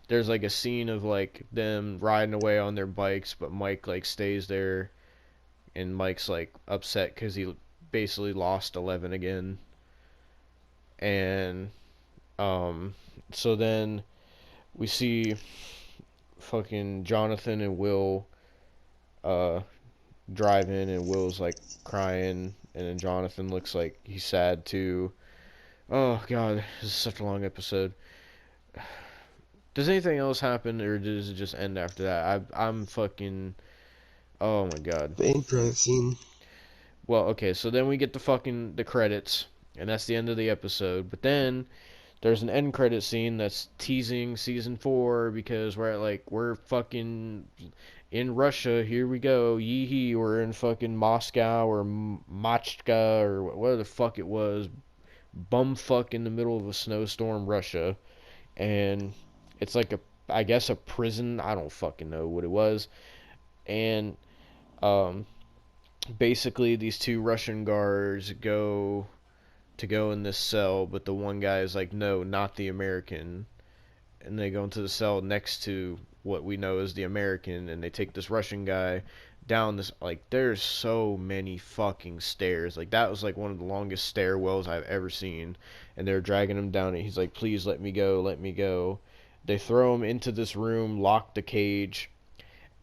there's like a scene of like them riding away on their bikes, but Mike like stays there, and Mike's like upset because he basically lost 11 again. And so then we see fucking Jonathan and Will driving, and Will's like crying, and then Jonathan looks like he's sad too. Oh god, this is such a long episode. Does anything else happen, or does it just end after that? I'm fucking, oh my god. The end credit scene. Well, okay, so then we get the credits, and that's the end of the episode. But then there's an end credit scene that's teasing season 4, because we're fucking in Russia. Here we go, yee hee. We're in fucking Moscow or Machka or whatever the fuck it was, bumfuck in the middle of a snowstorm, Russia. And it's like I guess a prison. I don't fucking know what it was. And basically these two Russian guards go in this cell, but the one guy is like, no, not the American. And they go into the cell next to what we know as the American, and they take this Russian guy down this, like, there's so many fucking stairs. Like, that was like one of the longest stairwells I've ever seen. And they're dragging him down, and he's like, please let me go, let me go. They throw him into this room, lock the cage,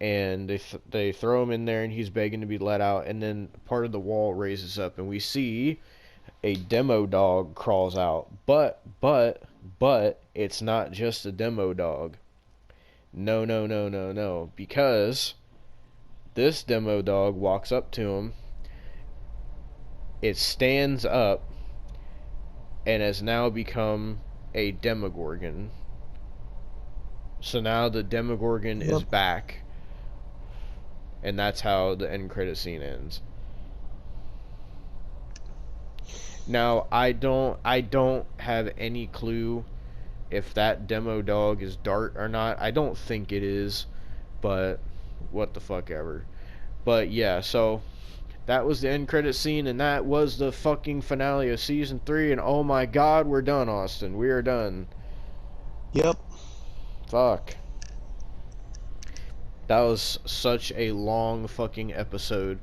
and they throw him in there, and he's begging to be let out. And then part of the wall raises up, and we see a demo dog crawls out. But it's not just a demo dog. No. Because this demo dog walks up to him. It stands up and has now become a Demogorgon. So now the Demogorgon is back. And that's how the end credit scene ends. Now, I don't have any clue if that demo dog is Dart or not. I don't think it is, but what the fuck ever. But yeah, so that was the end credit scene, and that was the fucking finale of season 3, and oh my god, we're done, Austin. We are done. Yep. Fuck. That was such a long fucking episode.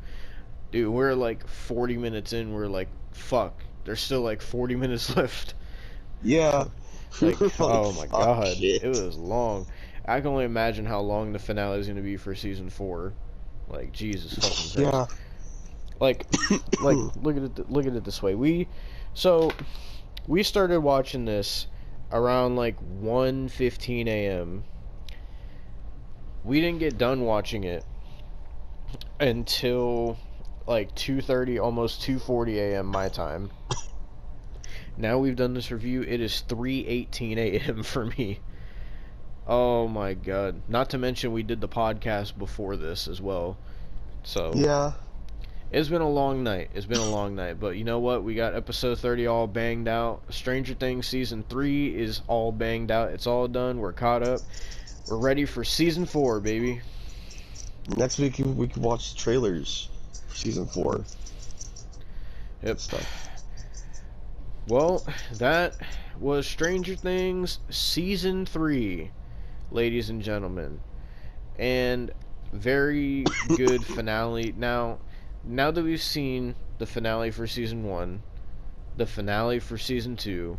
Dude, we're like 40 minutes in, we're like, fuck. There's still like 40 minutes left. Yeah. Like, oh my god. Shit. It was long. I can only imagine how long the finale is going to be for season 4. Like, Jesus fucking Christ. Yeah. Like, look at it this way. We started watching this around like 1:15 a.m. We didn't get done watching it until like 2:30, almost 2:40 a.m. my time. Now we've done this review. It is 3:18 a.m. for me. Oh my god. Not to mention we did the podcast before this as well. So Yeah. it's been a long night. But you know what? We got episode 30 all banged out. Stranger Things season 3 is all banged out. It's all done. We're caught up. We're ready for season 4, baby. Next week we can watch the trailers for season 4. Yep. Well, that was Stranger Things season 3, ladies and gentlemen. And very good finale. Now that we've seen the finale for season 1, the finale for season 2,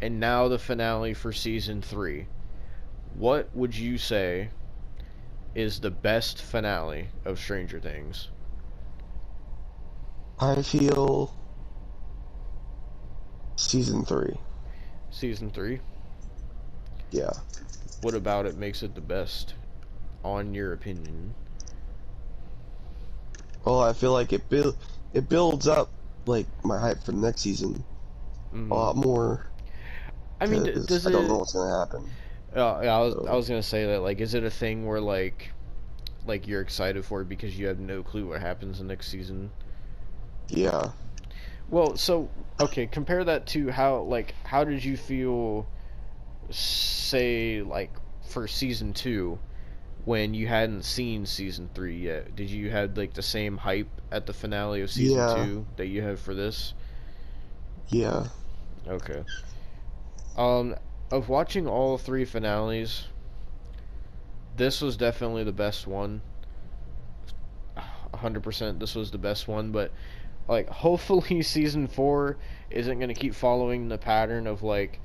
and now the finale for season 3, what would you say is the best finale of Stranger Things? I feel season 3. Season 3? Yeah. What about it makes it the best, on your opinion? Well, I feel like it builds up like my hype for the next season a lot more. I mean, does I it? don't know what's gonna happen. Yeah, I was gonna say that. Like, is it a thing where like you're excited for it because you have no clue what happens in next season? Yeah. Well, so okay, compare that to how did you feel, say, like for season 2? When you hadn't seen season 3 yet, did you have like the same hype at the finale of season 2 that you have for this? Yeah. Okay. Of watching all 3 finales, this was definitely the best one. 100% this was the best one, but like hopefully season 4 isn't going to keep following the pattern of like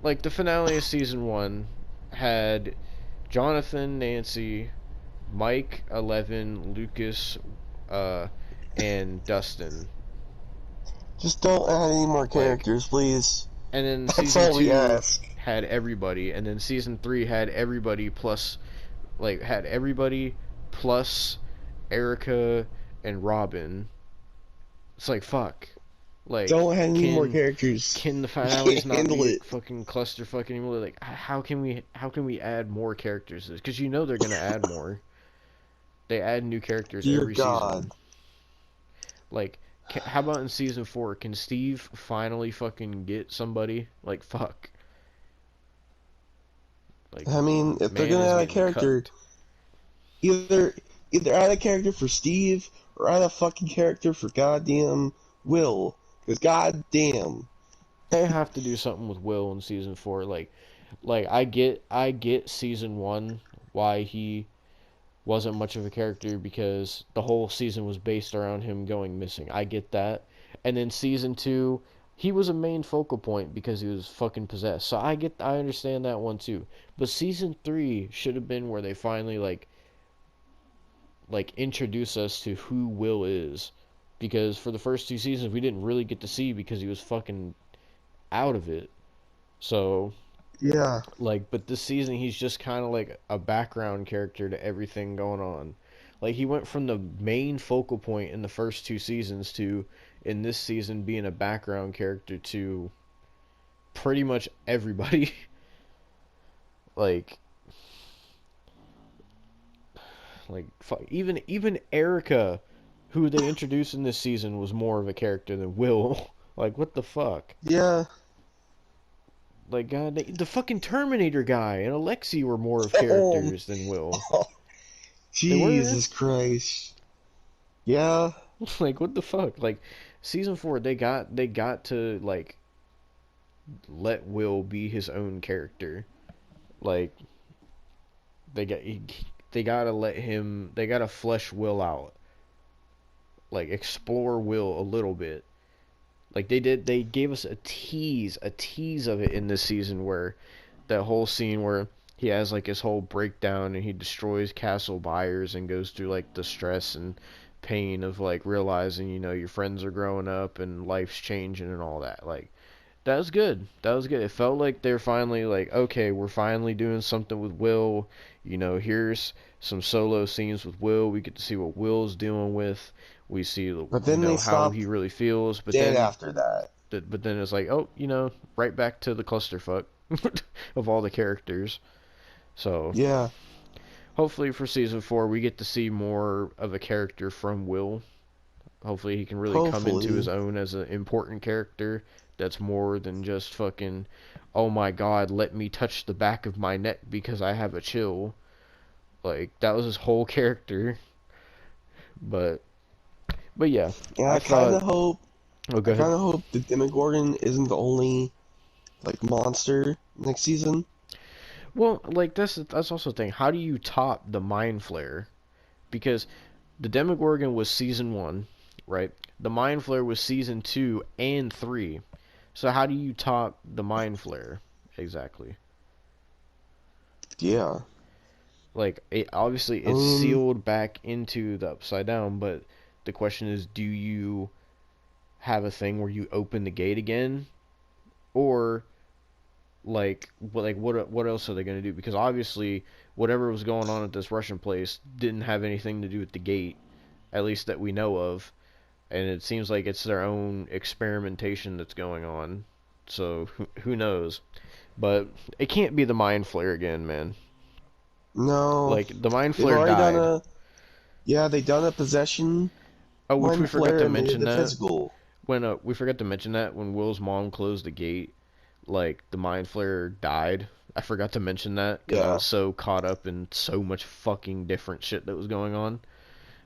the finale of season 1 had Jonathan, Nancy, Mike, Eleven, Lucas, and Dustin. Just don't add any more characters, please. And then That's season all we 2 ask. had everybody, and then season 3 had everybody plus Erica and Robin. It's like, fuck. Like, Don't add any more characters. Can the finales not handle be it. fucking clusterfuck anymore? Like, how can we add more characters? Because you know they're gonna add more. They add new characters Dear every God. season. Like, how about in season 4? Can Steve finally fucking get somebody? Like, fuck. Like, I mean, if they're man gonna is add a getting character, cut. either add a character for Steve or add a fucking character for goddamn Will. Because goddamn, They have to do something with Will in season 4. Like I get season 1 why he wasn't much of a character because the whole season was based around him going missing. I get that. And then season 2, he was a main focal point because he was fucking possessed. So I understand that one too. But season 3 should have been where they finally like introduce us to who Will is. because for the first 2 seasons we didn't really get to see because he was fucking out of it. So Yeah. like, but this season he's just kind of like a background character to everything going on. Like he went from the main focal point in the first 2 seasons to in this season being a background character to pretty much everybody. like even Erica, who they introduced in this season, was more of a character than Will. Like what the fuck? Yeah. Like God, the fucking Terminator guy and Alexi were more of characters than Will. They were. Jesus Christ. Yeah. Like what the fuck? Like season 4, they got to like let Will be his own character. Like they gotta let him. They gotta flesh Will out. Like explore Will a little bit. Like they did. They gave us a tease of it in this season where that whole scene where he has like his whole breakdown and he destroys Castle Byers and goes through like the stress and pain of like realizing, you know, your friends are growing up and life's changing and all that. Like that was good. That was good. It felt like they're finally like, okay, we're finally doing something with Will. You know, here's some solo scenes with Will. We get to see what Will's dealing with. We see, But then you know, they how stopped he really feels. But dead then, after that. but then it's like, oh, you know, right back to the clusterfuck of all the characters. So Yeah. hopefully for season 4 we get to see more of a character from Will. Hopefully he can really come into his own as an important character that's more than just fucking, oh my god, let me touch the back of my neck because I have a chill. Like that was his whole character. But yeah, And I I kind thought. of hope. Oh, go I kind ahead. of hope the Demogorgon isn't the only like monster next season. Well, like that's also the thing. How do you top the Mind Flayer? Because the Demogorgon was season 1, right? The Mind Flayer was season 2 and 3. So how do you top the Mind Flayer exactly? Yeah. Like it obviously it's sealed back into the Upside Down, but the question is, do you have a thing where you open the gate again, or what else are they going to do? Because obviously whatever was going on at this Russian place didn't have anything to do with the gate, at least that we know of, and it seems like it's their own experimentation that's going on. So who knows? But it can't be the Mind Flayer again, man. No. Like the Mind They've Flayer already died. done a. Yeah, they done a possession. Oh, which we Mind forgot Flayer to and they did mention the that physical. when we forgot to mention that when Will's mom closed the gate, like the Mind Flayer died. I forgot to mention that because I Yeah. was so caught up in so much fucking different shit that was going on.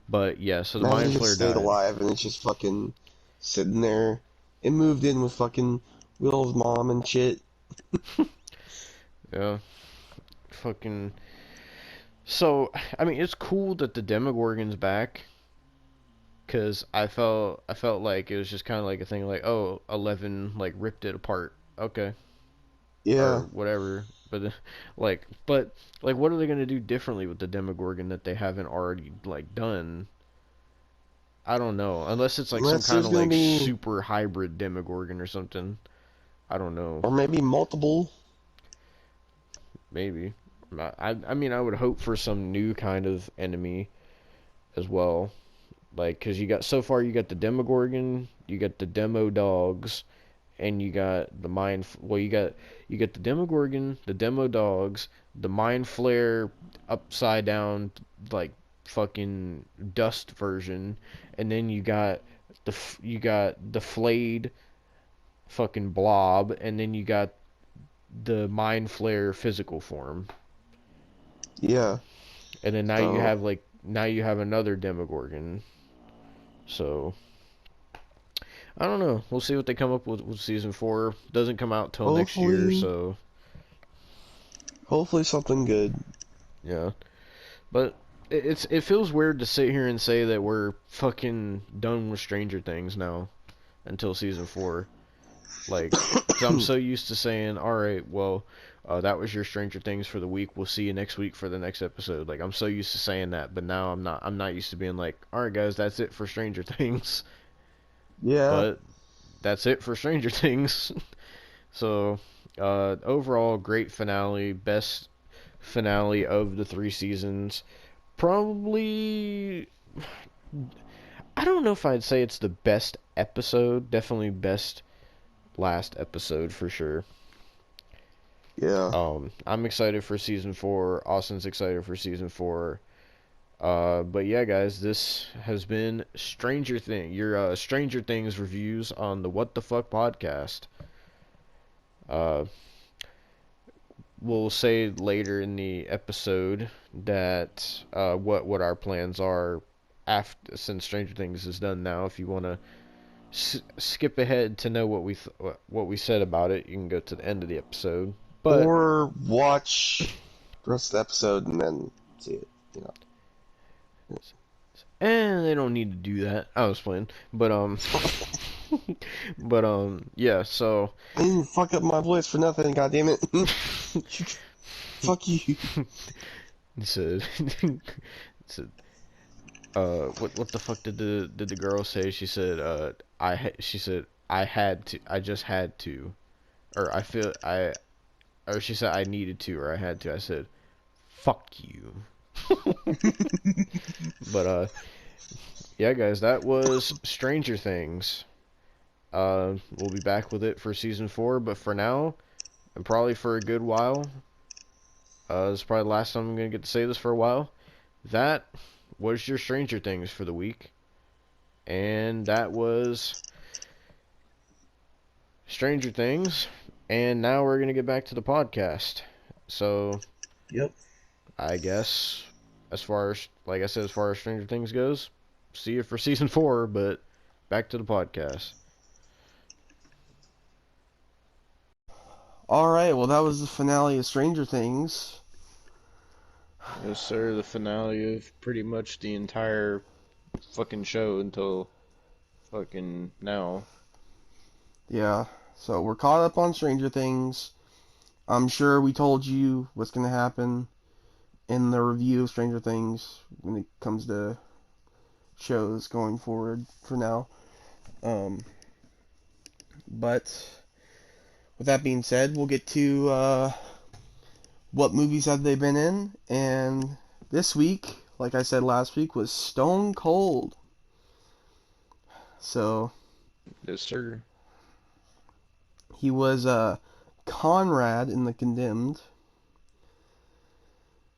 But yeah, so the Mind Imagine if it Flayer stayed died. alive and it's just fucking sitting there. It moved in with fucking Will's mom and shit. Yeah, fucking. So I mean, it's cool that the Demogorgon's back. Cause I felt like it was just kind of like a thing like, oh, 11 like ripped it apart. Okay. Or Yeah. whatever. But what are they gonna do differently with the Demogorgon that they haven't already like done? I don't know. Unless it's like some Unless kind there's of gonna like be. super hybrid Demogorgon or something. I don't know. Or maybe multiple. Maybe. I mean I would hope for some new kind of enemy as well. Like, cause you got so far you got the Demogorgon, you got the Demo Dogs, and you got the Mind. Well, you got the Demogorgon, the Demo Dogs, the Mind Flare upside down like fucking dust version, and then you got the flayed fucking blob, and then you got the Mind Flare physical form, Yeah. and then So now you have another Demogorgon. So I don't know. We'll see what they come up with season 4. Doesn't come out till next year, hopefully, so hopefully something good. yeah. But it feels weird to sit here and say that we're fucking done with Stranger Things now until season 4. Like, 'cause I'm so used to saying, all right, well, that was your Stranger Things for the week. We'll see you next week for the next episode. Like, I'm so used to saying that, but now I'm not used to being like, all right, guys, that's it for Stranger Things. Yeah. But that's it for Stranger Things. So, overall, great finale. Best finale of the 3 seasons. Probably. I don't know if I'd say it's the best episode. Definitely best last episode for sure. Yeah. I'm excited for season 4. Austin's excited for season 4. But yeah, guys, this has been your Stranger Things reviews on the What the Fuck podcast. Uh, we'll say later in the episode that what our plans are after since Stranger Things is done now. If you want to skip ahead to know what we said about it, you can go to the end of the episode. But Or watch the rest of the episode and then see it, you know. and they don't need to do that. I was playing, but yeah. So I didn't fuck up my voice for nothing, goddammit. Fuck you. he said, what the fuck did the girl say? She said, she said I had to, I just had to, or I feel I, or she said I needed to, or I had to. I said, fuck you. But yeah, guys, that was Stranger Things. We'll be back with it for season 4, but for now, and probably for a good while, this is probably the last time I'm gonna get to say this for a while. That was your Stranger Things for the week, and that was Stranger Things, and now we're gonna get back to the podcast. So, Yep. I guess, as far as, like I said, as far as Stranger Things goes, see you for season 4, but back to the podcast. Alright, well, that was the finale of Stranger Things. Yes, sir. The finale of pretty much the entire fucking show until fucking now. Yeah, so we're caught up on Stranger Things. I'm sure we told you what's going to happen in the review of Stranger Things when it comes to shows going forward for now. But with that being said, we'll get to what movies have they been in. And this week, like I said last week, was Stone Cold. So Yes, sir. he was Conrad in The Condemned.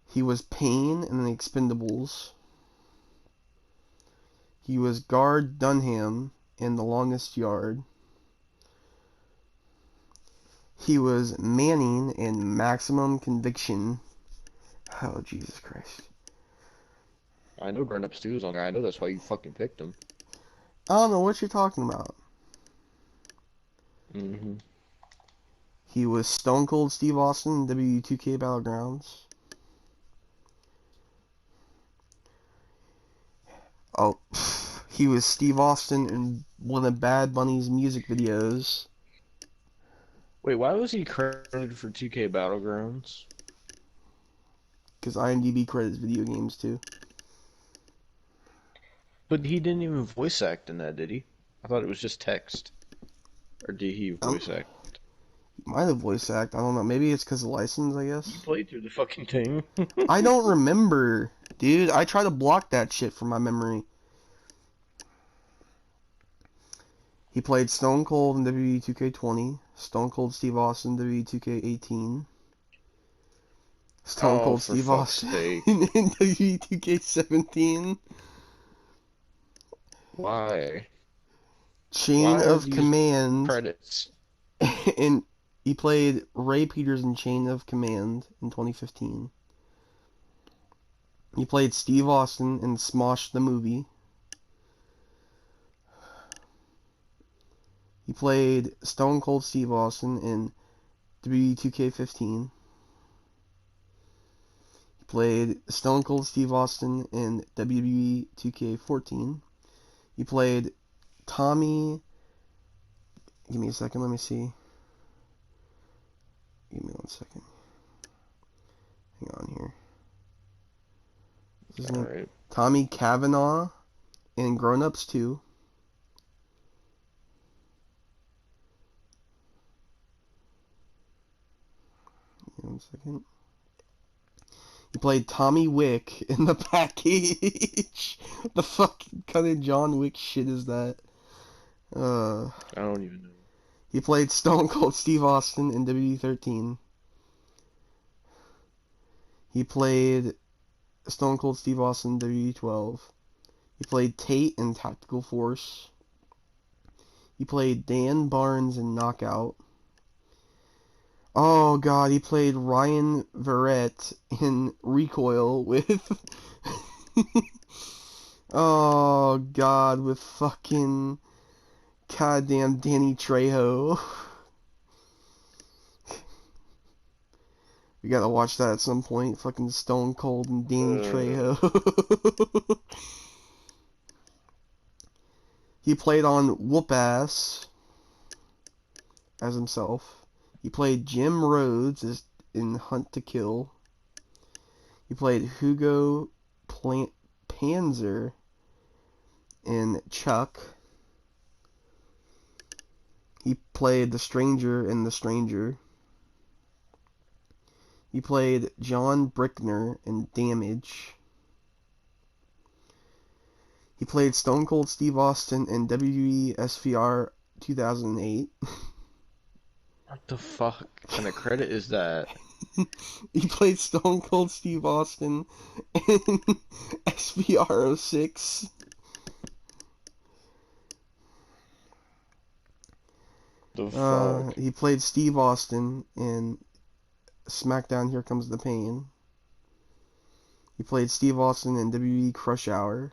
He was Payne in The Expendables. He was Guard Dunham in The Longest Yard. He was Manning in Maximum Conviction. Oh, Jesus Christ. I know Grown Ups 2 is on there. I know that's why you fucking picked him. I don't know what you're talking about. Mm-hmm. He was Stone Cold Steve Austin in W2K Battlegrounds. Oh, he was Steve Austin in one of Bad Bunny's music videos. Wait, why was he credited for 2K Battlegrounds? Because IMDb credits video games too. But he didn't even voice act in that, did he? I thought it was just text. Or did he voice act? He might have voice act. I don't know. Maybe it's because of license, I You guess. played through the fucking thing. I don't remember, dude. I try to block that shit from my memory. He played Stone Cold in WWE2K20, Stone Cold Steve Austin in WWE2K18, Stone Oh, Cold for Steve fuck's Austin sake. in WWE2K17, Why? Chain Why are of these Command, credits? and he played Ray Peters in Chain of Command in 2015. He played Steve Austin in Smosh the Movie. He played Stone Cold Steve Austin in WWE2K15. He played Stone Cold Steve Austin in WWE 2K14. He played Tommy. Give me a second, let me see. Give me 1 second. Hang on here. What's his name? Alright. Tommy Cavanaugh in Grown Ups 2. second. He played Tommy Wick in The Package. The fucking kind of John Wick shit is that? I don't even know. He played Stone Cold Steve Austin in WD13. He played Stone Cold Steve Austin in WD12. He played Tate in Tactical Force. He played Dan Barnes in Knockout. Oh god, he played Ryan Verrett in Recoil with... oh god, with fucking... goddamn Danny Trejo. We gotta watch that at some point. Fucking Stone Cold and Danny Trejo. He played on Whoop Ass as himself. He played Jim Rhodes in Hunt to Kill. He played Hugo Panzer in Chuck. He played The Stranger in The Stranger. He played John Brickner in Damage. He played Stone Cold Steve Austin in WWE SVR 2008. What the fuck kind of credit is that? He played Stone Cold Steve Austin in SVR 06. The fuck? He played Steve Austin in SmackDown Here Comes the Pain. He played Steve Austin in WWE Crush Hour.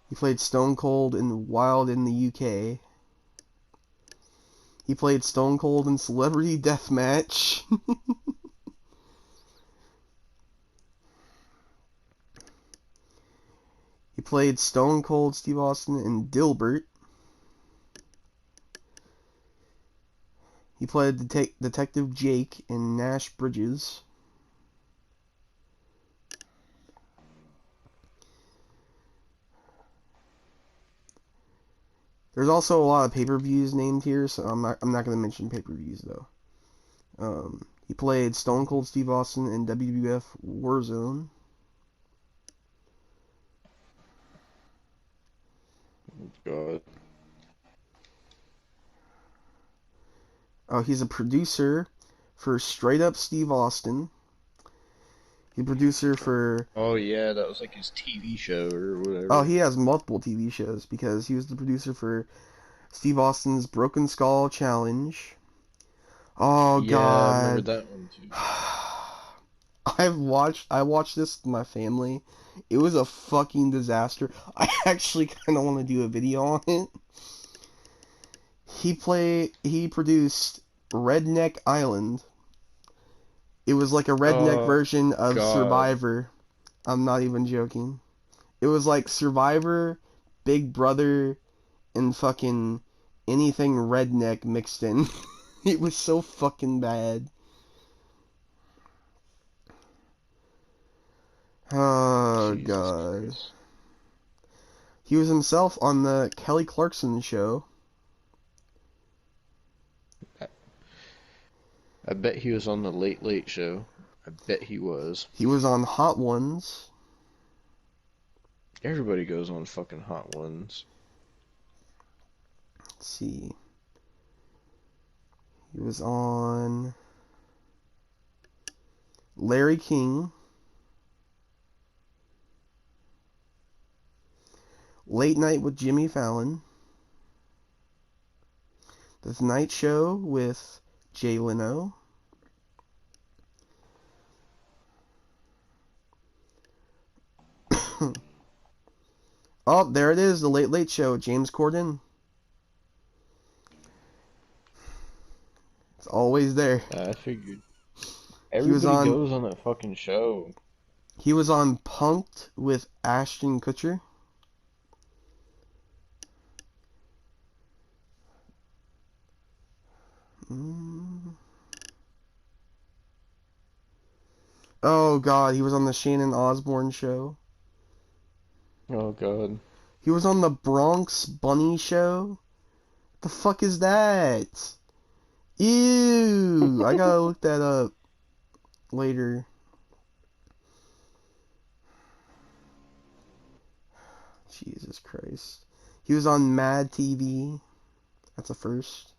He played Stone Cold in Wild in the UK. He played Stone Cold in Celebrity Deathmatch. He played Stone Cold Steve Austin in Dilbert. He played Detective Jake in Nash Bridges. There's also a lot of pay-per-views named here, so I'm not going to mention pay-per-views though. He played Stone Cold Steve Austin in WWF Warzone. God. He's a producer for Straight Up Steve Austin. He's a producer for... Oh yeah, that was like his TV show or whatever. Oh, he has multiple TV shows because he was the producer for Steve Austin's Broken Skull Challenge. Oh yeah, god. I remember that one too. I watched this with my family. It was a fucking disaster. I actually kind of want to do a video on it. He produced Redneck Island. It was like a redneck version of God. Survivor. I'm not even joking. It was like Survivor, Big Brother, and fucking anything redneck mixed in. It was so fucking bad. Oh, Jesus God. Christ. He was himself on the Kelly Clarkson show. I bet he was on the Late Late Show. I bet he was. He was on Hot Ones. Everybody goes on fucking Hot Ones. Let's see. He was on Larry King. Late Night with Jimmy Fallon. The Tonight Show with Jay Leno. Oh, there it is, The Late Late Show, James Corden. It's always there. I figured. Everybody goes on that fucking show. He was on Punk'd with Ashton Kutcher. Oh god, he was on the Shannon Osbourne show. Oh god. He was on the Bronx Bunny show. The fuck is that? Ew! I gotta look that up later. Jesus Christ. He was on Mad TV. That's a first.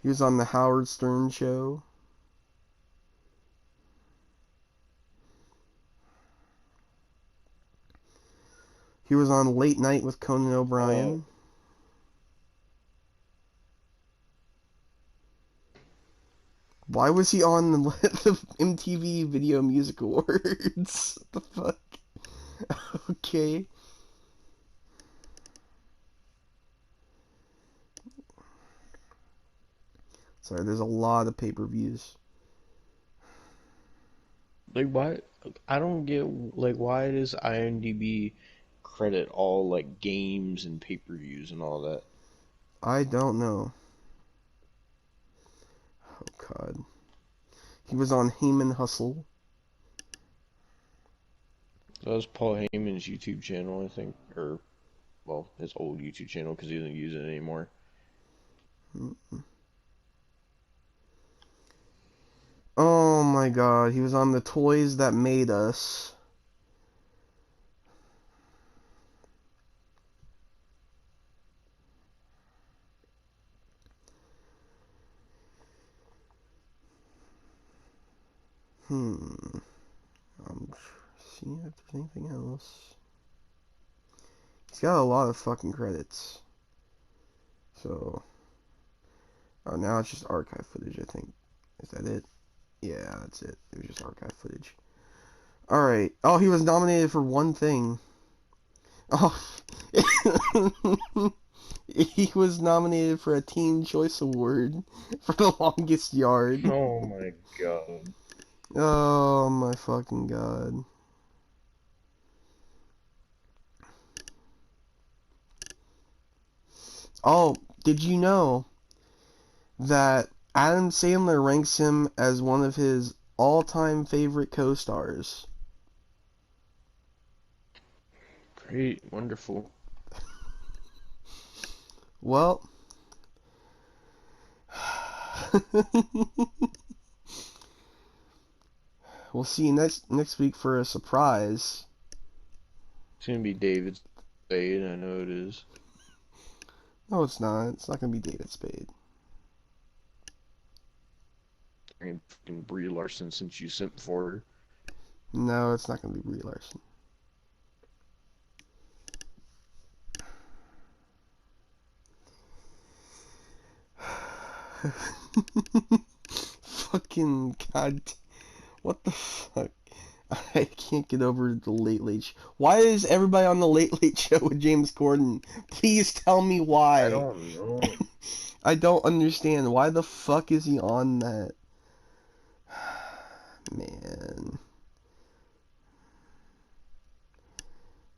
He was on the Howard Stern Show. He was on Late Night with Conan O'Brien. Why was he on the MTV Video Music Awards? What the fuck? Okay. Sorry, there's a lot of pay-per-views. Like, why? I don't get, like, why does IMDb credit all, like, games and pay-per-views and all that? I don't know. Oh, God. He was on Heyman Hustle. That was Paul Heyman's YouTube channel, I think. Or, well, his old YouTube channel, because he doesn't use it anymore. Oh, my God. He was on The Toys That Made Us. I'm seeing if there's anything else. He's got a lot of fucking credits. So, oh, now it's just archive footage, I think. Is that it? Yeah, that's it. It was just archive footage. Alright. Oh, he was nominated for one thing. Oh. He was nominated for a Teen Choice Award for the longest yard. Oh my god. Oh my fucking god. Oh, did you know that Adam Sandler ranks him as one of his all-time favorite co-stars? Great, wonderful. Well, we'll see you next week for a surprise. It's gonna be David Spade, I know it is. No, it's not. It's not gonna be David Spade. And fucking Brie Larson since you sent for her. No, it's not gonna be Brie Larson. Fucking god. What the fuck? I can't get over the Late Late Show. Why is everybody on the Late Late Show with James Corden? Please tell me why. I don't know. I don't understand. Why the fuck is he on that? Man.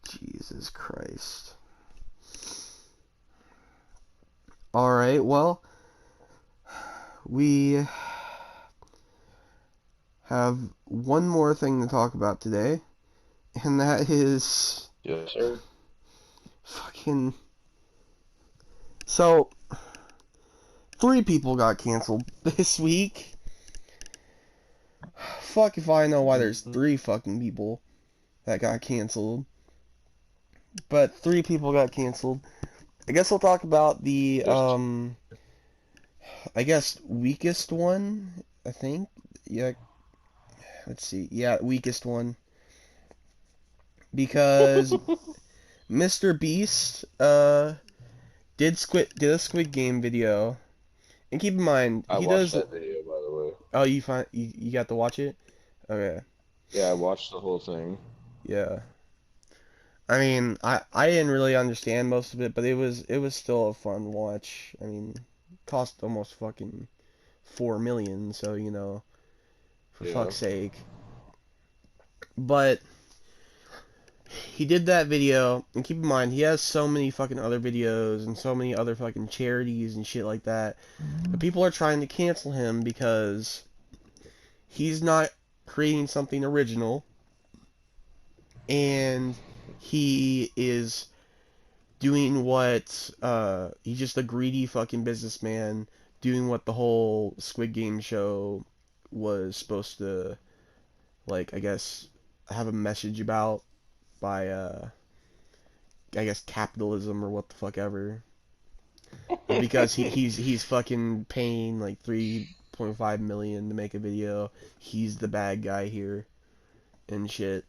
Jesus Christ. Alright, well, we have one more thing to talk about today, and that is Yes, sir. fucking... So, 3 people got canceled this week. Fuck if I know why there's 3 fucking people that got canceled. But 3 people got canceled. I guess we'll talk about the, I guess, weakest one, I think. Yeah, let's see. Yeah, weakest one. Because Mr. Beast, did a Squid Game video. And keep in mind, I he watched does... that video, by the way. Oh, you got to watch it? Okay. Yeah, I watched the whole thing. Yeah. I mean, I didn't really understand most of it, but it was still a fun watch. I mean, cost almost fucking 4 million, so you know, for fuck's sake. But he did that video, and keep in mind, he has so many fucking other videos and so many other fucking charities and shit like that. But people are trying to cancel him because he's not creating something original, and he is doing what he's just a greedy fucking businessman doing what the whole Squid Game show was supposed to, like, I guess have a message about by I guess capitalism or what the fuck ever. But because he's fucking paying like 3.5 million to make a video, he's the bad guy here and shit.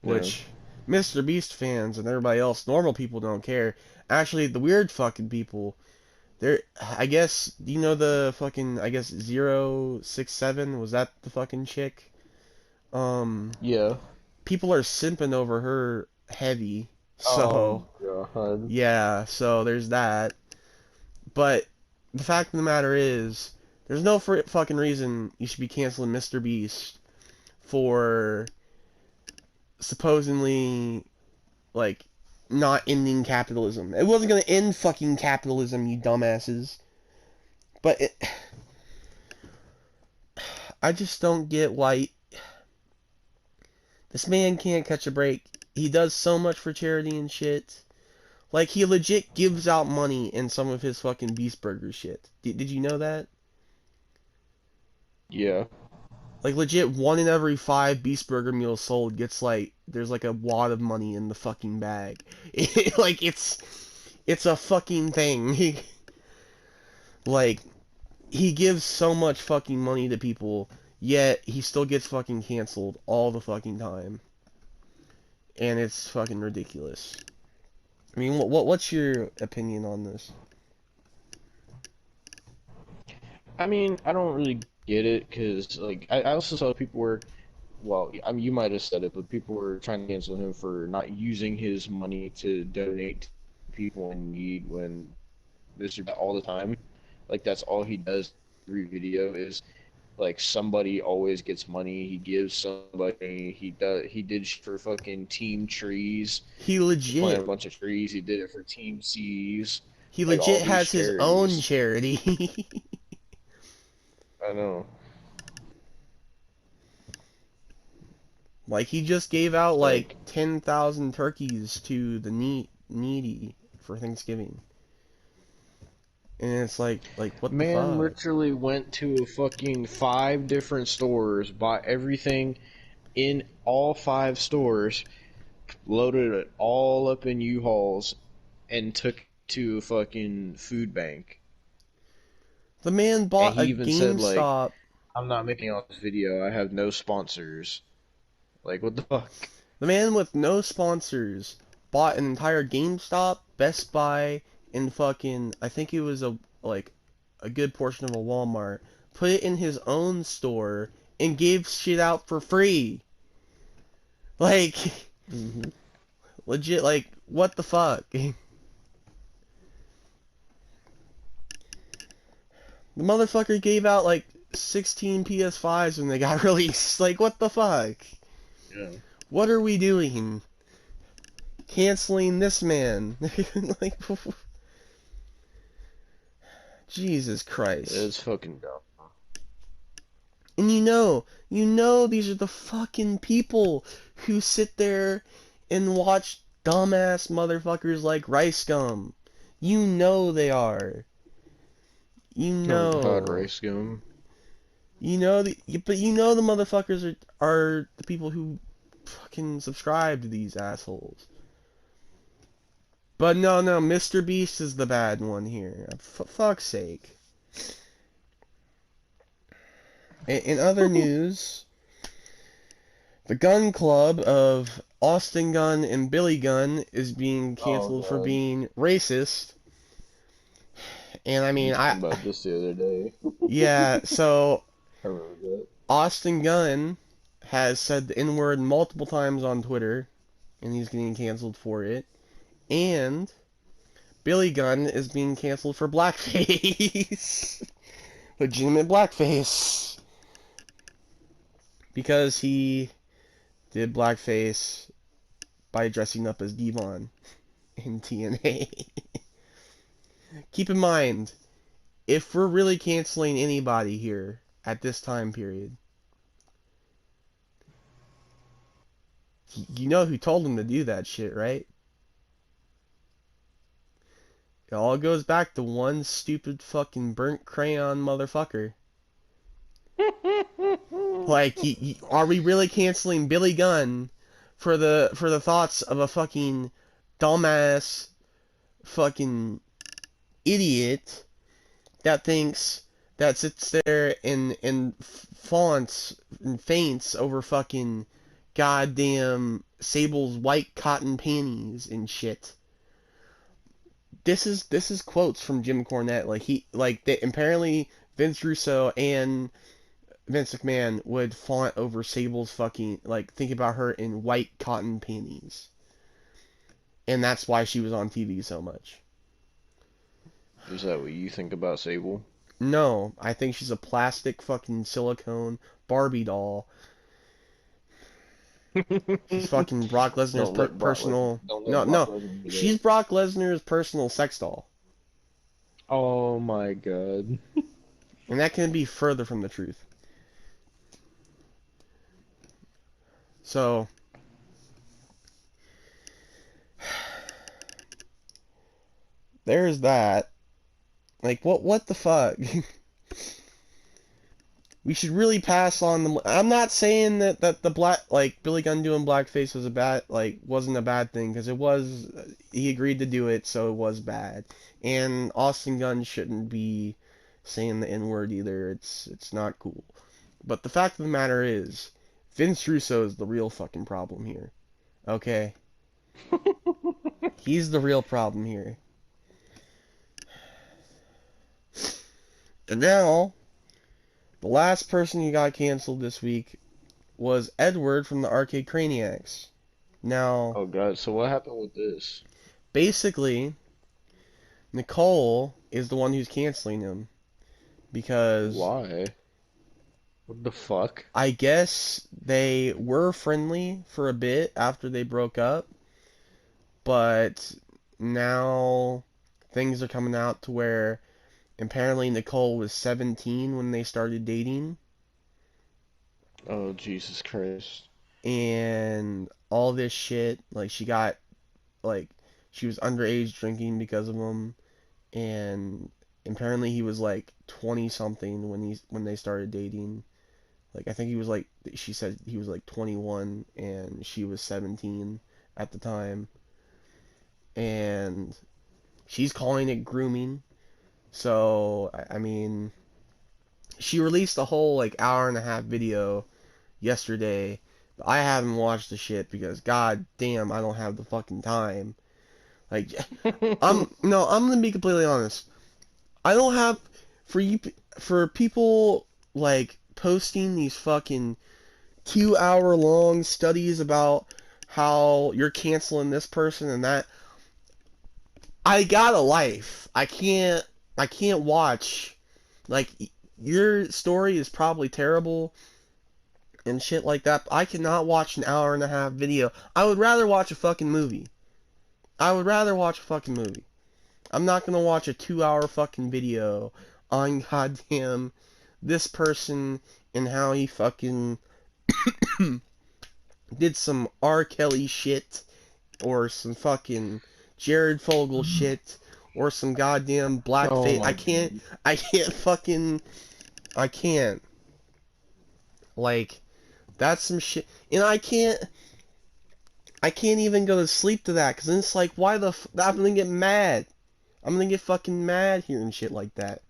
Which Mr. Beast fans and everybody else, normal people don't care. Actually, the weird fucking people, they're, I guess, you know the fucking, I guess 067, was that the fucking chick? Yeah. People are simping over her heavy. So, Oh, God. yeah, so there's that. But the fact of the matter is, there's no fucking reason you should be canceling Mr. Beast for supposedly, like, not ending capitalism. It wasn't gonna end fucking capitalism, you dumbasses. But I just don't get why this man can't catch a break. He does so much for charity and shit. Like, he legit gives out money in some of his fucking Beast Burger shit. Did you know that? Yeah. Like, legit, 1 in every 5 Beast Burger meals sold gets, like, there's, like, a wad of money in the fucking bag. Like, it's a fucking thing. Like, he gives so much fucking money to people, yet he still gets fucking canceled all the fucking time. And it's fucking ridiculous. I mean, what's your opinion on this? I mean, I don't really get it, because, like, I also saw people were, well, I mean, you might have said it, but people were trying to cancel him for not using his money to donate to people in need when this is all the time. Like, that's all he does every video is, like, somebody always gets money. He gives somebody. He did for fucking Team Trees. He Planted a legit, bunch of trees. He did it for Team Seas. he Like, all legit these has his own charities. charity. I know. Like, he just gave out, like, Like, 10,000 turkeys to the needy for Thanksgiving. And it's like, what the man fuck? literally went to fucking 5 different stores, bought everything in all 5 stores, loaded it all up in U-Hauls, and took it to a fucking food bank. The man And bought he a even said, like, GameStop. I'm not making all this video. I have no sponsors. Like, what the fuck? The man with no sponsors bought an entire GameStop, Best Buy, and fucking, I think it was a good portion of a Walmart, put it in his own store, and gave shit out for free. Like, Mm-hmm. legit, like, what the fuck? The motherfucker gave out, like, 16 PS5s when they got released. Like, what the fuck? Yeah. What are we doing? Canceling this man. Like, Jesus Christ. It's fucking dumb. And you know these are the fucking people who sit there and watch dumbass motherfuckers like Rice Gum. You know they are. You Oh god, know. rice gum. But you know the motherfuckers are the people who fucking subscribe to these assholes. But no, Mr. Beast is the bad one here. For fuck's sake. In other news, the gun club of Austin Gunn and Billy Gunn is being canceled for God. being racist. And I We mean, talked about this the other day. yeah, so I remember that. Austin Gunn has said the N-word multiple times on Twitter, and he's getting canceled for it. And Billy Gunn is being canceled for blackface. Legitimate blackface. Because he did blackface by dressing up as Devon in TNA. Keep in mind, if we're really canceling anybody here at this time period, you know who told him to do that shit, right? It all goes back to one stupid fucking burnt crayon motherfucker. Like, are we really canceling Billy Gunn for the thoughts of a fucking dumbass fucking idiot that sits there and faunts and faints over fucking goddamn Sable's white cotton panties and shit. This is quotes from Jim Cornette. Apparently Vince Russo and Vince McMahon would faunt over Sable's fucking, think about her in white cotton panties. And that's why she was on TV so much. Is that what you think about Sable? No, I think she's a plastic fucking silicone Barbie doll. She's fucking Brock Lesnar's personal. No, she's Brock Lesnar's personal sex doll. Oh my god. And that can be further from the truth. So, there's that. Like, what the fuck? We should really pass on the. I'm not saying that the Billy Gunn doing blackface was wasn't a bad thing, because it was. He agreed to do it, so it was bad. And Austin Gunn shouldn't be saying the N-word either. It's not cool. But the fact of the matter is, Vince Russo is the real fucking problem here. Okay? He's the real problem here. And now, the last person who got canceled this week was Edward from the Arcade Craniacs. Now, oh god, so what happened with this? Basically, Nicole is the one who's canceling him. Because... Why? What the fuck? I guess they were friendly for a bit after they broke up. But now things are coming out to where apparently Nicole was 17 when they started dating. Oh, Jesus Christ. And all this shit, she was underage drinking because of him. And apparently he was 20 something when they started dating. I think he was she said he was 21 and she was 17 at the time. And she's calling it grooming. So, I mean, she released a whole hour and a half video yesterday. But I haven't watched the shit because god damn, I don't have the fucking time. I'm gonna be completely honest. I don't have for people posting these fucking 2-hour long studies about how you're canceling this person and that. I got a life. I can't watch. Your story is probably terrible and shit like that. But I cannot watch an hour and a half video. I would rather watch a fucking movie. I'm not gonna watch a 2-hour fucking video on goddamn this person and how he fucking did some R. Kelly shit or some fucking Jared Fogle shit or some goddamn blackface. I can't. That's some shit. And I can't even go to sleep to that, because then it's why the I'm gonna get mad. I'm gonna get fucking mad hearing shit like that.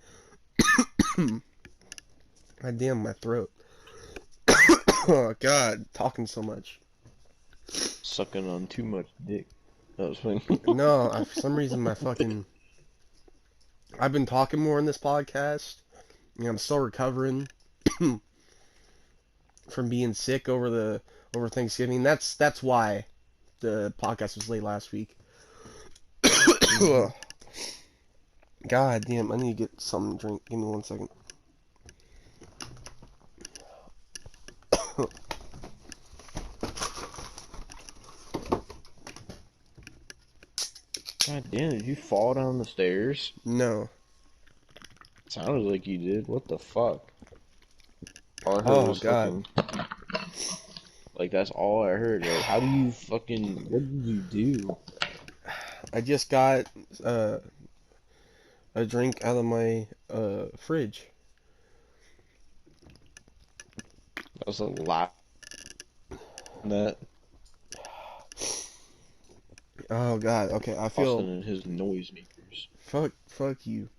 God damn, my throat. Oh god, talking so much. Sucking on too much dick. That was funny. No, for some reason I've been talking more in this podcast. I'm still recovering from being sick over Thanksgiving. That's why the podcast was late last week. God damn, I need to get something to drink. Give me 1 second. God damn, did you fall down the stairs? No. Sounded like you did. What the fuck? All I heard Oh was god. Fucking, that's all I heard. How do you fucking... What did you do? I just got a drink out of my fridge. That was a lot. That Oh God. Okay, I feel Austin and his noisemakers. fuck you.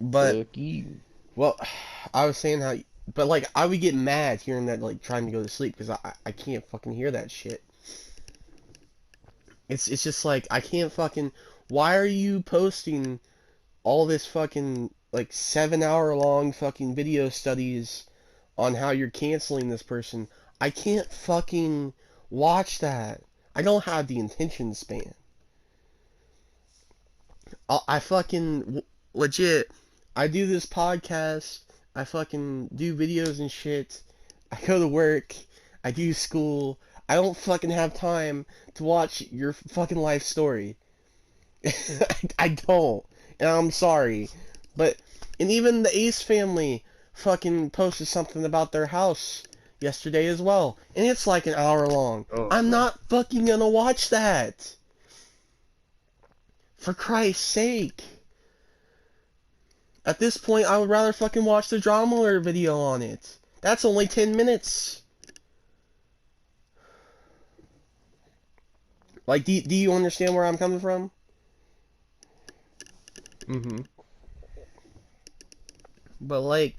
But Fuck you. well, I was saying how, but like I would get mad hearing that, like trying to go to sleep because I can't fucking hear that shit. It's just like I can't fucking. Why are you posting all this fucking like 7 hour long fucking video studies on how you're canceling this person? I can't fucking watch that. I don't have the attention span. I fucking legit. I do this podcast. I fucking do videos and shit. I go to work. I do school. I don't fucking have time to watch your fucking life story. I don't. And I'm sorry. But, and even the Ace family fucking posted something about their house yesterday as well. And it's like an hour long. Oh, I'm not fucking gonna watch that. For Christ's sake. At this point, I would rather fucking watch the drama alert video on it. That's only 10 minutes. Like, do you understand where I'm coming from? Mm-hmm. But, like,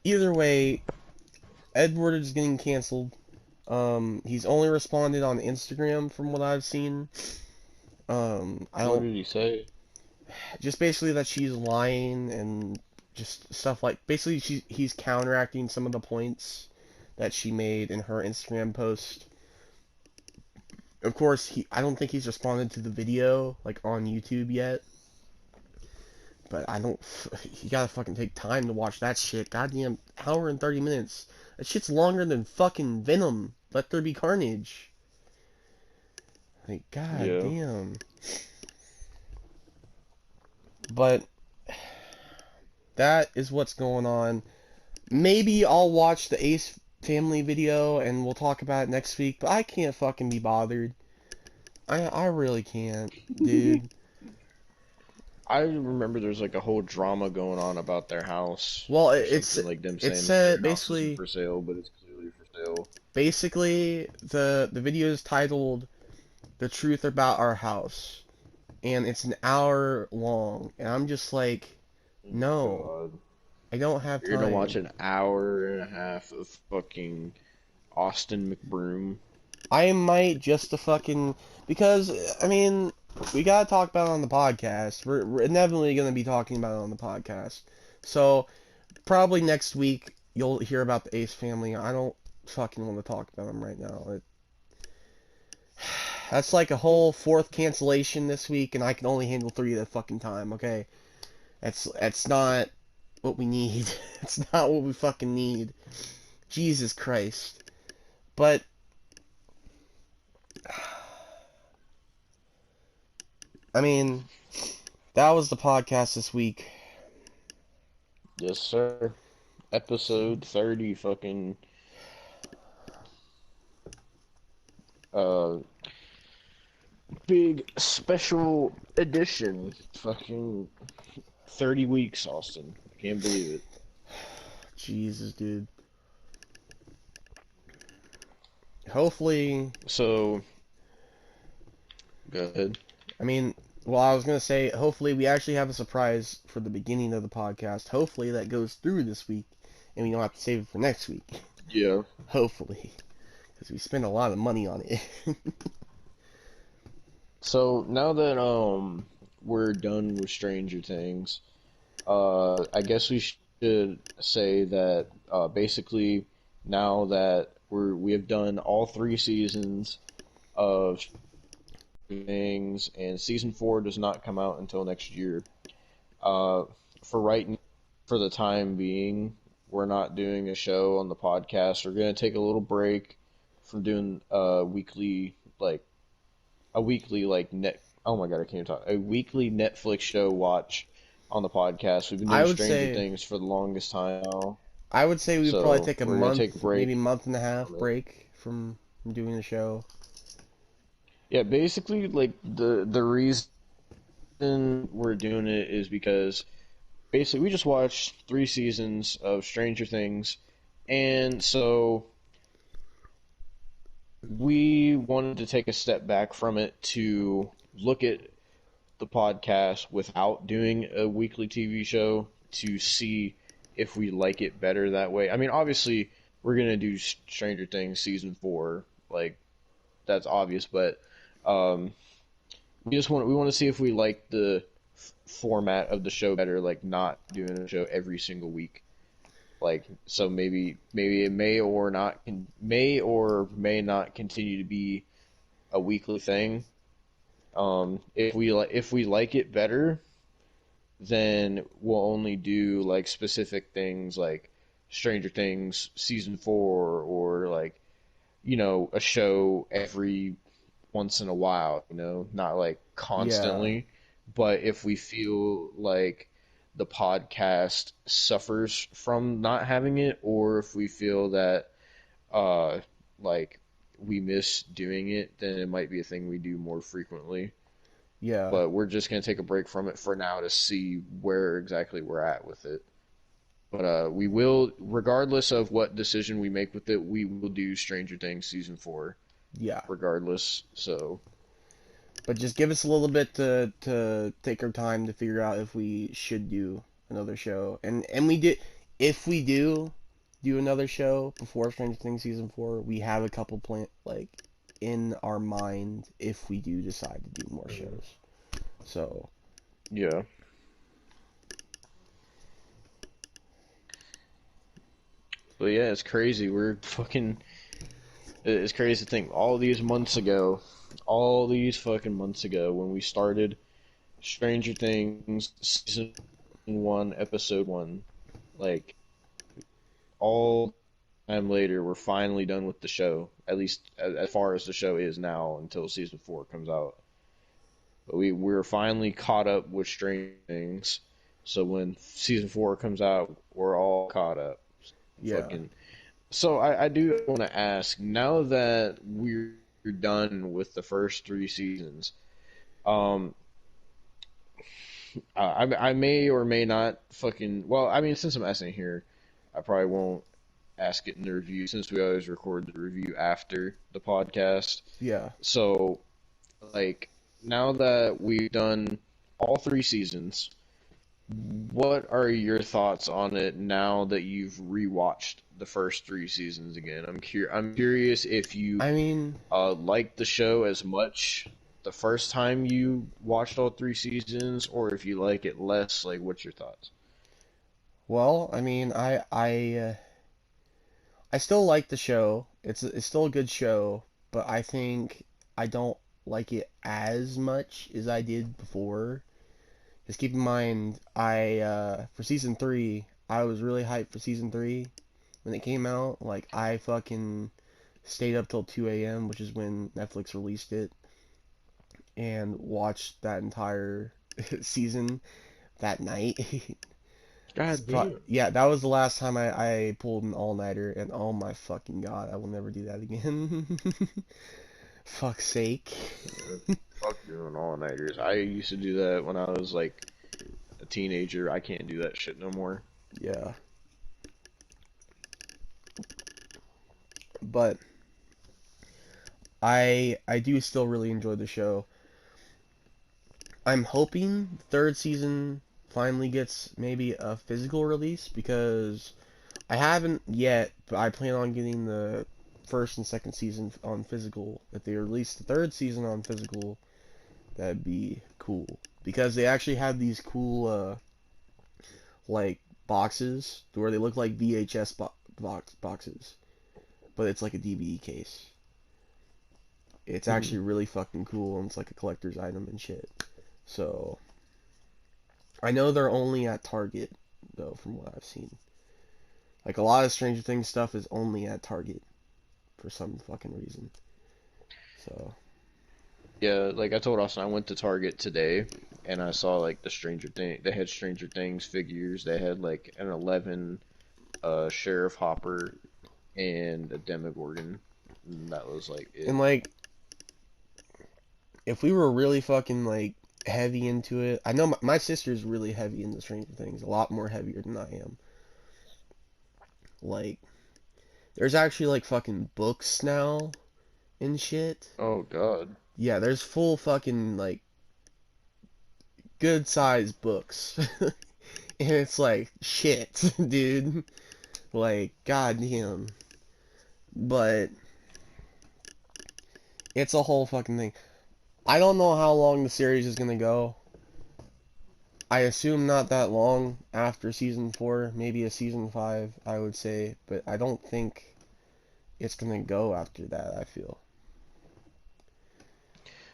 either way, Edward is getting canceled. He's only responded on Instagram from what I've seen. I What don't... did he say? Just basically that she's lying and just stuff like... Basically, he's counteracting some of the points that she made in her Instagram post. Of course, I don't think he's responded to the video, like, on YouTube yet. But you gotta fucking take time to watch that shit. Goddamn, hour and 30 minutes. That shit's longer than fucking Venom. Let There Be Carnage. Like, goddamn. But, that is what's going on. Maybe I'll watch the Ace family video and we'll talk about it next week, but I can't fucking be bothered. I really can't, dude. I remember there's like a whole drama going on about their house. Well, Or it's something, like them saying it's their house basically isn't for sale, but it's clearly for sale. basically the video is titled "The Truth About Our House," and it's an hour long, and I'm just like, no, God. I don't have You're gonna time. watch an hour and a half of fucking Austin McBroom. I might just to fucking because I mean we gotta talk about it on the podcast. We're inevitably gonna be talking about it on the podcast, so probably next week you'll hear about the Ace family. I don't fucking want to talk about them right now. That's like a whole fourth cancellation this week, and I can only handle 3 at a fucking time. Okay, that's not what we need. It's not what we fucking need. Jesus Christ. But I mean, that was the podcast this week. Yes, sir. Episode 30, fucking big special edition. Fucking 30 weeks, Austin. Can't believe it. Jesus, dude. Hopefully, So, go ahead. I mean, well, I was gonna say, hopefully we actually have a surprise for the beginning of the podcast. Hopefully that goes through this week, and we don't have to save it for next week. Yeah. Hopefully, because we spent a lot of money on it. So, now that, we're done with Stranger Things, I guess we should say that, basically, now that we have done all 3 seasons of Things, and season 4 does not come out until next year. For the time being, we're not doing a show on the podcast. We're gonna take a little break from doing a weekly net. Oh my god, I can't talk. A weekly Netflix show watch on the podcast. We've been I doing would Stranger say- Things for the longest time now. I would say we'd So, probably take a we're gonna month, take a break maybe month and a half from it. break from doing the show. Yeah, basically, like the reason reason we're doing it is because basically we just watched 3 seasons of Stranger Things, and so we wanted to take a step back from it to look at the podcast without doing a weekly TV show to see if we like it better that way. I mean, obviously, we're gonna do Stranger Things season 4, like that's obvious, but um, we want to see if we like the format of the show better, like not doing a show every single week. Like, so maybe it may or may not continue to be a weekly thing. If we like it better, then we'll only do like specific things like Stranger Things season 4, or like, a show every once in a while, not like Yeah. constantly. But if we feel like the podcast suffers from not having it, or if we feel that uh like we miss doing it, then it might be a thing we do more frequently. Yeah. But we're just gonna take a break from it for now to see where exactly we're at with it. But we will, regardless of what decision we make with it, we will do Stranger Things season 4, Yeah. regardless. So But just give us a little bit to take our time to figure out if we should do another show. And we did, if we do another show before Stranger Things season 4, we have a couple in our mind if we do decide to do more shows. So yeah. But yeah, it's crazy. It's crazy to think all these fucking months ago, when we started Stranger Things season 1, episode 1, like all time later, we're finally done with the show. At least as far as the show is now, until season 4 comes out. But we're finally caught up with Stranger Things. So when season 4 comes out, we're all caught up. yeah. Fucking. So I do want to ask, now that we're done with the first 3 seasons, um, I may or may not fucking. Well, I mean, since I'm asking here, I probably won't ask it in the review, since we always record the review after the podcast. Yeah. So, like, now that we've done all 3 seasons, what are your thoughts on it now that you've rewatched the first 3 seasons again? I'm curious if you I mean, liked the show as much the first time you watched all 3 seasons, or if you like it less. Like, what's your thoughts? well, I mean, I still like the show. It's still a good show, but I think I don't like it as much as I did before. Just keep in mind, for season 3, I was really hyped for season 3 when it came out. Like, I fucking stayed up till 2 a.m., which is when Netflix released it, and watched that entire season that night. God damn. Yeah, that was the last time I pulled an all-nighter, and oh my fucking god, I will never do that again. Fuck's sake. Fuck doing all-nighters. I used to do that when I was like a teenager. I can't do that shit no more. Yeah. But I do still really enjoy the show. I'm hoping the third season finally gets maybe a physical release, because I haven't yet, but I plan on getting the first and second season on physical. If they release the third season on physical, that'd be cool. Because they actually have these cool like boxes where they look like VHS boxes, but it's like a DVD case. It's actually really fucking cool, and it's like a collector's item and shit. So I know they're only at Target though, from what I've seen. Like, a lot of Stranger Things stuff is only at Target for some fucking reason. So Yeah, like I told Austin, I went to Target today and I saw like the Stranger Thing. They had Stranger Things figures. They had like an 11 Sheriff Hopper and a Demogorgon. And that was like it. and like, if we were really fucking like heavy into it. I know my sister's really heavy into Stranger Things, a lot more heavier than I am. Like, there's actually like fucking books now and shit. Oh God. Yeah, there's full fucking like good sized books. And it's like shit, dude. Like, goddamn. But it's a whole fucking thing. I don't know how long the series is gonna go. I assume not that long after season 4, maybe a season 5, I would say, but I don't think it's gonna go after that, I feel.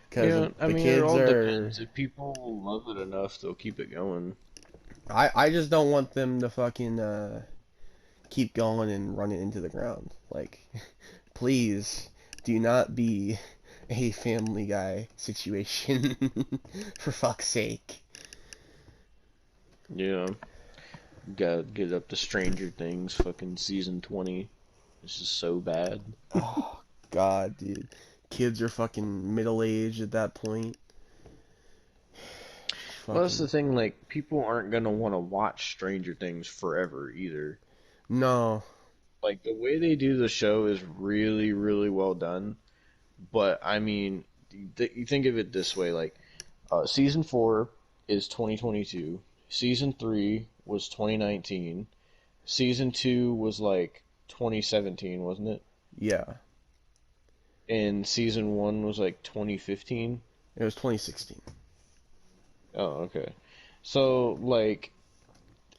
Because Yeah, I the mean, it kids all are. depends. If people love it enough, they'll keep it going. I just don't want them to fucking keep going and run it into the ground. Like, please do not be a Family Guy situation. For fuck's sake. Yeah. Gotta get up to Stranger Things, fucking season 20. This is so bad. Oh, God, dude. Kids are fucking middle-aged at that point. Well, that's the Fucking... thing, like, people aren't gonna want to watch Stranger Things forever either. No. Like, the way they do the show is really, really well done. But, I mean, you think of it this way, like, season 4 is 2022. Season 3 was 2019. Season 2 was, like, 2017, wasn't it? Yeah. And season 1 was, like, 2015. It was 2016. Oh, okay. So, like,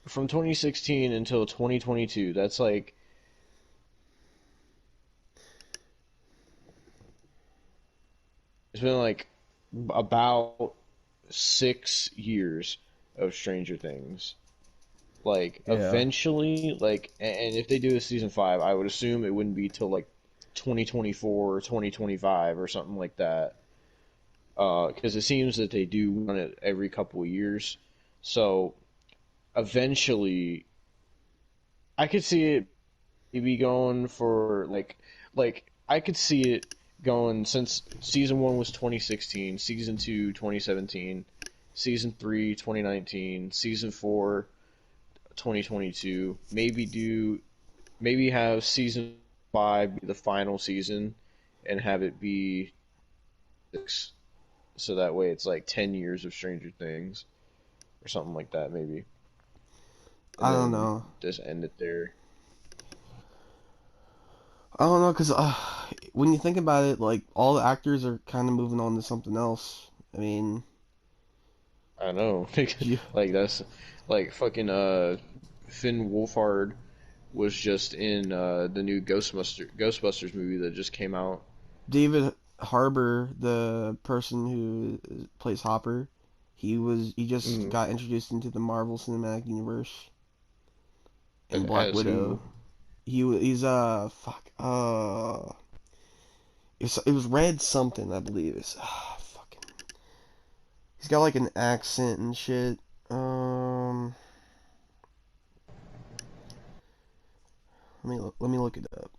from 2016 until 2022, that's like it's been like about 6 years of Stranger Things. Like, Yeah. eventually, like, and if they do a season 5, I would assume it wouldn't be till like 2024 or 2025 or something like that. Because it seems that they do run it every couple of years. So eventually, I could see it be going for like I could see it going since season 1 was 2016, season 2 2017, season 3 2019, season 4 2022. Maybe have season 5 be the final season and have it be 6, so that way it's like 10 years of Stranger Things or something like that maybe. And I don't then know. just end it there. I don't know, because when you think about it, like, all the actors are kind of moving on to something else. I mean, I know. you, Like that's like fucking Finn Wolfhard was just in the new Ghostbusters movie that just came out. David Harbour, the person who plays Hopper, he just Mm. got introduced into the Marvel Cinematic Universe in Black As Widow. who? He's fuck it was Red something, I believe. It's fucking, he's got like an accent and shit. Let me look it up.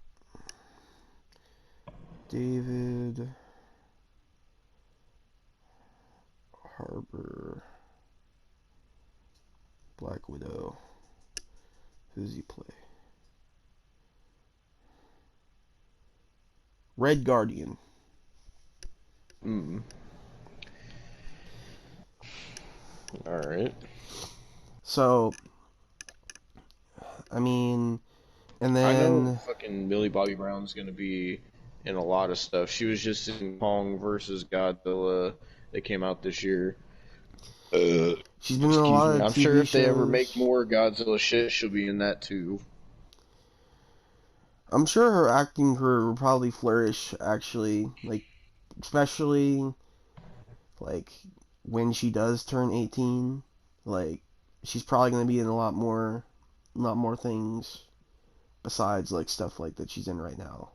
David Harbour, Black Widow. Who does he play? Red Guardian. Mm. All right. So, I mean, and I know then fucking Millie Bobby Brown's gonna be in a lot of stuff. She was just in Kong versus Godzilla that came out this year. she's been in a Excuse lot me. of I'm sure TV if they ever make shows. more Godzilla shit, she'll be in that too. I'm sure her acting career will probably flourish, actually, like, especially like when she does turn 18. Like, she's probably gonna be in a lot more things besides like stuff like that she's in right now.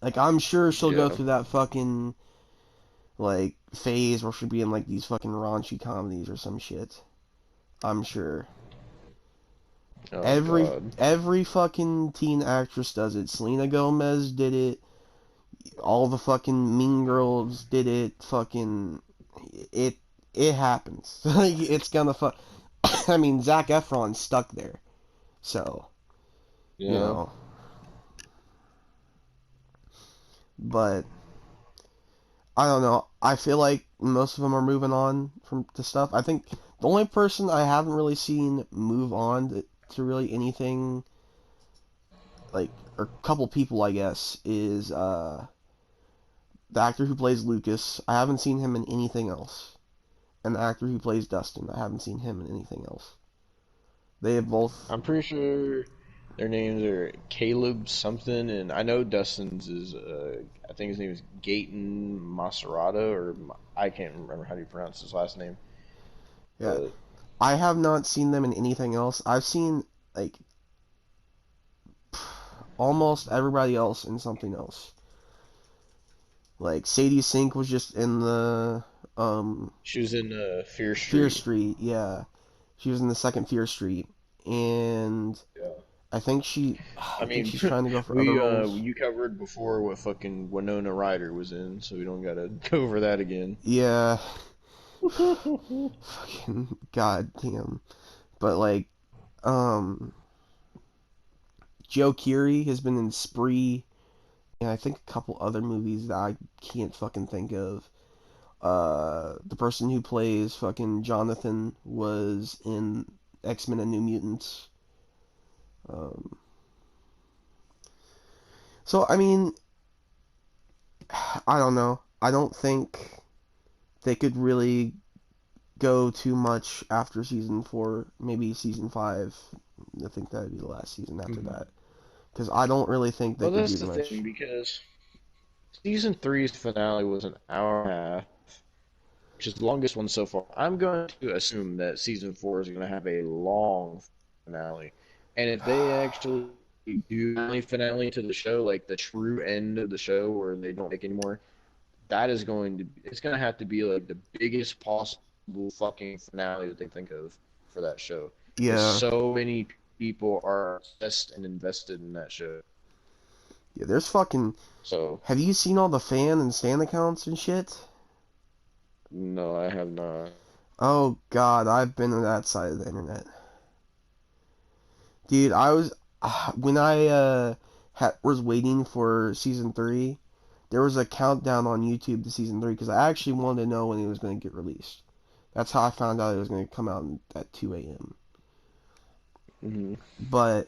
Like, I'm sure she'll go Yeah. through that fucking like phase where she'll be in like these fucking raunchy comedies or some shit. I'm sure. Oh God. Every fucking teen actress does it. Selena Gomez did it. All the fucking Mean Girls did it. Fucking it happens. Like it's gonna I mean, Zac Efron's stuck there, so You you know? know. But I don't know. I feel like most of them are moving on from to stuff. I think the only person I haven't really seen move on to really anything, like, or a couple people, I guess, is the actor who plays Lucas. I haven't seen him in anything else. And the actor who plays Dustin. I haven't seen him in anything else. They have both. I'm pretty sure their names are Caleb something, and I know Dustin's is, I think his name is Gaten Maserata, or I can't remember how do you pronounce his last name. Yeah. But I have not seen them in anything else. I've seen, like, almost everybody else in something else. Like, Sadie Sink was just in the, she was in Fear Fear Street. Street, yeah. She was in the second Fear Street. And Yeah. I think I I think mean, she's trying to go for other roles. you covered before what fucking Winona Ryder was in, so we don't gotta go over that again. Yeah. Fucking goddamn. But, like, um, Joe Keery has been in Spree, and I think a couple other movies that I can't fucking think of. The person who plays fucking Jonathan was in X-Men and New Mutants. Um, so, I mean, I don't know. I don't think they could really go too much after season 4, maybe season 5. I think that would be the last season after Mhm. that. Because I don't really think they Well, could that's do the thing much. because season three's finale was an hour and a half, which is the longest one so far. I'm going to assume that season four is going to have a long finale, and if they actually do a finale to the show, like the true end of the show where they don't make anymore, that is going to it's going to have to be like the biggest possible fucking finale that they think of for that show, because Yeah, so many people are obsessed and invested in that show. yeah. There's fucking. So Have you seen all the fan and stan accounts and shit? no, I have not. Oh God, I've been on that side of the internet, dude. I was when I was waiting for season 3. There was a countdown on YouTube to season 3 because I actually wanted to know when it was going to get released. That's how I found out it was going to come out at 2 a.m. Hmm. But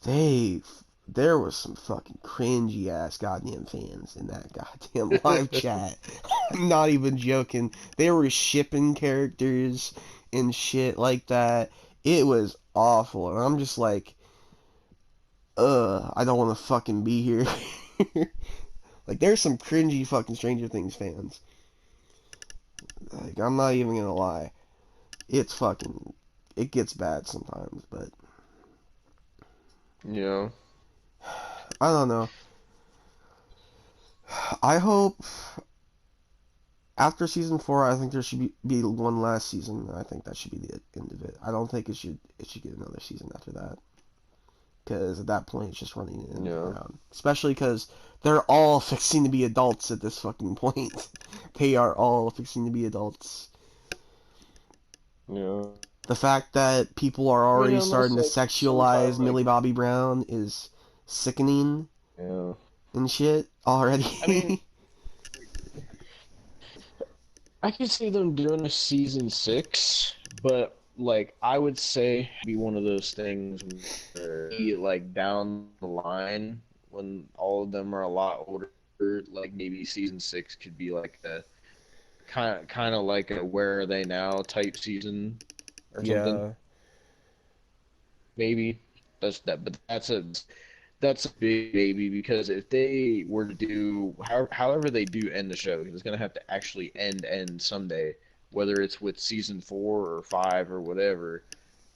they there was some fucking cringy ass goddamn fans in that goddamn live chat. I'm not even joking. They were shipping characters and shit like that. It was awful. And I'm just like, I don't want to fucking be here. Like, there's some cringy fucking Stranger Things fans. Like, I'm not even gonna lie. It's fucking, it gets bad sometimes, but Yeah. I don't know. I hope after season 4, I think there should be one last season. I think that should be the end of it. I don't think it should get another season after that. Because at that point, it's just running in and Yeah. around. Especially because they're all fixing to be adults at this fucking point. They are all fixing to be adults. Yeah. The fact that people are I mean, already unless starting to like sexualize sometime Millie like Bobby Brown is sickening yeah. and shit I mean, already. I could see them doing a season six, but like I would say be one of those things where like down the line when all of them are a lot older, like maybe season six could be like a kind of like a where are they now type season or something. Yeah. Maybe but that's a big baby because if they were to do however they do end the show, it's gonna have to actually end someday, whether it's with season four or five or whatever.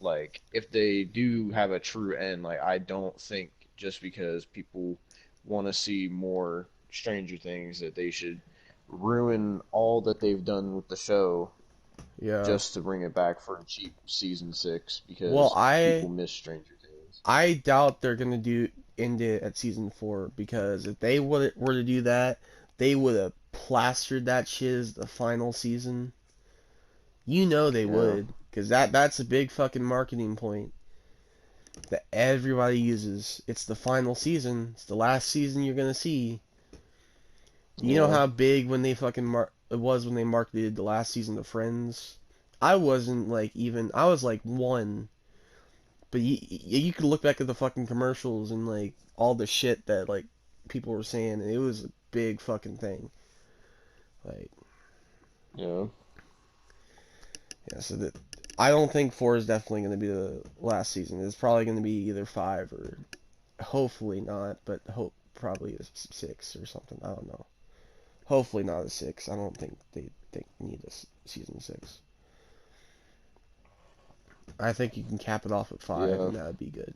Like if they do have a true end, like I don't think just because people want to see more Stranger Things that they should ruin all that they've done with the show Yeah. just to bring it back for a cheap season six Well, because I people miss Stranger Things. I doubt they're gonna end it at season 4 because if they were to do that, they would have plastered that shit as the final season, you know they Yeah. would, because that's a big fucking marketing point that everybody uses. It's the final season. It's the last season you're gonna see. You know Yeah. how big when they fucking it was when they marketed the last season of Friends. I wasn't like even I was like one, but you could look back at the fucking commercials and like all the shit that like people were saying, and it was a big fucking thing. Like Yeah. yeah, so that I don't think 4 is definitely going to be the last season. It's probably going to be either 5 or hopefully not, but probably a 6 or something. I don't know. Hopefully not a 6. I don't think they need a season 6. I think you can cap it off at 5, Yeah. and that would be good.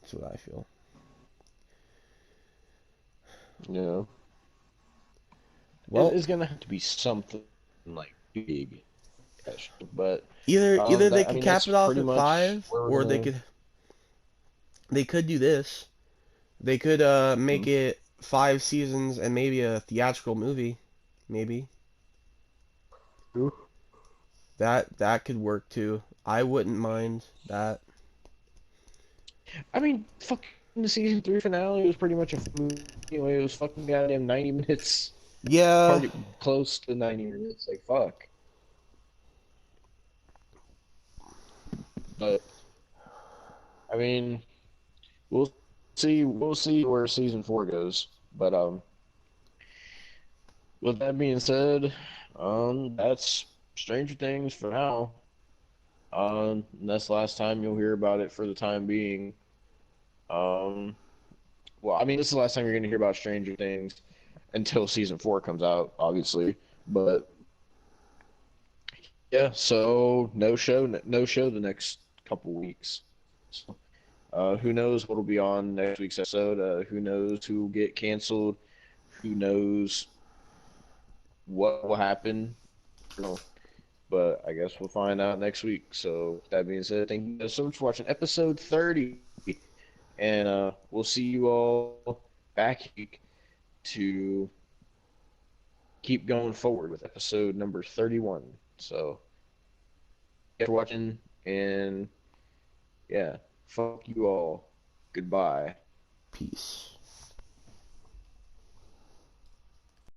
That's what I feel. Yeah. Well, It's gonna have to be something like big, but either they that I could mean cap that's it off pretty at much 5, where we're or gonna. they could do this. They could make Hmm? it 5 seasons and maybe a theatrical movie, maybe. That could work too. I wouldn't mind that. I mean, fucking the season 3 finale was pretty much a movie. Anyway, it was fucking goddamn 90 minutes, Yeah, hardly close to 90 minutes. Like fuck. But I mean, we'll see. We'll see where season 4 goes. But with that being said, that's Stranger Things for now. That's the last time you'll hear about it for the time being. Um, well, I mean, this is the last time you're going to hear about Stranger Things until season 4 comes out, obviously. But yeah, so no show the next couple weeks. So, who knows what'll be on next week's episode? Who knows who will get canceled? Who knows what will happen? You know, but I guess we'll find out next week. So, with that being said, thank you guys so much for watching episode 30. And we'll see you all back to keep going forward with episode number 31. So, thanks for watching, and yeah, fuck you all. Goodbye. peace.